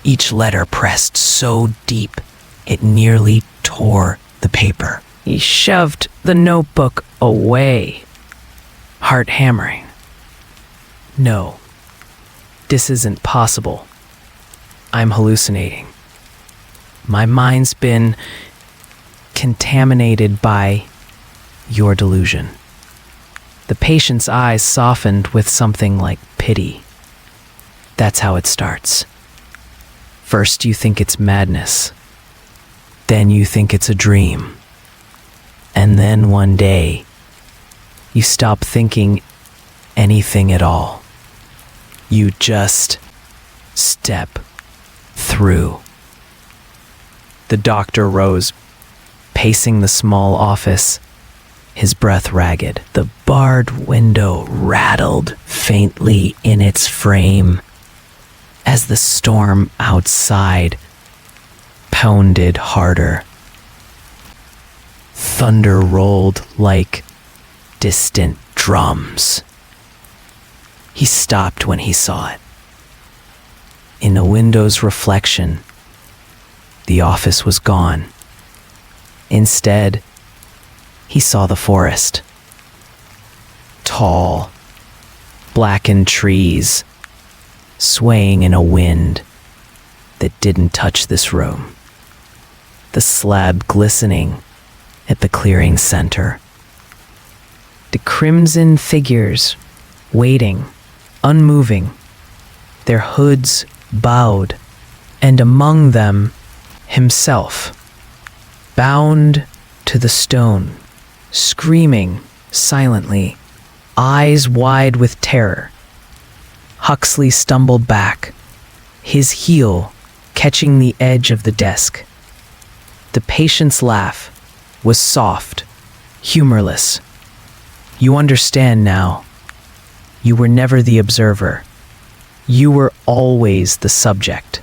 S1: each letter pressed so deep it nearly tore the paper. He shoved the notebook away, heart hammering. No, this isn't possible. I'm hallucinating. My mind's been contaminated by your delusion. The patient's eyes softened with something like pity. That's how it starts. First you think it's madness. Then you think it's a dream. And then one day, you stop thinking anything at all. You just step through. The doctor rose, pacing the small office, his breath ragged. The barred window rattled faintly in its frame as the storm outside pounded harder. Thunder rolled like distant drums. He stopped when he saw it. In the window's reflection, the office was gone. Instead, he saw the forest. Tall, blackened trees swaying in a wind that didn't touch this room. The slab glistening at the clearing's center. The crimson figures waiting, unmoving, their hoods bowed, and among them, himself, bound to the stone, screaming silently, eyes wide with terror. Huxley stumbled back, his heel catching the edge of the desk. The patient's laugh was soft, humorless. You understand now. You were never the observer. You were always the subject.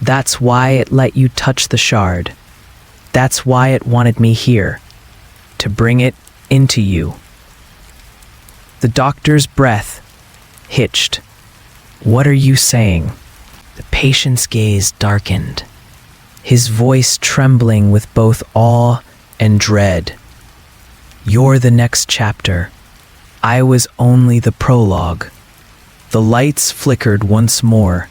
S1: That's why it let you touch the shard. That's why it wanted me here, to bring it into you. The doctor's breath hitched. What are you saying? The patient's gaze darkened, his voice trembling with both awe and dread. You're the next chapter. I was only the prologue. The lights flickered once more.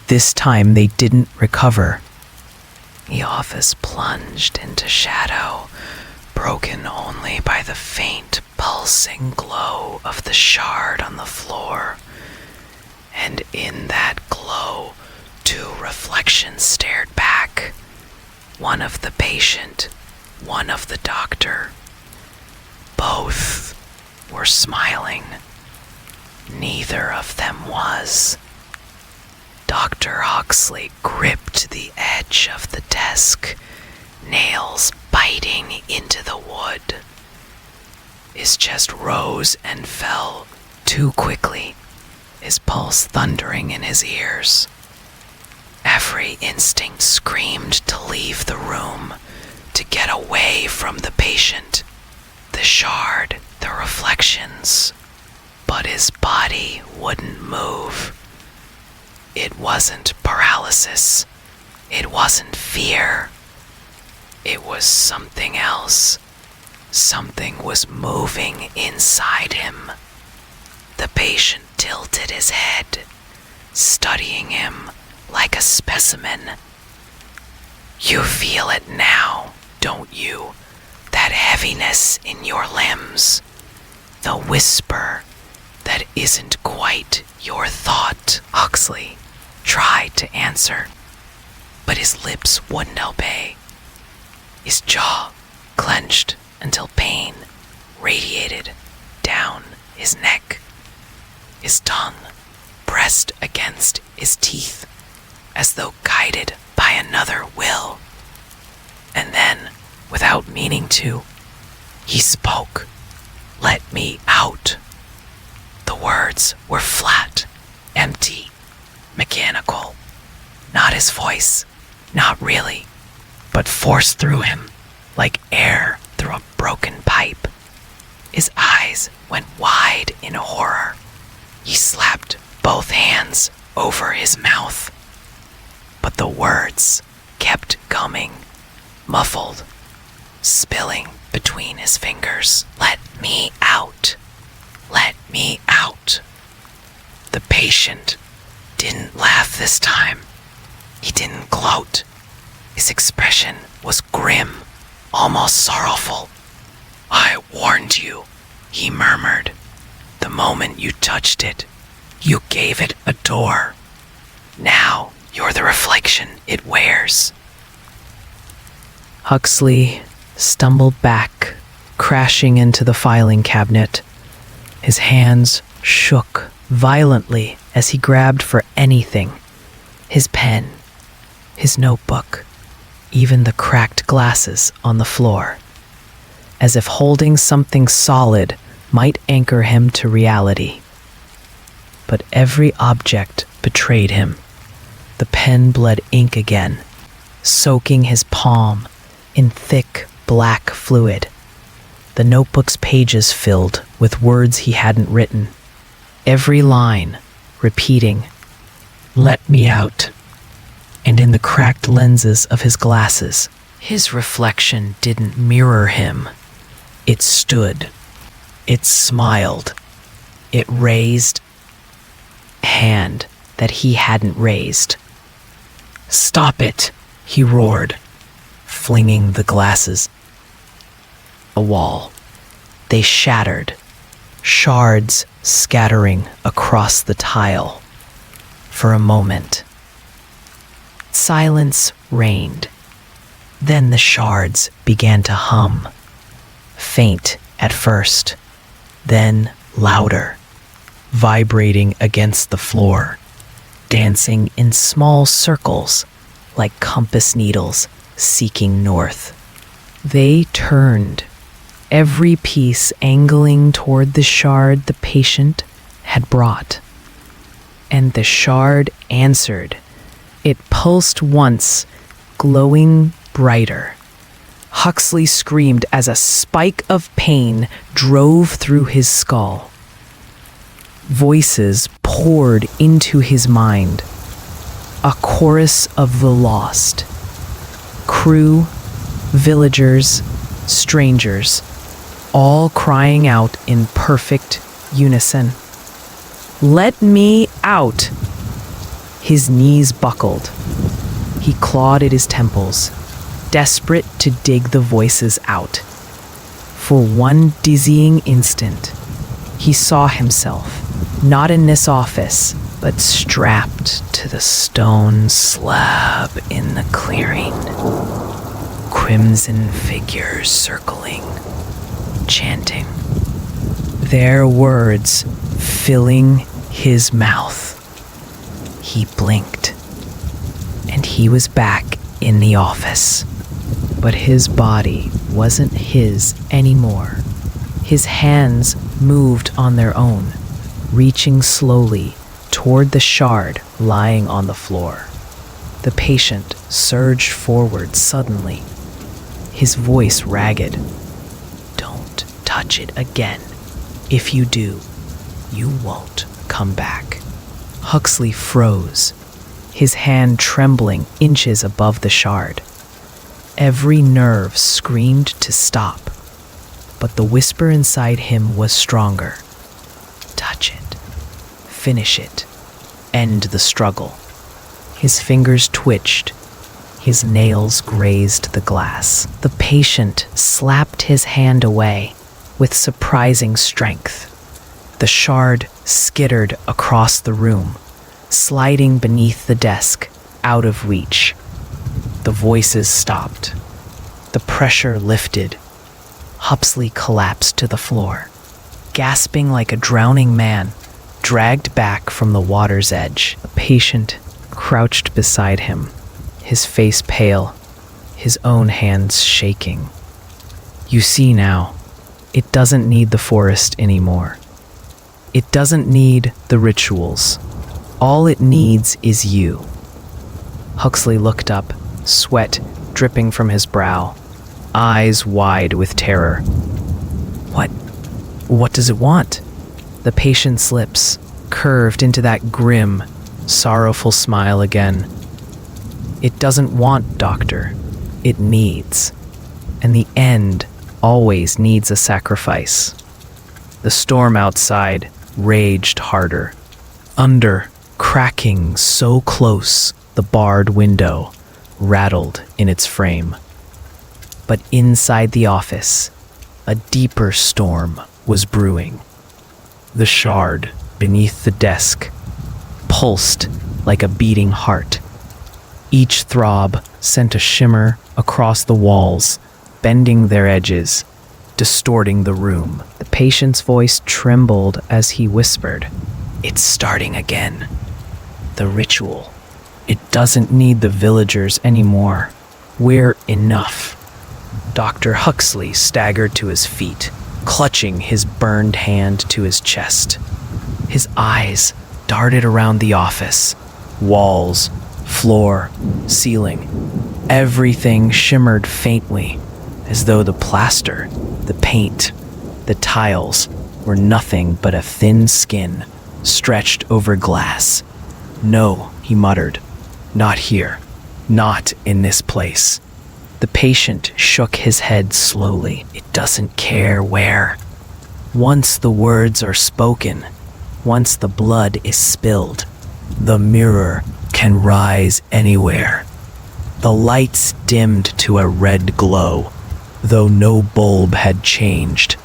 S1: This time they didn't recover. The office plunged into shadow, broken only by the faint, pulsing glow of the shard on the floor. And in that glow, two reflections stared back. One of the patient, one of the doctor. Both were smiling. Neither of them was. Dr. Huxley gripped the edge of the desk, nails biting into the wood. His chest rose and fell too quickly, his pulse thundering in his ears. Every instinct screamed to leave the room, to get away from the patient, the shard, the reflections. But his body wouldn't move. It wasn't paralysis. It wasn't fear. It was something else. Something was moving inside him. The patient tilted his head, studying him like a specimen. You feel it now, don't you? That heaviness in your limbs. The whisper that isn't quite your thought. Huxley tried to answer, but his lips wouldn't obey. His jaw clenched until pain radiated down his neck. His tongue pressed against his teeth as though guided by another will. And then, without meaning to, he spoke. Let me out. The words were flat, empty, mechanical. Not his voice, not really, but forced through him like air through a broken pipe. His eyes went wide in horror. He slapped both hands over his mouth, but the words kept coming, muffled, spilling between his fingers. Let me out. Let me out. The patient didn't laugh this time. He didn't gloat. His expression was grim, almost sorrowful. I warned you, he murmured. The moment you touched it, you gave it a door. Now you're the reflection it wears. Huxley stumbled back, crashing into the filing cabinet. His hands shook violently as he grabbed for anything. His pen, his notebook, even the cracked glasses on the floor. As if holding something solid might anchor him to reality. But every object betrayed him. The pen bled ink again, soaking his palm in thick black fluid. The notebook's pages filled with words he hadn't written. Every line repeating, "Let me out." And in the cracked lenses of his glasses, his reflection didn't mirror him. It stood. It smiled. It raised a hand that he hadn't raised. "Stop it," he roared, flinging the glasses a wall. They shattered, shards scattering across the tile. For a moment, silence reigned. Then the shards began to hum, faint at first, then louder, vibrating against the floor, dancing in small circles like compass needles seeking north. They turned, every piece angling toward the shard the patient had brought. And the shard answered. It pulsed once, glowing brighter. Huxley screamed as a spike of pain drove through his skull. Voices poured into his mind, a chorus of the lost. Crew, villagers, strangers, all crying out in perfect unison. "Let me out!" His knees buckled. He clawed at his temples, desperate to dig the voices out. For one dizzying instant, he saw himself, not in this office, but strapped to the stone slab in the clearing. Crimson figures circling, chanting, their words filling his mouth. He blinked, and he was back in the office. But his body wasn't his anymore. His hands moved on their own, reaching slowly toward the shard lying on the floor. The patient surged forward suddenly, his voice ragged. "Don't touch it again. If you do, you won't come back." Huxley froze, his hand trembling inches above the shard. Every nerve screamed to stop, but the whisper inside him was stronger. Touch it. Finish it. End the struggle. His fingers twitched. His nails grazed the glass. The patient slapped his hand away with surprising strength. The shard skittered across the room, sliding beneath the desk, out of reach. The voices stopped. The pressure lifted. Huxley collapsed to the floor, gasping like a drowning man, dragged back from the water's edge. A patient crouched beside him, his face pale, his own hands shaking. "You see now, it doesn't need the forest anymore. It doesn't need the rituals. All it needs is you." Huxley looked up, sweat dripping from his brow, eyes wide with terror. What does it want?" The patient's lips
S2: curved into that grim, sorrowful smile again. It doesn't want, Doctor. It needs. And the end always needs a sacrifice. The storm outside raged harder. Under, cracking so close, the barred window rattled in its frame. But inside the office, a deeper storm was brewing. The shard beneath the desk pulsed like a beating heart. Each throb sent a shimmer across the walls, bending their edges, distorting the room. The patient's voice trembled as he whispered, "It's starting again. The ritual. It doesn't need the villagers anymore. We're enough." Dr. Huxley staggered to his feet, clutching his burned hand to his chest. His eyes darted around the office. Walls, floor, ceiling. Everything shimmered faintly, as though the plaster, the paint, the tiles were nothing but a thin skin stretched over glass. "No," he muttered. "Not here. Not in this place." The patient shook his head slowly. It doesn't care where. Once the words are spoken, once the blood is spilled, the mirror can rise anywhere. The lights dimmed to a red glow, though no bulb had changed.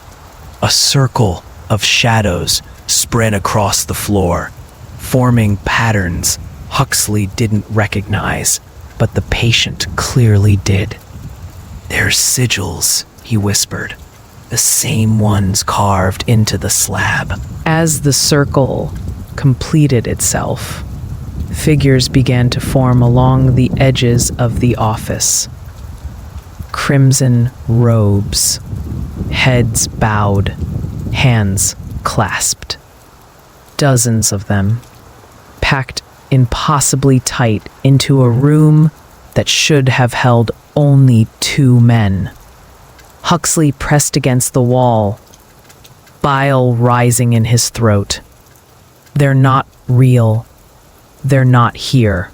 S2: A circle of shadows spread across the floor, forming patterns Huxley didn't recognize, but the patient clearly did. "They're sigils," he whispered, "the same ones carved into the slab." As the circle completed itself, figures began to form along the edges of the office. Crimson robes, heads bowed, hands clasped. Dozens of them, packed impossibly tight into a room that should have held only 2 men. Huxley pressed against the wall, bile rising in his throat. They're not real. They're not here.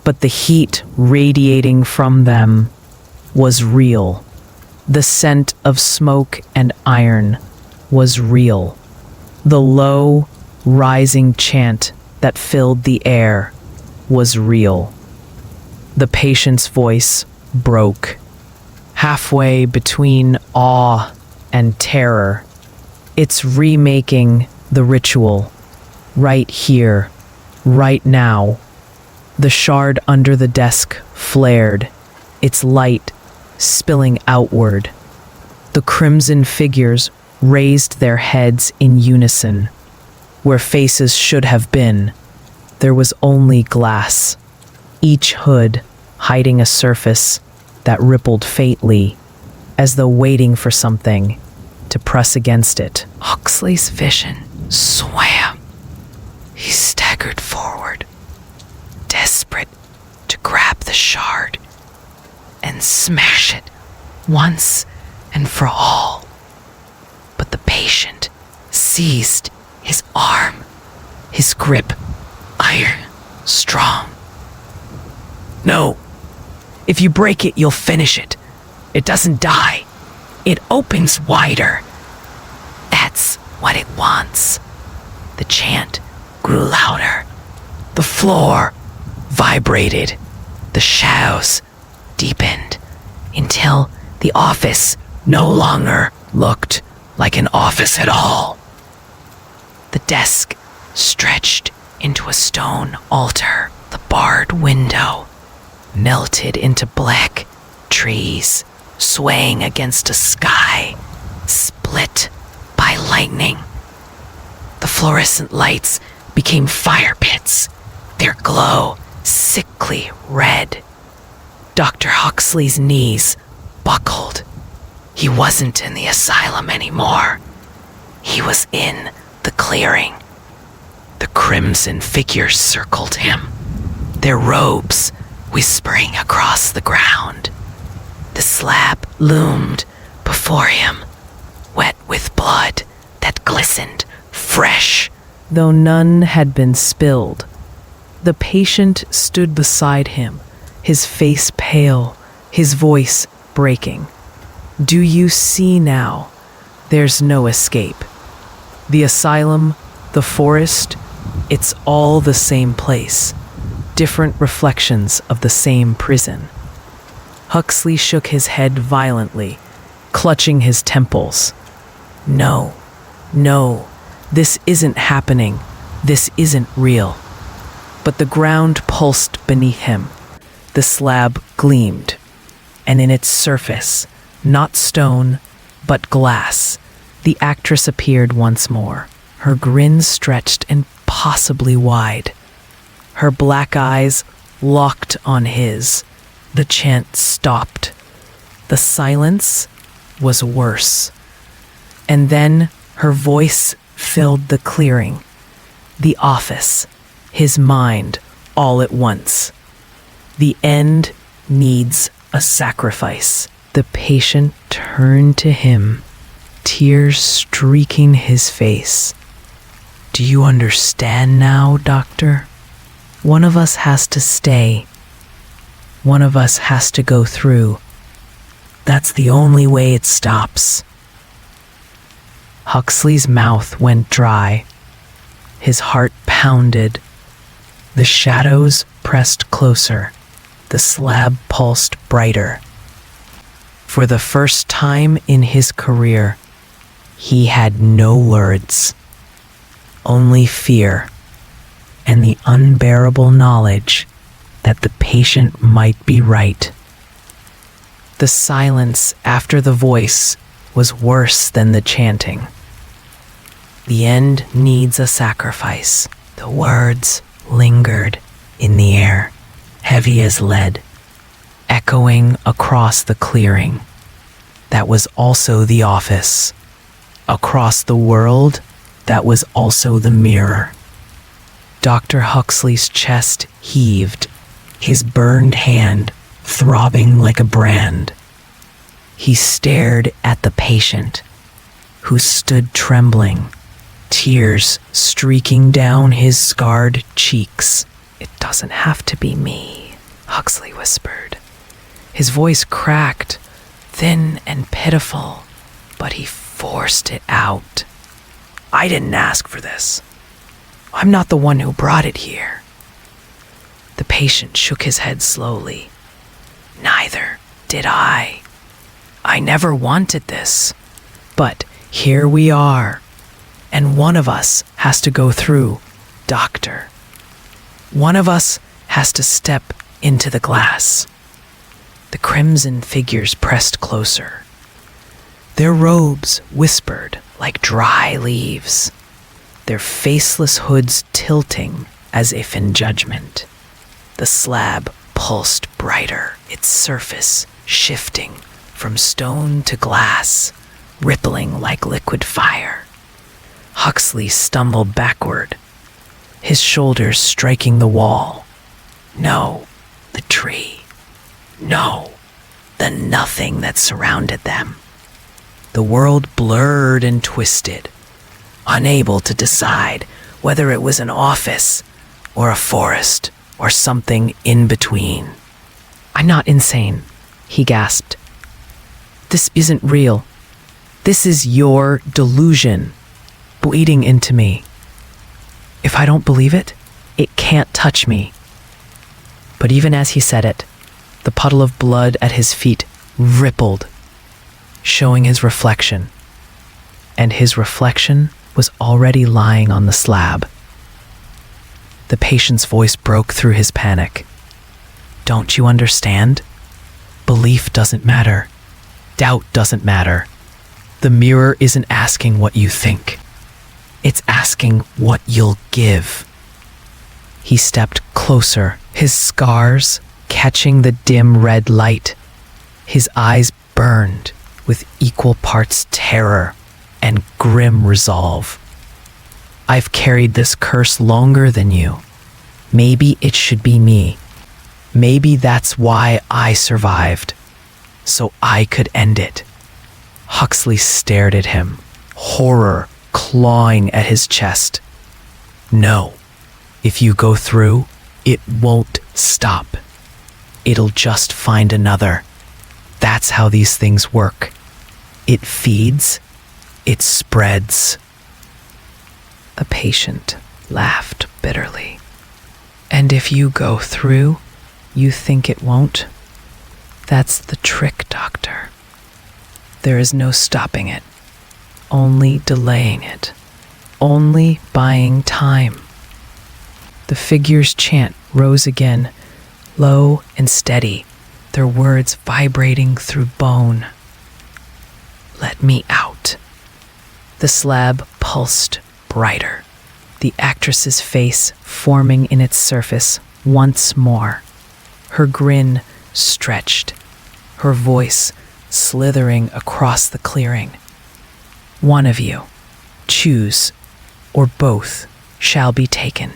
S2: But the heat radiating from them was real. The scent of smoke and iron was real. The low, rising chant that filled the air was real. The patient's voice broke, halfway between awe and terror. It's remaking the ritual, right here, right now. The shard under the desk flared, its light spilling outward. The crimson figures raised their heads in unison. Where faces should have been, there was only glass, each hood hiding a surface that rippled faintly, as though waiting for something to press against it. Huxley's vision swam. He staggered forward, desperate to grab the shard and smash it once and for all. But the patient seized his arm, his grip iron strong. "No, if you break it, you'll finish it. It doesn't die. It opens wider. That's what it wants." The chant grew louder. The floor vibrated. The shadows deepened until the office no longer looked like an office at all. The desk stretched into a stone altar. The barred window melted into black trees, swaying against a sky split by lightning. The fluorescent lights became fire pits, their glow sickly red. Dr. Huxley's knees buckled. He wasn't in the asylum anymore. He was in the clearing. The crimson figures circled him, their robes whispering across the ground. The slab loomed before him, wet with blood that glistened fresh
S1: though none had been spilled. The patient stood beside him, his face pale, his voice breaking. Do you see now? There's no escape. The asylum, the forest, it's all the same place, different reflections of the same prison. Huxley shook his head violently, clutching his temples. No, no, this isn't happening. This isn't real. But the ground pulsed beneath him. The slab gleamed, and in its surface, not stone, but glass, the actress appeared once more, her grin stretched impossibly wide. Her black eyes locked on his. The chant stopped. The silence was worse. And then her voice filled the clearing, the office, his mind, all at once. The end needs a sacrifice. The patient turned to him, tears streaking his face. Do you understand now, doctor? One of us has to stay. One of us has to go through. That's the only way it stops. Huxley's mouth went dry. His heart pounded. The shadows pressed closer. The slab pulsed brighter. For the first time in his career, he had no words. Only fear and the unbearable knowledge that the patient might be right. The silence after the voice was worse than the chanting. The end needs a sacrifice. The words lingered in the air, heavy as lead, echoing across the clearing. That was also the office. Across the world, that was also the mirror. Dr. Huxley's chest heaved, his burned hand throbbing like a brand. He stared at the patient, who stood trembling, tears streaking down his scarred cheeks. It doesn't have to be me, Huxley whispered. His voice cracked, thin and pitiful, but he forced it out. I didn't ask for this. I'm not the one who brought it here. The patient shook his head slowly. Neither did I. I never wanted this. But here we are. And one of us has to go through, doctor. One of us has to step into the glass. The crimson figures pressed closer. Their robes whispered like dry leaves, their faceless hoods tilting as if in judgment. The slab pulsed brighter, its surface shifting from stone to glass, rippling like liquid fire. Huxley stumbled backward, his shoulders striking the wall. No, the tree. No, the nothing that surrounded them. The world blurred and twisted, unable to decide whether it was an office or a forest or something in between. I'm not insane, he gasped. This isn't real. This is your delusion, bleeding into me. If I don't believe it, it can't touch me. But even as he said it, the puddle of blood at his feet rippled, showing his reflection. And his reflection was already lying on the slab. The patient's voice broke through his panic. Don't you understand? Belief doesn't matter. Doubt doesn't matter. The mirror isn't asking what you think. It's asking what you'll give. He stepped closer, his scars catching the dim red light. His eyes burned with equal parts terror and grim resolve. I've carried this curse longer than you. Maybe it should be me. Maybe that's why I survived, so I could end it. Huxley stared at him, horror clawing at his chest.
S2: No. If you go through, it won't stop. It'll just find another. That's how these things work. It feeds, it spreads.
S1: The patient laughed bitterly. And if you go through, you think it won't? That's the trick, doctor. There is no stopping it, only delaying it, only buying time. The figure's chant rose again, low and steady, their words vibrating through bone. Let me out. The slab pulsed brighter, the actress's face forming in its surface once more. Her grin stretched, her voice slithering across the clearing. One of you, choose, or both shall be taken.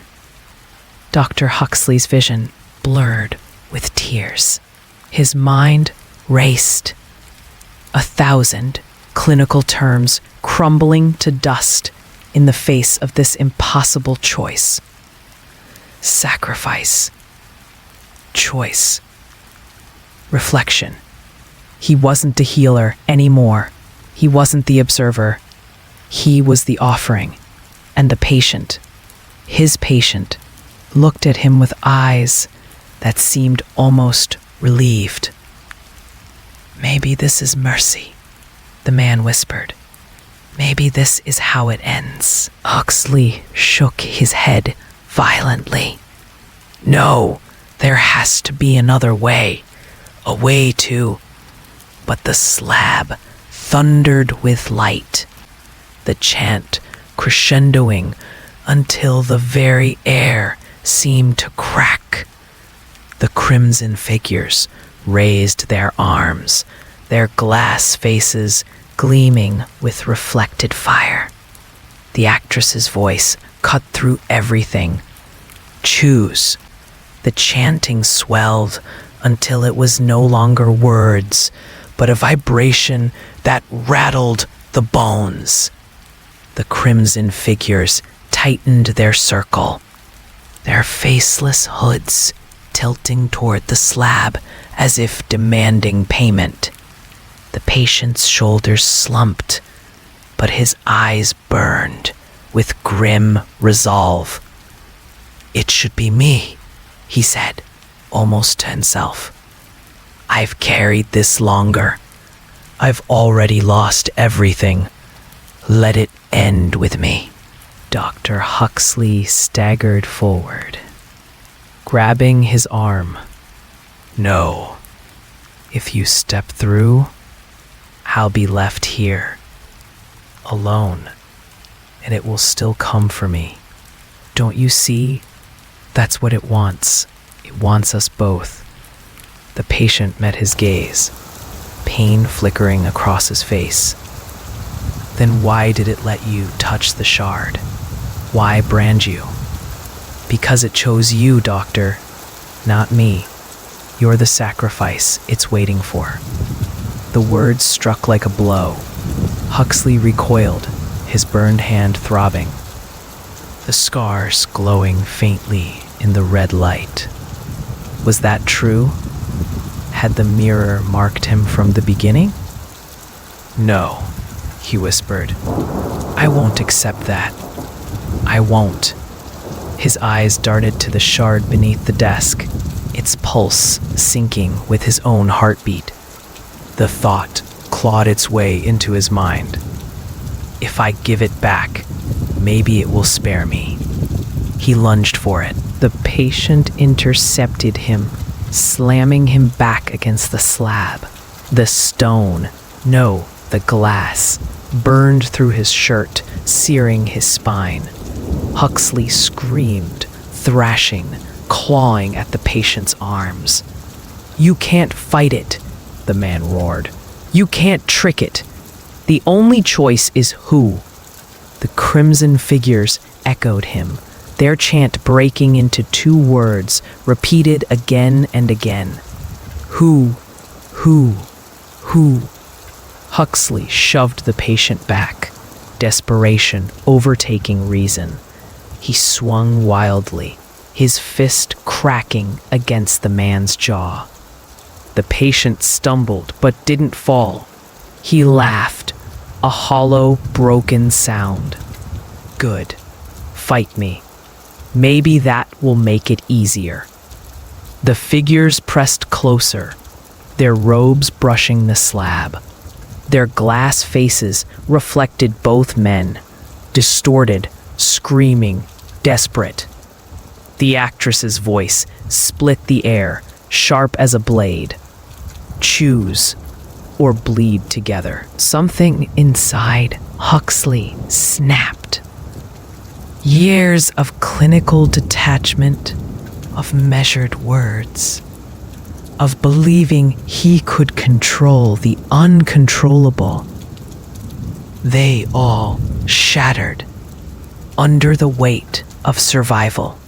S1: Dr. Huxley's vision blurred with tears. His mind raced. 1,000 clinical terms crumbling to dust in the face of this impossible choice. Sacrifice. Choice. Reflection. He wasn't the healer anymore. He wasn't the observer. He was the offering. And the patient, his patient, looked at him with eyes that seemed almost relieved. Maybe this is mercy, the man whispered. Maybe this is how it ends. Huxley shook his head violently. No, there has to be another way. A way to... But the slab thundered with light, the chant crescendoing until the very air seemed to crack. The crimson figures raised their arms, their glass faces gleaming with reflected fire. The actress's voice cut through everything. Choose. The chanting swelled until it was no longer words, but a vibration that rattled the bones. The crimson figures tightened their circle, their faceless hoods tilting toward the slab as if demanding payment. The patient's shoulders slumped, but his eyes burned with grim resolve. It should be me, he said, almost to himself. I've carried this longer. I've already lost everything. Let it end with me. Dr. Huxley staggered forward, grabbing his arm. No. If you step through, I'll be left here, alone, and it will still come for me. Don't you see? That's what it wants. It wants us both. The patient met his gaze, pain flickering across his face. Then why did it let you touch the shard? Why brand you? Because it chose you, doctor, not me. You're the sacrifice it's waiting for. The words struck like a blow. Huxley recoiled, his burned hand throbbing, the scars glowing faintly in the red light. Was that true? Had the mirror marked him from the beginning? No, he whispered. I won't accept that. I won't. His eyes darted to the shard beneath the desk, its pulse syncing with his own heartbeat. The thought clawed its way into his mind. If I give it back, maybe it will spare me. He lunged for it. The patient intercepted him, slamming him back against the slab. The stone, no, the glass, burned through his shirt, searing his spine. Huxley screamed, thrashing, clawing at the patient's arms. You can't fight it, the man roared. You can't trick it. The only choice is who. The crimson figures echoed him, their chant breaking into two words, repeated again and again. Who? Huxley shoved the patient back, desperation overtaking reason. He swung wildly, his fist cracking against the man's jaw. The patient stumbled but didn't fall. He laughed, a hollow, broken sound. Good. Fight me. Maybe that will make it easier. The figures pressed closer, their robes brushing the slab. Their glass faces reflected both men, distorted, screaming, desperate. The actress's voice split the air, sharp as a blade. Choose or bleed together. Something inside Huxley snapped. Years of clinical detachment, of measured words, of believing he could control the uncontrollable. They all shattered under the weight of survival.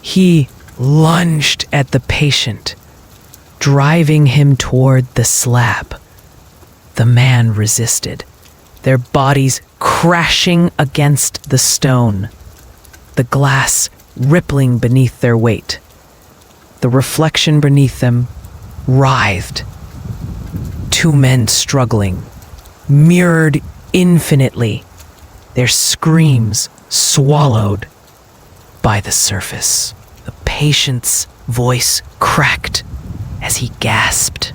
S1: He lunged at the patient, driving him toward the slab. The man resisted, their bodies crashing against the stone, the glass rippling beneath their weight. The reflection beneath them writhed. Two men struggling, mirrored infinitely, their screams swallowed by the surface. The patient's voice cracked as he gasped.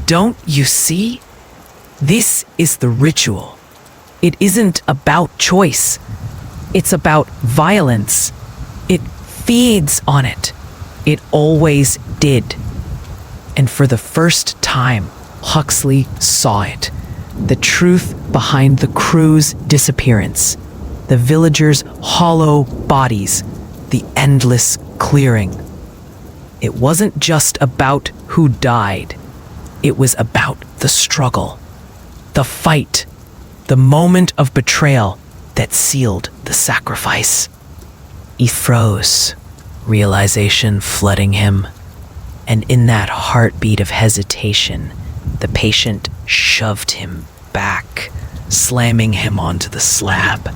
S1: Don't you see? This is the ritual. It isn't about choice. It's about violence. It feeds on it. It always did. And for the first time, Huxley saw it. The truth behind the crew's disappearance. The villagers' hollow bodies. The endless clearing. It wasn't just about who died. It was about the struggle. The fight. The moment of betrayal that sealed the sacrifice. He froze, realization flooding him. And in that heartbeat of hesitation, the patient shoved him back, slamming him onto the slab.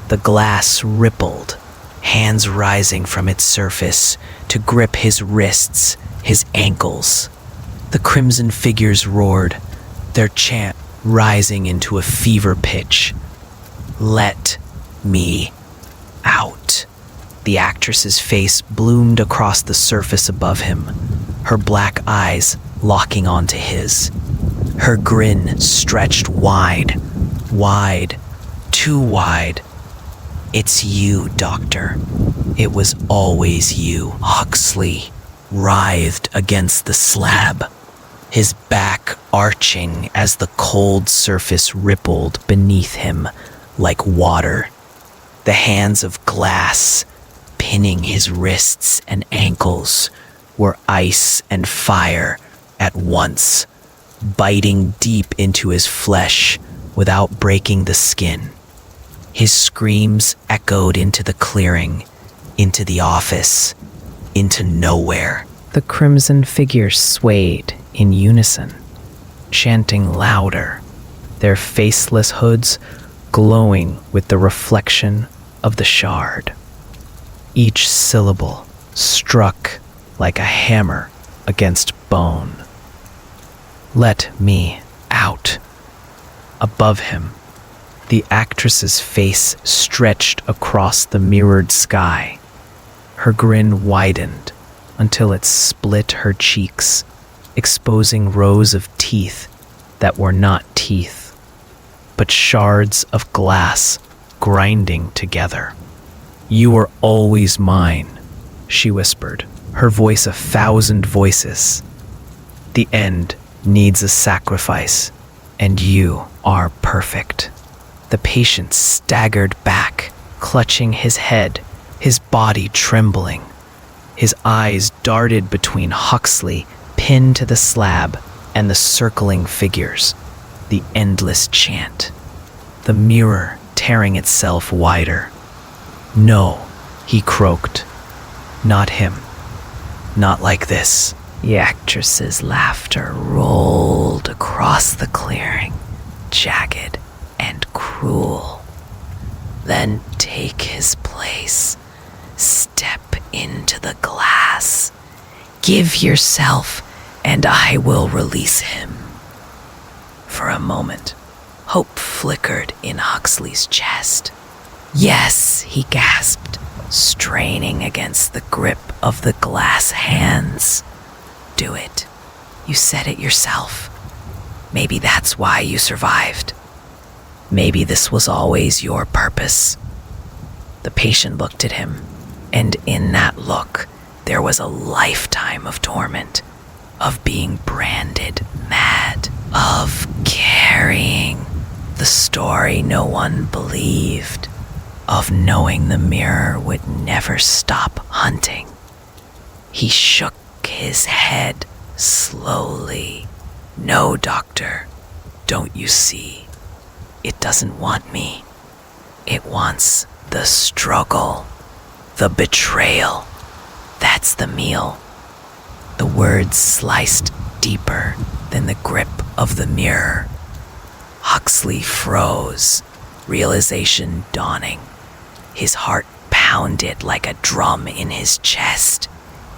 S1: The glass rippled, hands rising from its surface to grip his wrists, his ankles. The crimson figures roared, their chant rising into a fever pitch. Let me out. The actress's face bloomed across the surface above him, her black eyes locking onto his. Her grin stretched wide, too wide. It's you, Doctor. It was always you. Huxley writhed against the slab, his back arching as the cold surface rippled beneath him like water. The hands of glass pinning his wrists and ankles were ice and fire at once, biting deep into his flesh without breaking the skin. His screams echoed into the clearing, into the office, into nowhere. The crimson figures swayed in unison, chanting louder, their faceless hoods glowing with the reflection of the shard. Each syllable struck like a hammer against bone. Let me out. Above him, the actress's face stretched across the mirrored sky. Her grin widened until it split her cheeks, exposing rows of teeth that were not teeth, but shards of glass grinding together. You were always mine, she whispered, her voice 1,000 voices. The end needs a sacrifice, and you are perfect. The patient staggered back, clutching his head, his body trembling. His eyes darted between Huxley, pinned to the slab, and the circling figures, the endless chant. The mirror tearing itself wider. No, he croaked. Not him. Not like this. The actress's laughter rolled across the clearing, jagged and cruel. Then take his place. Step into the glass. Give yourself, and I will release him. For a moment, hope flickered in Huxley's chest. Yes, he gasped, straining against the grip of the glass hands. Do it. You said it yourself. Maybe that's why you survived. Maybe this was always your purpose. The patient looked at him, and in that look, there was a lifetime of torment, of being branded mad, of carrying the story no one believed, of knowing the mirror would never stop hunting. He shook his head slowly. No, doctor, don't you see? It doesn't want me. It wants the struggle, the betrayal. That's the meal. The words sliced deeper than the grip of the mirror. Huxley froze, realization dawning. His heart pounded like a drum in his chest.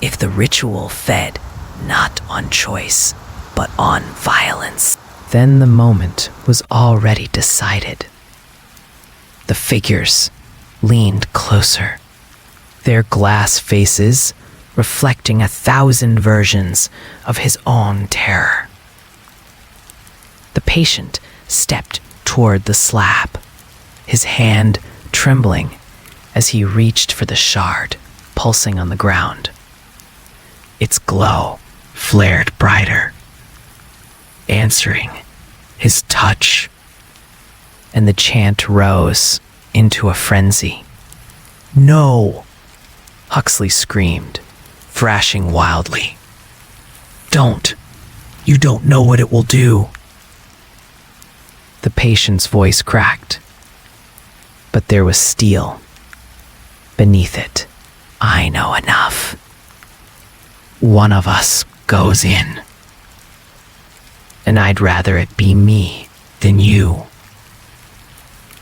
S1: If the ritual fed not on choice, but on violence, then the moment was already decided. The figures leaned closer, their glass faces reflecting 1,000 versions of his own terror. The patient stepped toward the slab, his hand trembling as he reached for the shard pulsing on the ground. Its glow flared brighter, answering his touch, and the chant rose into a frenzy. No! Huxley screamed, thrashing wildly. Don't! You don't know what it will do. The patient's voice cracked, but there was steel beneath it. I know enough. One of us goes in, and I'd rather it be me than you.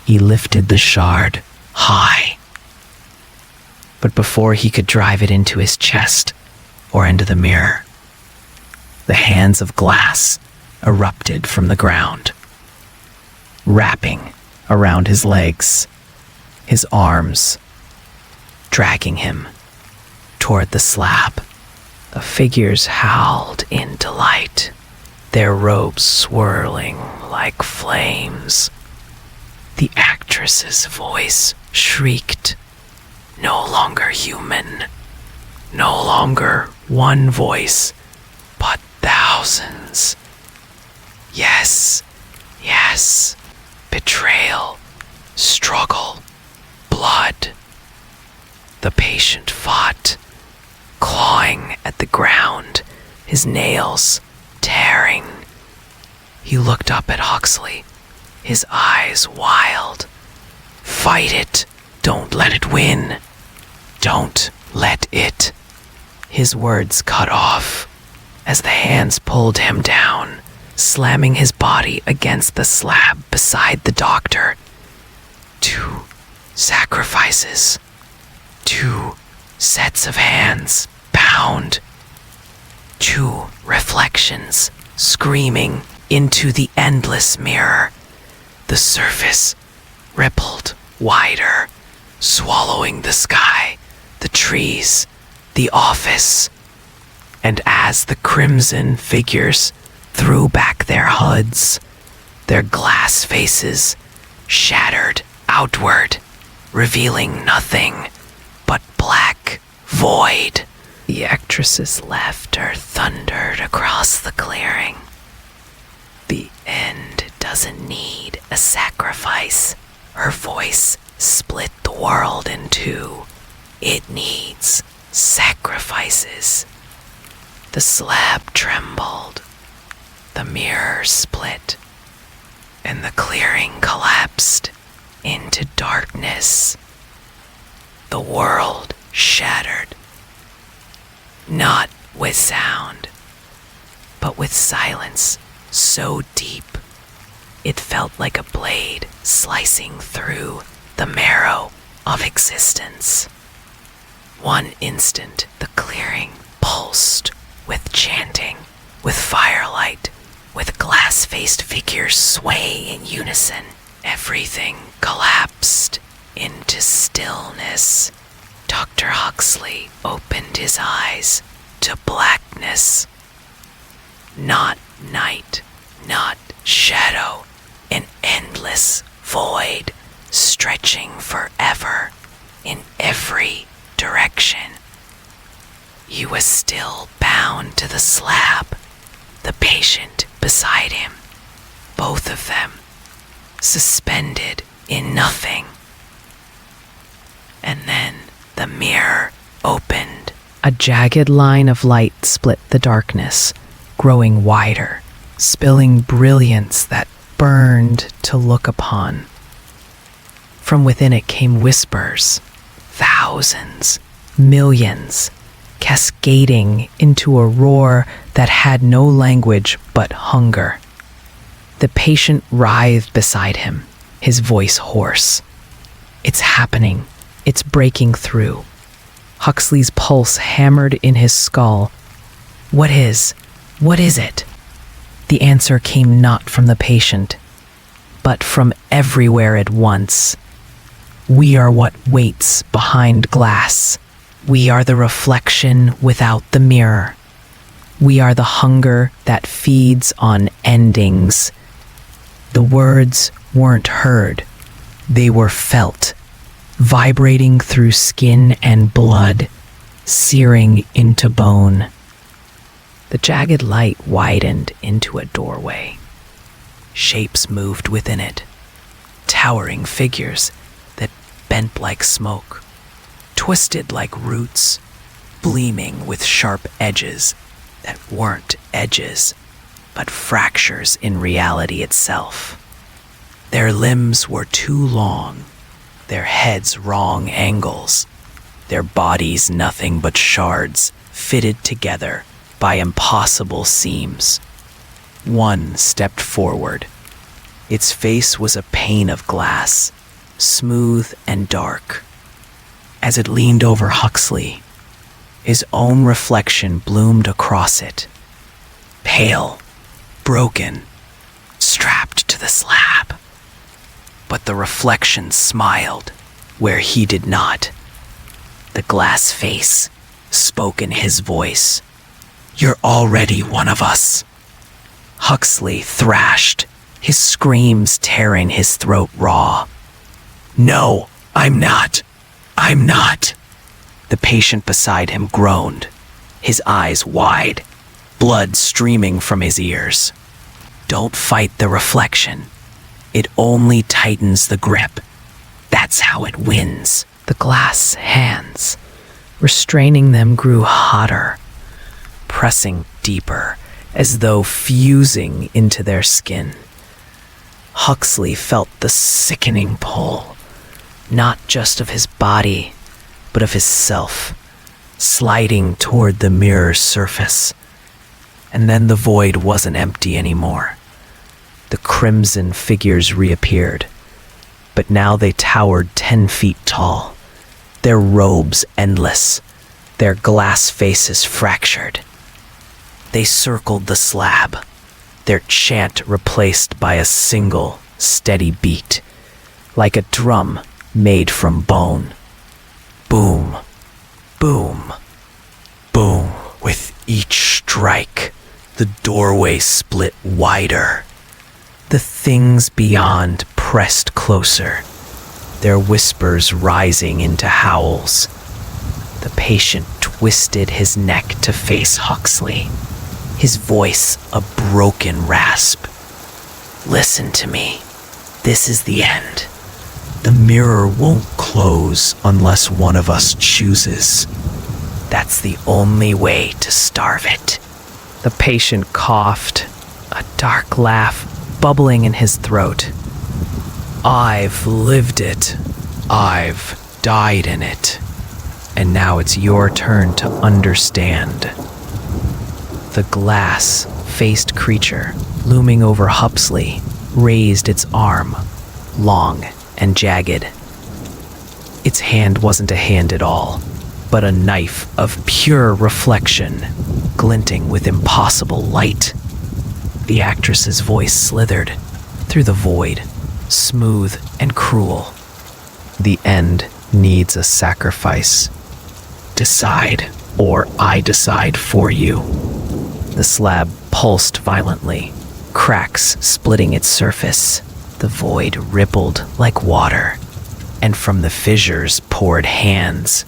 S1: He lifted the shard high, but before he could drive it into his chest or into the mirror, the hands of glass erupted from the ground, wrapping around his legs, his arms, dragging him toward the slab. The figures howled in delight, their robes swirling like flames. The actress's voice shrieked, no longer human, no longer one voice, but thousands. Yes, yes, betrayal, struggle, blood. The patient fought, clawing at the ground, his nails tearing. He looked up at Huxley, his eyes wild. Fight it. Don't let it win. Don't let it. His words cut off as the hands pulled him down, slamming his body against the slab beside the doctor. 2 sacrifices. 2 sets of hands bound. 2 reflections screaming into the endless mirror. The surface rippled wider, swallowing the sky, the trees, the office. And as the crimson figures threw back their hoods, their glass faces shattered outward, revealing nothing but black void. The actress's laughter thundered across the clearing. The end doesn't need a sacrifice. Her voice split the world in 2. It needs sacrifices. The slab trembled, the mirror split, and the clearing collapsed into darkness. The world shattered, not with sound, but with silence so deep it felt like a blade slicing through the the marrow of existence. One instant, the clearing pulsed with chanting, with firelight, with glass-faced figures swaying in unison. Everything collapsed into stillness. Dr. Huxley opened his eyes to blackness. Not night, not shadow, an endless void stretching forever in every direction. He was still bound to the slab, the patient beside him, both of them suspended in nothing. And then the mirror opened. A jagged line of light split the darkness, growing wider, spilling brilliance that burned to look upon. From within it came whispers, thousands, millions, cascading into a roar that had no language but hunger. The patient writhed beside him, his voice hoarse. It's happening. It's breaking through. Huxley's pulse hammered in his skull. What is it? The answer came not from the patient, but from everywhere at once. We are what waits behind glass. We are the reflection without the mirror. We are the hunger that feeds on endings. The words weren't heard. They were felt, vibrating through skin and blood, searing into bone. The jagged light widened into a doorway. Shapes moved within it, towering figures that bent like smoke, twisted like roots, gleaming with sharp edges that weren't edges, but fractures in reality itself. Their limbs were too long, their heads wrong angles, their bodies nothing but shards fitted together by impossible seams. One stepped forward. Its face was a pane of glass, smooth and dark. As it leaned over Huxley, his own reflection bloomed across it, pale, broken, strapped to the slab. But the reflection smiled where he did not. The glass face spoke in his voice. You're already one of us. Huxley thrashed, his screams tearing his throat raw. No, I'm not. I'm not. The patient beside him groaned, his eyes wide, blood streaming from his ears. Don't fight the reflection. It only tightens the grip. That's how it wins. The glass hands, restraining them, grew hotter, pressing deeper, as though fusing into their skin. Huxley felt the sickening pull, not just of his body, but of his self, sliding toward the mirror's surface. And then the void wasn't empty anymore. The crimson figures reappeared, but now they towered 10 feet tall, their robes endless, their glass faces fractured. They circled the slab, their chant replaced by a single, steady beat, like a drum made from bone. Boom, boom, boom. With each strike, the doorway split wider. The things beyond pressed closer, their whispers rising into howls. The patient twisted his neck to face Huxley, his voice a broken rasp. Listen to me. This is the end. The mirror won't close unless one of us chooses. That's the only way to starve it. The patient coughed, a dark laugh bubbling in his throat. I've lived it. I've died in it. And now it's your turn to understand. The glass-faced creature looming over Huxley raised its arm, long and jagged.
S2: Its hand wasn't a hand at all, but a knife of pure reflection, glinting with impossible light. The actress's voice slithered through the void, smooth and cruel. The end needs a sacrifice. Decide, or I decide for you. The slab pulsed violently, cracks splitting its surface. The void rippled like water, and from the fissures poured hands,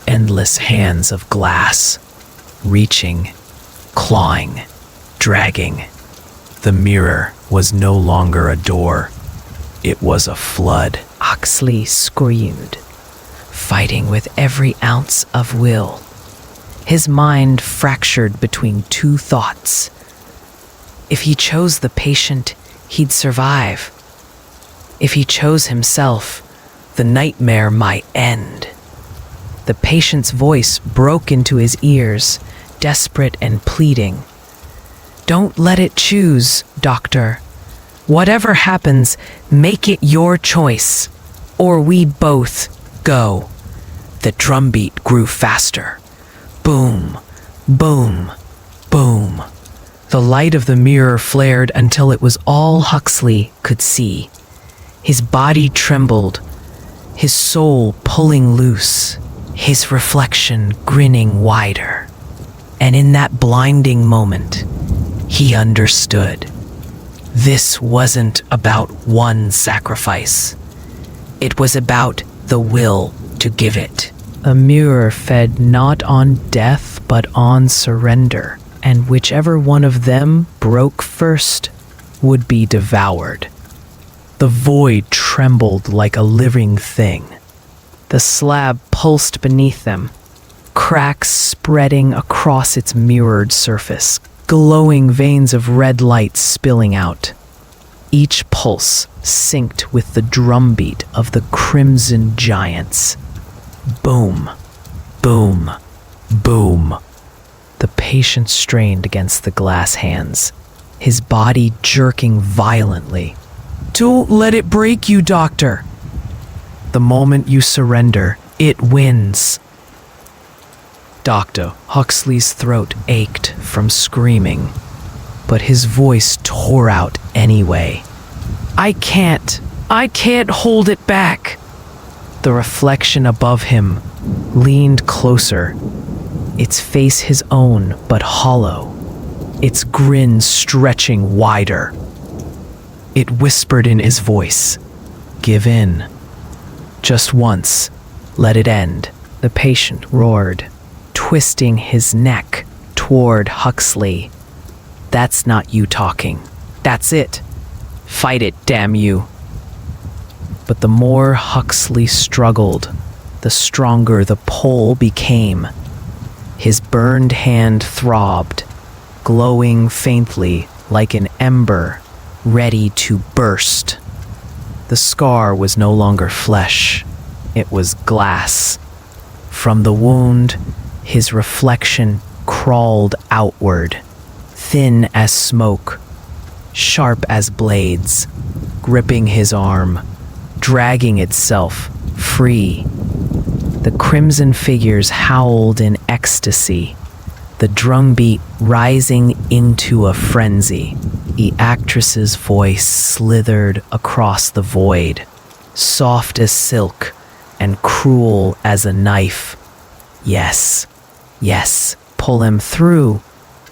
S2: endless hands of glass, reaching, clawing, dragging. The mirror was no longer a door. It was a flood.
S1: Huxley screamed, fighting with every ounce of will. His mind fractured between two thoughts. If he chose the patient, he'd survive. If he chose himself, the nightmare might end. The patient's voice broke into his ears, desperate and pleading. Don't let it choose, doctor. Whatever happens, make it your choice, or we both go. The drumbeat grew faster. Boom, boom, boom. The light of the mirror flared until it was all Huxley could see. His body trembled, his soul pulling loose, his reflection grinning wider. And in that blinding moment, he understood. This wasn't about one sacrifice. It was about the will to give it. A mirror fed not on death but on surrender, and whichever one of them broke first would be devoured. The void trembled like a living thing. The slab pulsed beneath them, cracks spreading across its mirrored surface, glowing veins of red light spilling out. Each pulse synced with the drumbeat of the crimson giants. Boom, boom, boom. The patient strained against the glass hands, his body jerking violently. Don't let it break you, doctor. The moment you surrender, it wins. Dr. Huxley's throat ached from screaming, but his voice tore out anyway. I can't hold it back. The reflection above him leaned closer, its face his own but hollow, its grin stretching wider. It whispered in his voice, give in. Just once, let it end. The patient roared, twisting his neck toward Huxley. That's not you talking. That's it. Fight it, damn you. But the more Huxley struggled, the stronger the pull became. His burned hand throbbed, glowing faintly like an ember, ready to burst. The scar was no longer flesh, it was glass. From the wound, his reflection crawled outward, thin as smoke, sharp as blades, gripping his arm, dragging itself free. The crimson figures howled in ecstasy, the drumbeat rising into a frenzy. The actress's voice slithered across the void, soft as silk and cruel as a knife. Yes, yes, pull him through.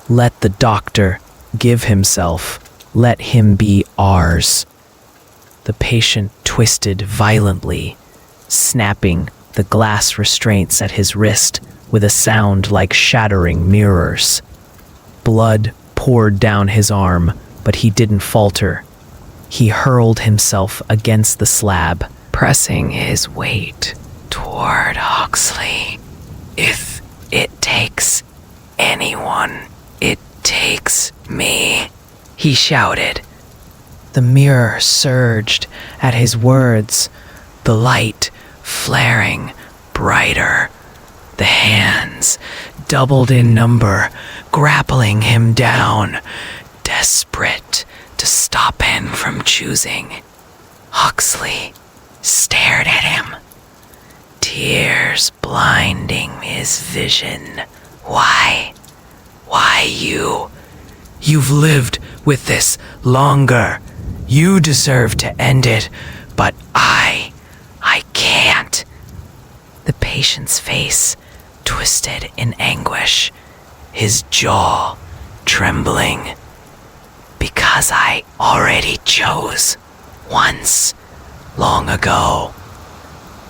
S1: Let the doctor give himself. Let him be ours. The patient twisted violently, snapping the glass restraints at his wrist with a sound like shattering mirrors. Blood poured down his arm, but he didn't falter. He hurled himself against the slab, pressing his weight toward Huxley. If it takes anyone, it takes me, he shouted. The mirror surged at his words, the light flaring brighter. The hands doubled in number, grappling him down, desperate to stop him from choosing. Huxley stared at him, tears blinding his vision. Why? Why you? You've lived with this longer. You deserve to end it, but I can't. The patient's face twisted in anguish, his jaw trembling. Because I already chose once, long ago.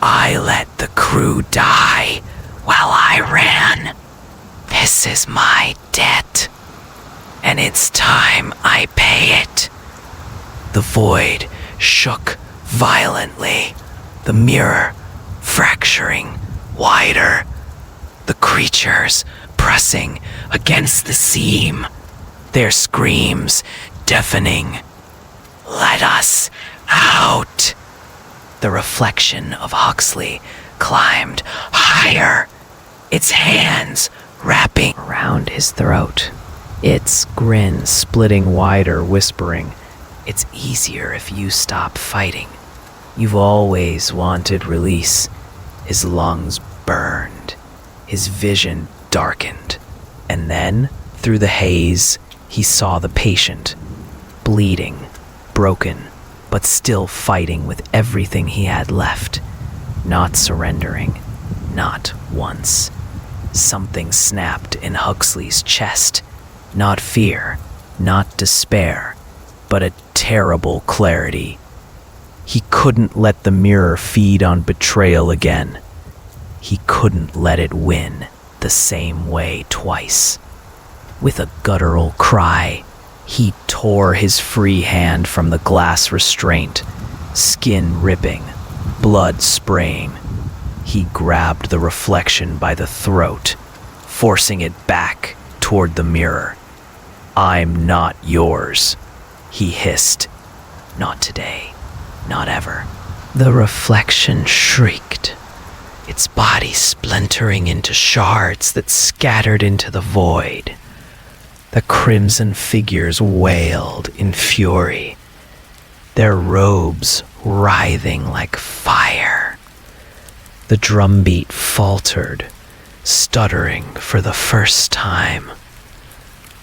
S1: I let the crew die while I ran. This is my debt, and it's time I pay it. The void shook violently, the mirror fracturing wider, the creatures pressing against the seam, their screams deafening. Let us out! The reflection of Huxley climbed higher, its hands wrapping around his throat, its grin splitting wider, whispering, "It's easier if you stop fighting. You've always wanted release." His lungs burned, his vision darkened, and then, through the haze, he saw the patient, bleeding, broken, but still fighting with everything he had left, not surrendering, not once. Something snapped in Huxley's chest, not fear, not despair, but a terrible clarity. He couldn't let the mirror feed on betrayal again. He couldn't let it win the same way twice. With a guttural cry, he tore his free hand from the glass restraint, skin ripping, blood spraying. He grabbed the reflection by the throat, forcing it back toward the mirror. "I'm not yours," he hissed. "Not today. Not ever." The reflection shrieked, its body splintering into shards that scattered into the void. The crimson figures wailed in fury, their robes writhing like fire. The drumbeat faltered, stuttering for the first time.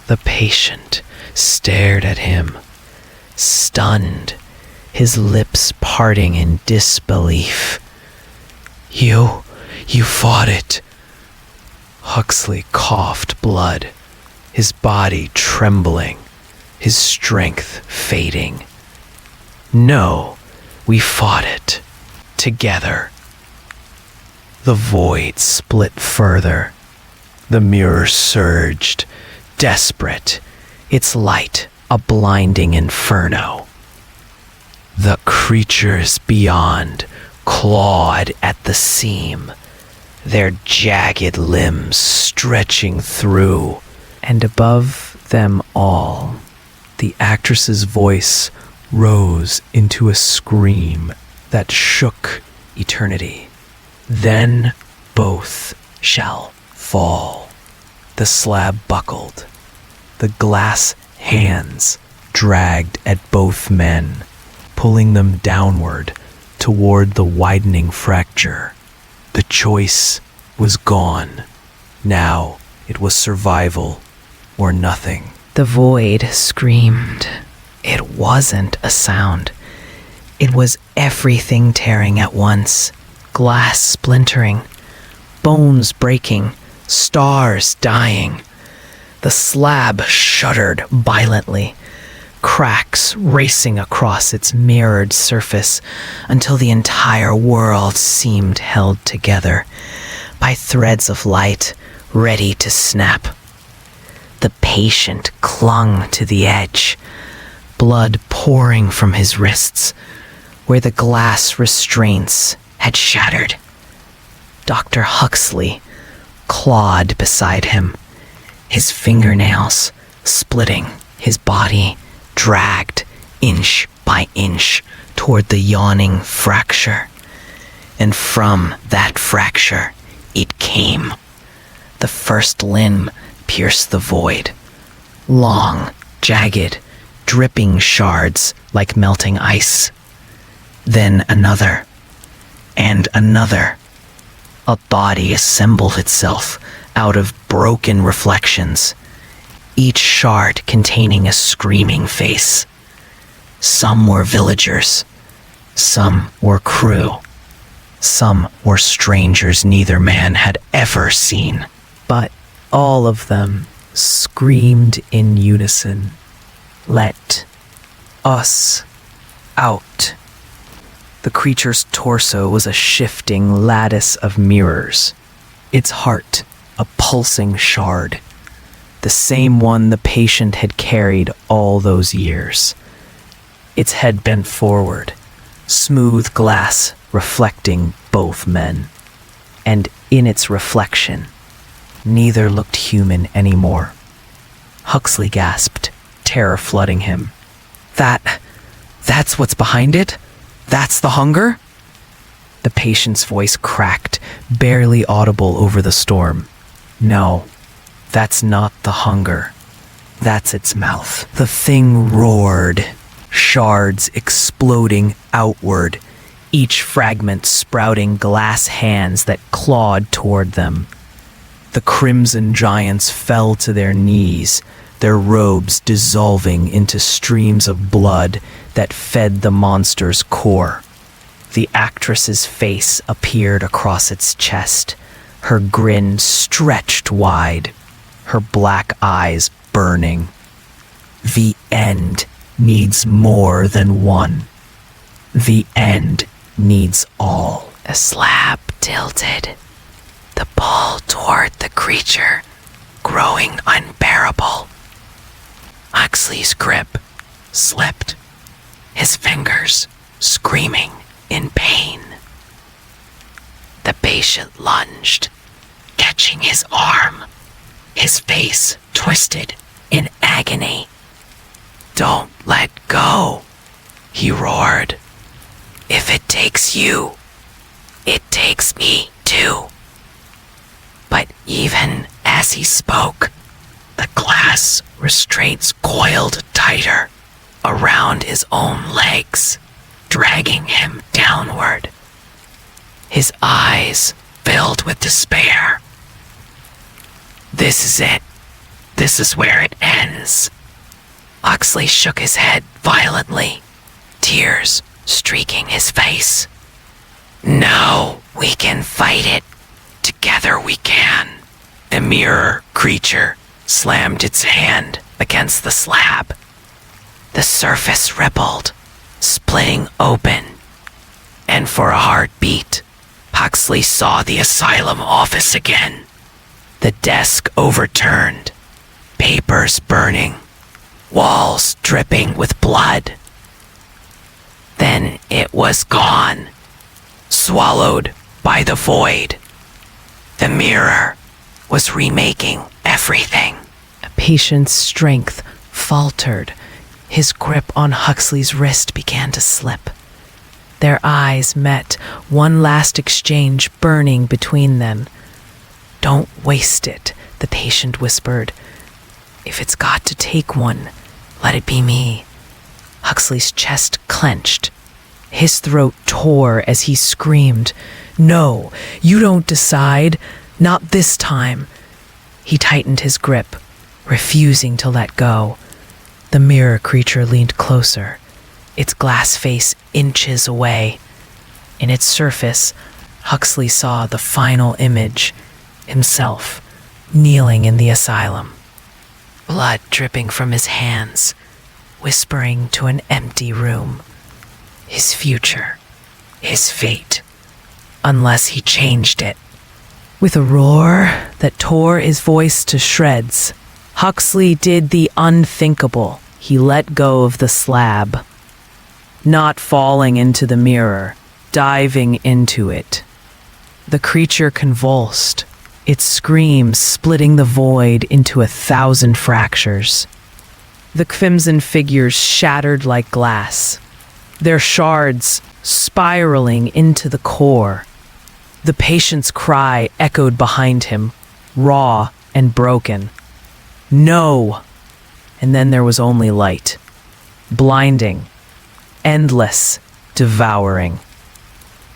S1: The patient stared at him, stunned, his lips parting in disbelief. You fought it." Huxley coughed blood, his body trembling, his strength fading. "No, we fought it. Together." The void split further. The mirror surged, desperate, its light a blinding inferno. The creatures beyond clawed at the seam, their jagged limbs stretching through, and above them all, the actress's voice rose into a scream that shook eternity. "Then both shall fall." The slab buckled. The glass hands dragged at both men, pulling them downward toward the widening fracture. The choice was gone. Now it was survival or nothing. The void screamed. It wasn't a sound. It was everything tearing at once. Glass splintering, bones breaking, stars dying. The slab shuddered violently, cracks racing across its mirrored surface until the entire world seemed held together by threads of light ready to snap. The patient clung to the edge, blood pouring from his wrists where the glass restraints had shattered. Dr. Huxley clawed beside him, his fingernails splitting, his body dragged inch by inch toward the yawning fracture. And from that fracture, it came. The first limb pierced the void. Long, jagged, dripping shards like melting ice. Then another, and another. A body assembled itself out of broken reflections, each shard containing a screaming face. Some were villagers, some were crew, some were strangers neither man had ever seen. But all of them screamed in unison, "Let us out." The creature's torso was a shifting lattice of mirrors, its heart a pulsing shard, the same one the patient had carried all those years. Its head bent forward, smooth glass reflecting both men, and in its reflection, neither looked human anymore. Huxley gasped, terror flooding him. That's what's behind it? That's the hunger?" The patient's voice cracked, barely audible over the storm. "No, that's not the hunger. That's its mouth." The thing roared, shards exploding outward, each fragment sprouting glass hands that clawed toward them. The crimson giants fell to their knees, their robes dissolving into streams of blood that fed the monster's core. The actress's face appeared across its chest, her grin stretched wide, her black eyes burning. The end needs more than one. The end needs all. The slab tilted, the ball toward the creature, growing unbearable. Huxley's grip slipped, his fingers screaming in pain. The patient lunged, catching his arm, his face twisted in agony. "Don't let go," he roared. "If it takes you, it takes me too." But even as he spoke, the glass restraints coiled tighter around his own legs, dragging him downward. His eyes filled with despair. "This is it. This is where it ends." Huxley shook his head violently, tears streaking his face. "No, we can fight it. Together we can." The mirror creature slammed its hand against the slab. The surface rippled, splitting open, and for a heartbeat, Huxley saw the asylum office again. The desk overturned, papers burning, walls dripping with blood. Then it was gone, swallowed by the void. The mirror was remaking everything. A patient's strength faltered. His grip on Huxley's wrist began to slip. Their eyes met, one last exchange burning between them. "Don't waste it," the patient whispered. "If it's got to take one, let it be me." Huxley's chest clenched. His throat tore as he screamed, "No, you don't decide. Not this time." He tightened his grip, refusing to let go. The mirror creature leaned closer, its glass face inches away. In its surface, Huxley saw the final image, himself, kneeling in the asylum. Blood dripping from his hands, whispering to an empty room. His future, his fate, unless he changed it. With a roar that tore his voice to shreds, Huxley did the unthinkable. He let go of the slab, not falling into the mirror, diving into it. The creature convulsed, its scream splitting the void into 1,000 fractures. The crimson figures shattered like glass, their shards spiraling into the core. The patient's cry echoed behind him, raw and broken. "No!" And then there was only light. Blinding, endless, devouring.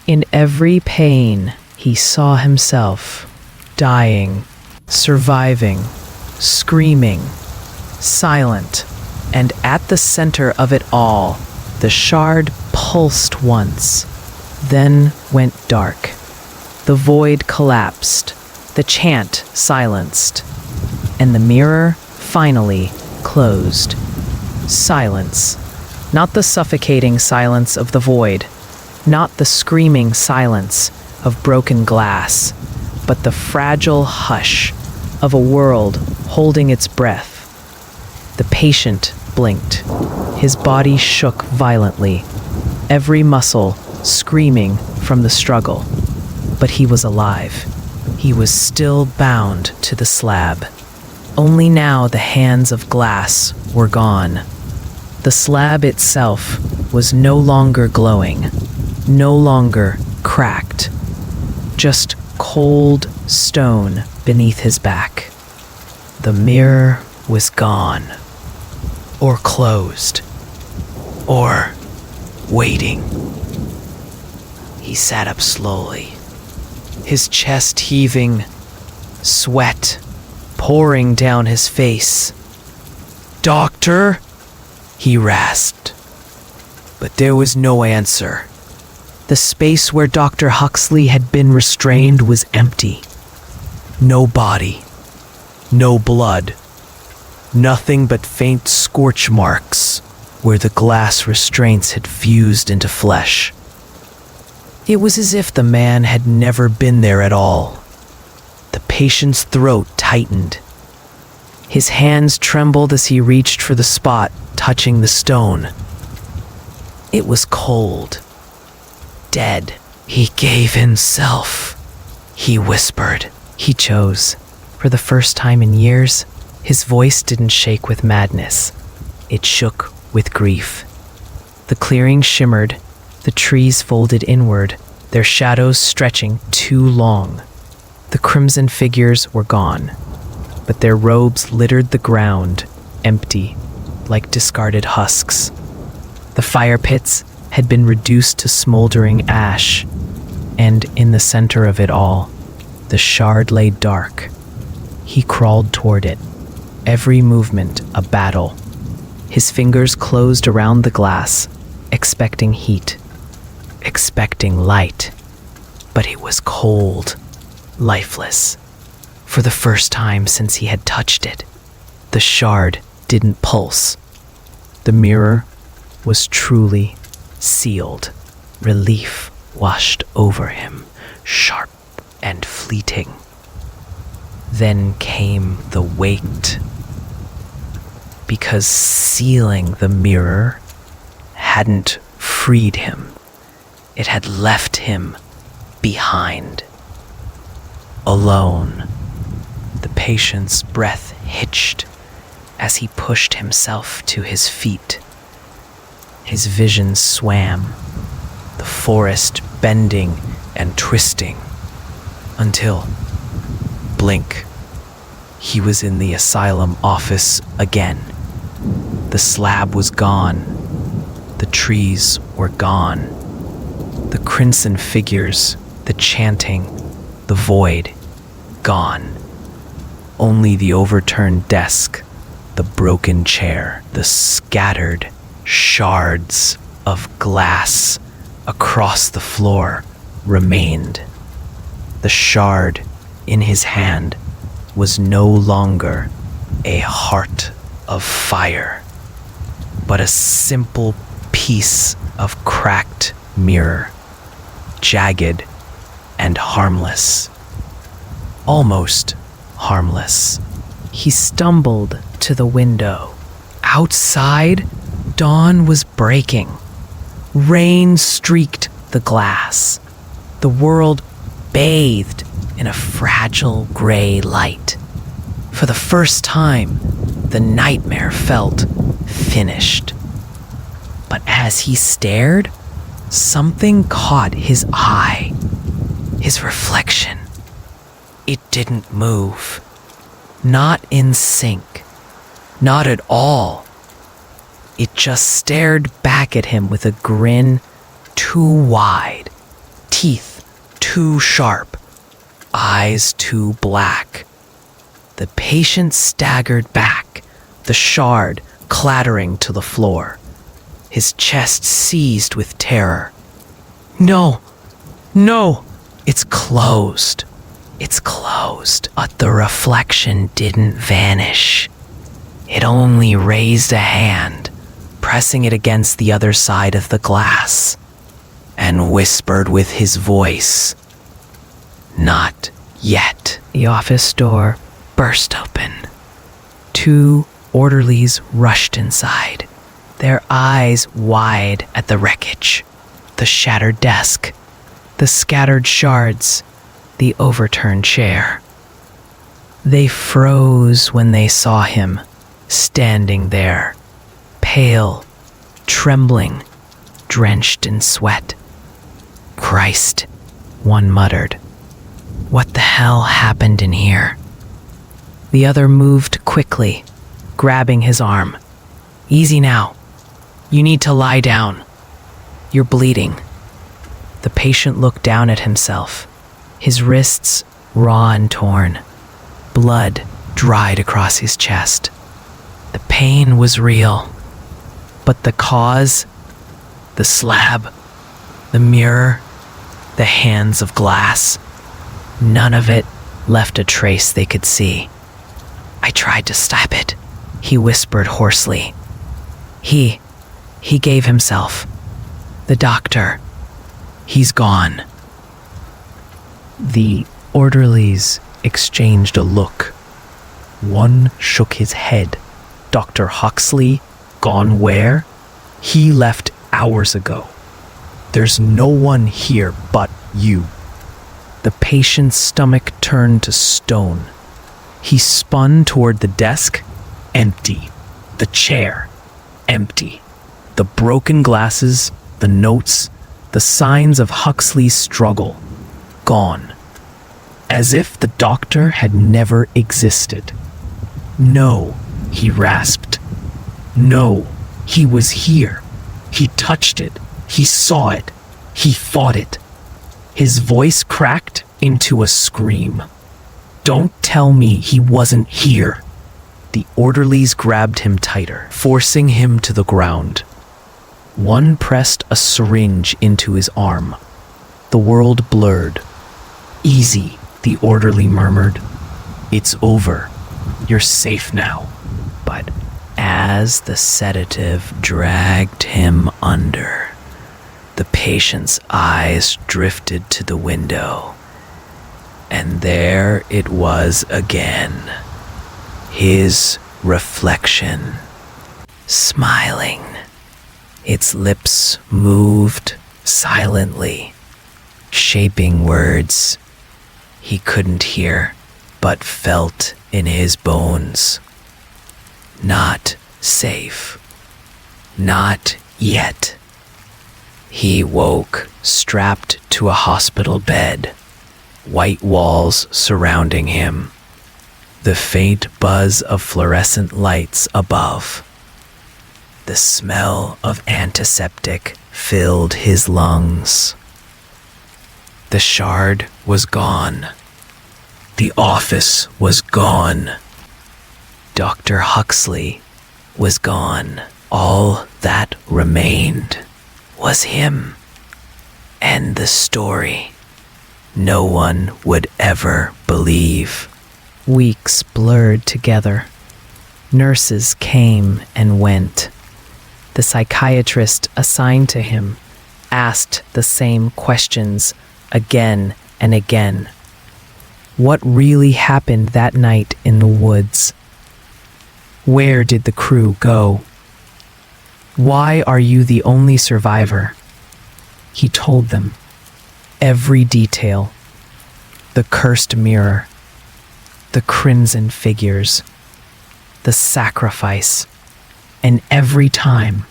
S1: In every pain, He saw himself dying, surviving, screaming, silent, and at the center of it all, the shard pulsed once, then went dark. The void collapsed, the chant silenced, and the mirror finally closed. Silence. Not the suffocating silence of the void, not the screaming silence of broken glass, but the fragile hush of a world holding its breath. The patient blinked. His body shook violently, every muscle screaming from the struggle. But he was alive. He was still bound to the slab. Only now the hands of glass were gone. The slab itself was no longer glowing, no longer cracked, just cold stone beneath his back. The mirror was gone, or closed, or waiting. He sat up slowly, his chest heaving, sweat pouring down his face. "Doctor?" he rasped. But there was no answer. The space where Dr. Huxley had been restrained was empty. No body, no blood, nothing but faint scorch marks where the glass restraints had fused into flesh. It was as if the man had never been there at all. The patient's throat tightened. His hands trembled as he reached for the spot touching the stone. It was cold. Dead. "He gave himself," he whispered. He chose. For the first time in years, his voice didn't shake with madness. It shook with grief. The clearing shimmered, the trees folded inward, their shadows stretching too long. The crimson figures were gone, but their robes littered the ground, empty, like discarded husks. The fire pits had been reduced to smoldering ash, and in the center of it all, the shard lay dark. He crawled toward it, every movement a battle. His fingers closed around the glass, expecting heat, expecting light. But it was cold, lifeless. For the first time since he had touched it, the shard didn't pulse. The mirror was truly sealed. Relief washed over him, sharp and fleeting. Then came the weight. Because sealing the mirror hadn't freed him. It had left him behind. Alone. The patient's breath hitched as he pushed himself to his feet. His vision swam, the forest bending and twisting, until, blink, he was in the asylum office again. The slab was gone. The trees were gone. The crimson figures, the chanting, the void, gone. Only the overturned desk, the broken chair, the scattered shards of glass across the floor remained. The shard in his hand was no longer a heart of fire, but a simple piece of cracked mirror, jagged and harmless. Almost harmless. He stumbled to the window. Outside, dawn was breaking. Rain streaked the glass. The world bathed in a fragile gray light. For the first time, the nightmare felt finished. But as he stared, something caught his eye. His reflection. It didn't move. Not in sync. Not at all. It just stared back at him with a grin too wide, teeth too sharp, eyes too black. The patient staggered back, the shard clattering to the floor, his chest seized with terror. No, no, it's closed. It's closed. But the reflection didn't vanish. It only raised a hand, pressing it against the other side of the glass, and whispered with his voice, "Not yet." The office door burst open. 2 orderlies rushed inside, their eyes wide at the wreckage, the shattered desk, the scattered shards, the overturned chair. They froze when they saw him, standing there, pale, trembling, drenched in sweat. "Christ," one muttered. "What the hell happened in here?" The other moved quickly, grabbing his arm. "Easy now. You need to lie down. You're bleeding." The patient looked down at himself, his wrists raw and torn. Blood dried across his chest. The pain was real, but the cause, the slab, the mirror, the hands of glass, none of it left a trace they could see. "I tried to stop it," he whispered hoarsely. He gave himself. The doctor, he's gone." The orderlies exchanged a look. One shook his head. "Dr. Huxley, gone where? He left hours ago. There's no one here but you." The patient's stomach turned to stone. He spun toward the desk. Empty. The chair. Empty. The broken glasses, the notes, the signs of Huxley's struggle. Gone. As if the doctor had never existed. "No," he rasped. "No, he was here. He touched it. He saw it. He fought it." His voice cracked into a scream. "Don't tell me he wasn't here." The orderlies grabbed him tighter, forcing him to the ground. One pressed a syringe into his arm. The world blurred. "Easy," the orderly murmured. "It's over. You're safe now." But as the sedative dragged him under, the patient's eyes drifted to the window. And there it was again, his reflection, smiling. Its lips moved silently, shaping words he couldn't hear but felt in his bones. Not safe. Not yet. He woke, strapped to a hospital bed, white walls surrounding him, the faint buzz of fluorescent lights above. The smell of antiseptic filled his lungs. The shard was gone. The office was gone. Dr. Huxley was gone. All that remained was him and the story no one would ever believe. Weeks blurred together. Nurses came and went. The psychiatrist assigned to him asked the same questions again and again. What really happened that night in the woods? Where did the crew go? Why are you the only survivor? He told them every detail. The cursed mirror, the crimson figures, the sacrifice, and every time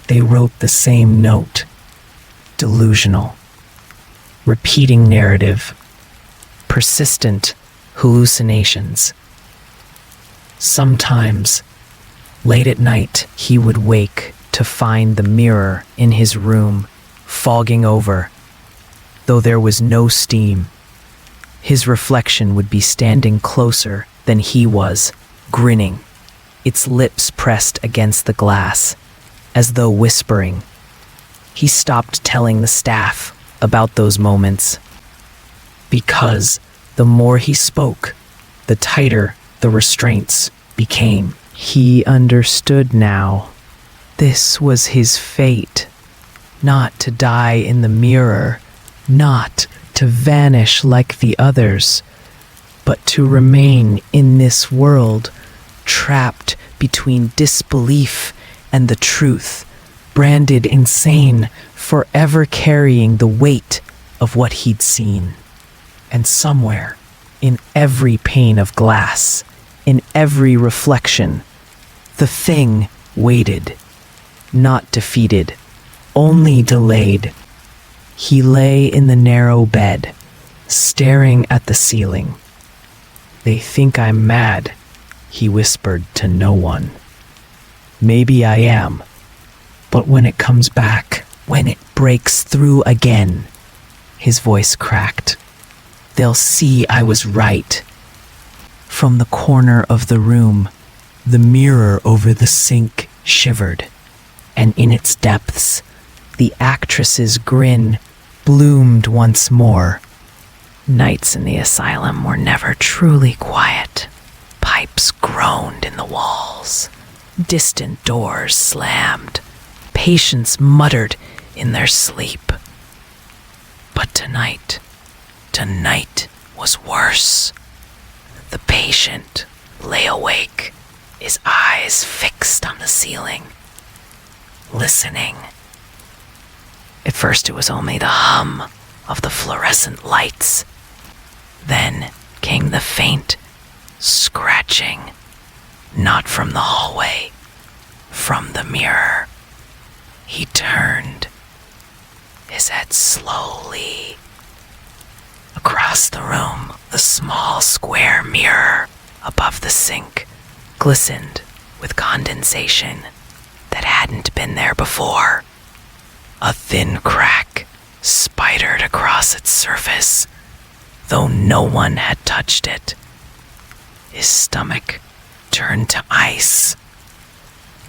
S1: they wrote the same note. Delusional, repeating narrative, persistent hallucinations. Sometimes, late at night, he would wake to find the mirror in his room fogging over, though there was no steam. His reflection would be standing closer than he was, grinning, its lips pressed against the glass, as though whispering. He stopped telling the staff about those moments, because the more he spoke, the tighter the restraints became. He understood now. This was his fate. Not to die in the mirror, not to vanish like the others, but to remain in this world, trapped between disbelief and the truth, branded insane, forever carrying the weight of what he'd seen. And somewhere, in every pane of glass, in every reflection, the thing waited, not defeated, only delayed. He lay in the narrow bed, staring at the ceiling. "They think I'm mad," he whispered to no one. "Maybe I am, but when it comes back, when it breaks through again," his voice cracked, "they'll see I was right." From the corner of the room, the mirror over the sink shivered, and in its depths, the actress's grin bloomed once more. Nights in the asylum were never truly quiet. Pipes groaned in the walls. Distant doors slammed. Patients muttered in their sleep. But tonight was worse. The patient lay awake, his eyes fixed on the ceiling, listening. At first it was only the hum of the fluorescent lights. Then came the faint scratching, not from the hallway, from the mirror. He turned, his head slowly. Across the room, the small square mirror above the sink glistened with condensation that hadn't been there before. A thin crack spidered across its surface, though no one had touched it. His stomach turned to ice.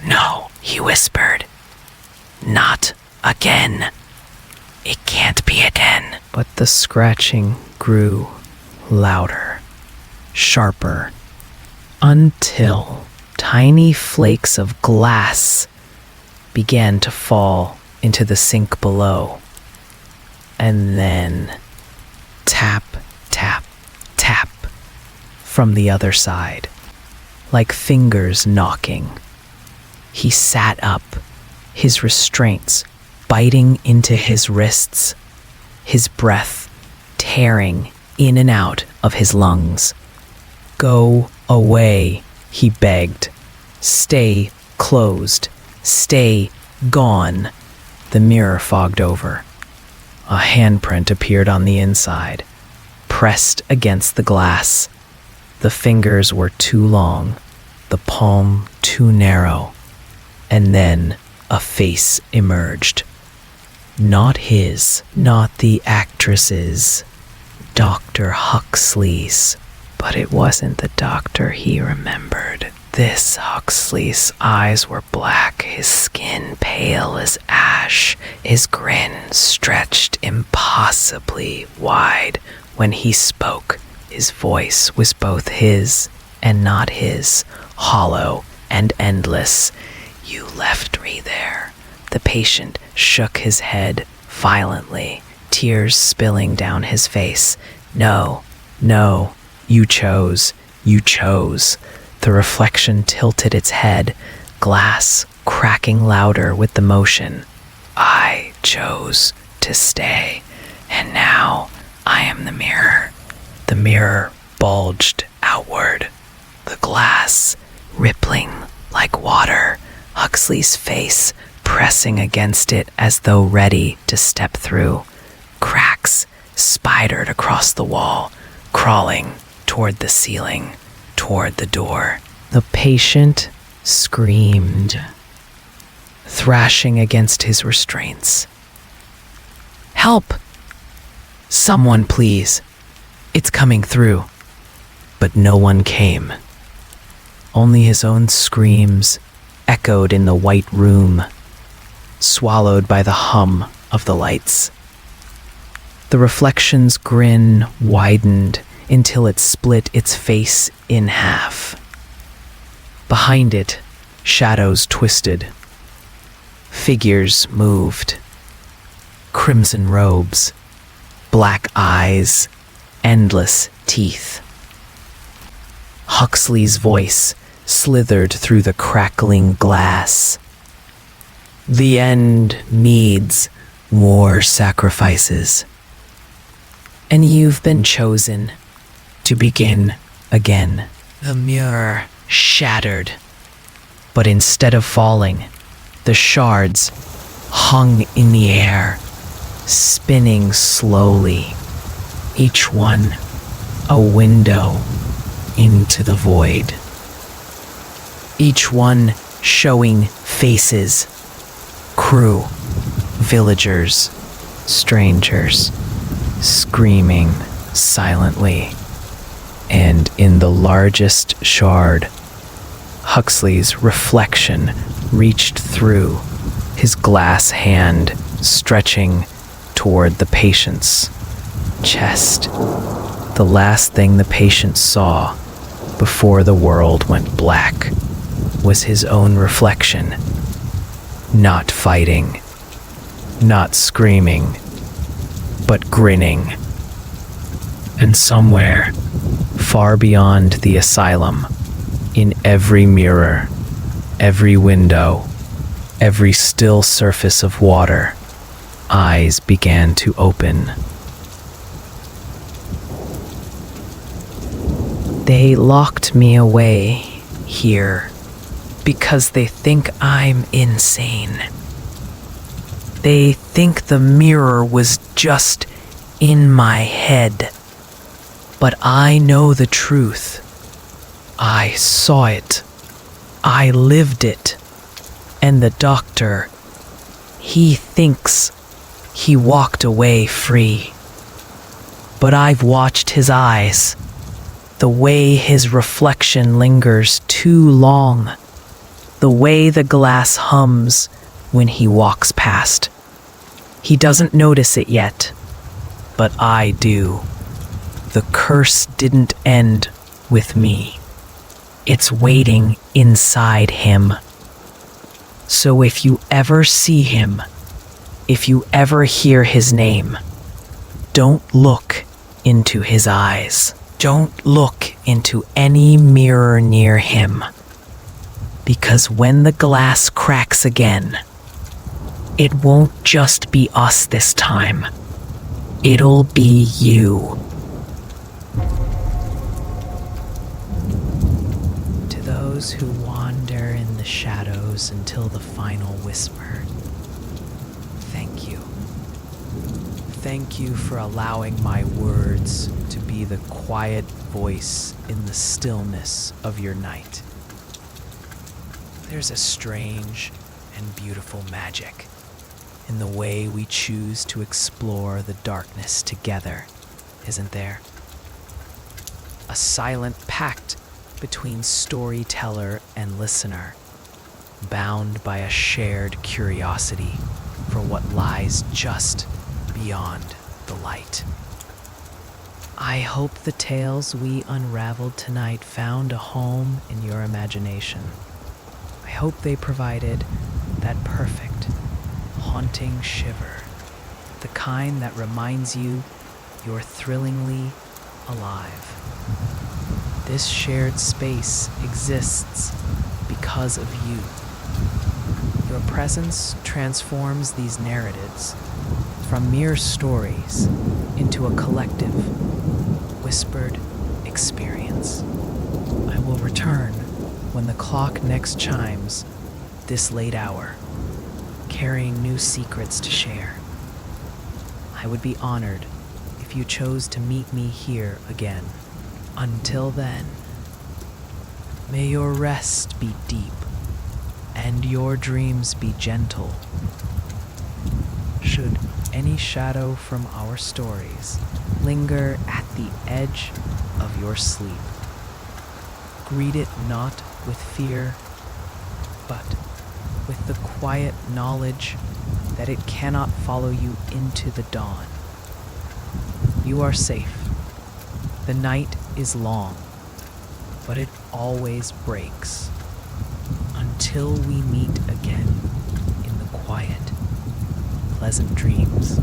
S1: "No," he whispered. "Not again. It can't be again." But the scratching grew louder, sharper, until tiny flakes of glass began to fall into the sink below. And then tap, tap, tap from the other side, like fingers knocking. He sat up, his restraints biting into his wrists, his breath tearing in and out of his lungs. "Go away," he begged. "Stay closed. Stay gone." The mirror fogged over. A handprint appeared on the inside, pressed against the glass. The fingers were too long, the palm too narrow. And then a face emerged. Not his, not the actress's, Dr. Huxley's. But it wasn't the doctor he remembered. This Huxley's eyes were black, his skin pale as ash, his grin stretched impossibly wide. When he spoke, his voice was both his and not his, hollow and endless. "You left me there." The patient shook his head violently, tears spilling down his face. "No, no, you chose, you chose." The reflection tilted its head, glass cracking louder with the motion. "I chose to stay, and now I am the mirror." The mirror bulged outward, the glass rippling like water, Huxley's face pressing against it as though ready to step through. Cracks spidered across the wall, crawling toward the ceiling, toward the door. The patient screamed, thrashing against his restraints. "Help! Someone, please. It's coming through. But no one came. Only his own screams echoed in the white room, swallowed by the hum of the lights. The reflection's grin widened until it split its face in half. Behind it, shadows twisted. Figures moved. Crimson robes, black eyes, endless teeth. Huxley's voice slithered through the crackling glass. The end needs more sacrifices. And you've been chosen to begin again. The mirror shattered, but instead of falling, the shards hung in the air, spinning slowly, each one a window into the void. Each one showing faces, crew, villagers, strangers, screaming silently. And in the largest shard, Huxley's reflection reached through, his glass hand stretching toward the patient's chest. The last thing the patient saw before the world went black was his own reflection, not fighting, not screaming, but grinning. And somewhere, far beyond the asylum, in every mirror, every window, every still surface of water, eyes began to open. They locked me away here because they think I'm insane. They think the mirror was just in my head. But I know the truth. I saw it. I lived it. And the doctor, he thinks he walked away free. But I've watched his eyes, the way his reflection lingers too long, the way the glass hums when he walks past. He doesn't notice it yet, but I do. The curse didn't end with me. It's waiting inside him. So if you ever see him, if you ever hear his name, don't look into his eyes. Don't look into any mirror near him. Because when the glass cracks again, it won't just be us this time. It'll be you. To those who wander in the shadows until the final whisper, thank you. Thank you for allowing my words to be the quiet voice in the stillness of your night. There's a strange and beautiful magic in the way we choose to explore the darkness together, isn't there? A silent pact between storyteller and listener, bound by a shared curiosity for what lies just beyond the light. I hope the tales we unraveled tonight found a home in your imagination. I hope they provided that perfect, haunting shiver, the kind that reminds you you're thrillingly alive. This shared space exists because of you. Your presence transforms these narratives from mere stories into a collective, whispered experience. I will return when the clock next chimes this late hour, carrying new secrets to share. I would be honored if you chose to meet me here again. Until then, may your rest be deep and your dreams be gentle. Should any shadow from our stories linger at the edge of your sleep. Greet it not with fear, but with the quiet knowledge that it cannot follow you into the dawn. You are safe. The night is long, but it always breaks. Until we meet again in the quiet, pleasant dreams.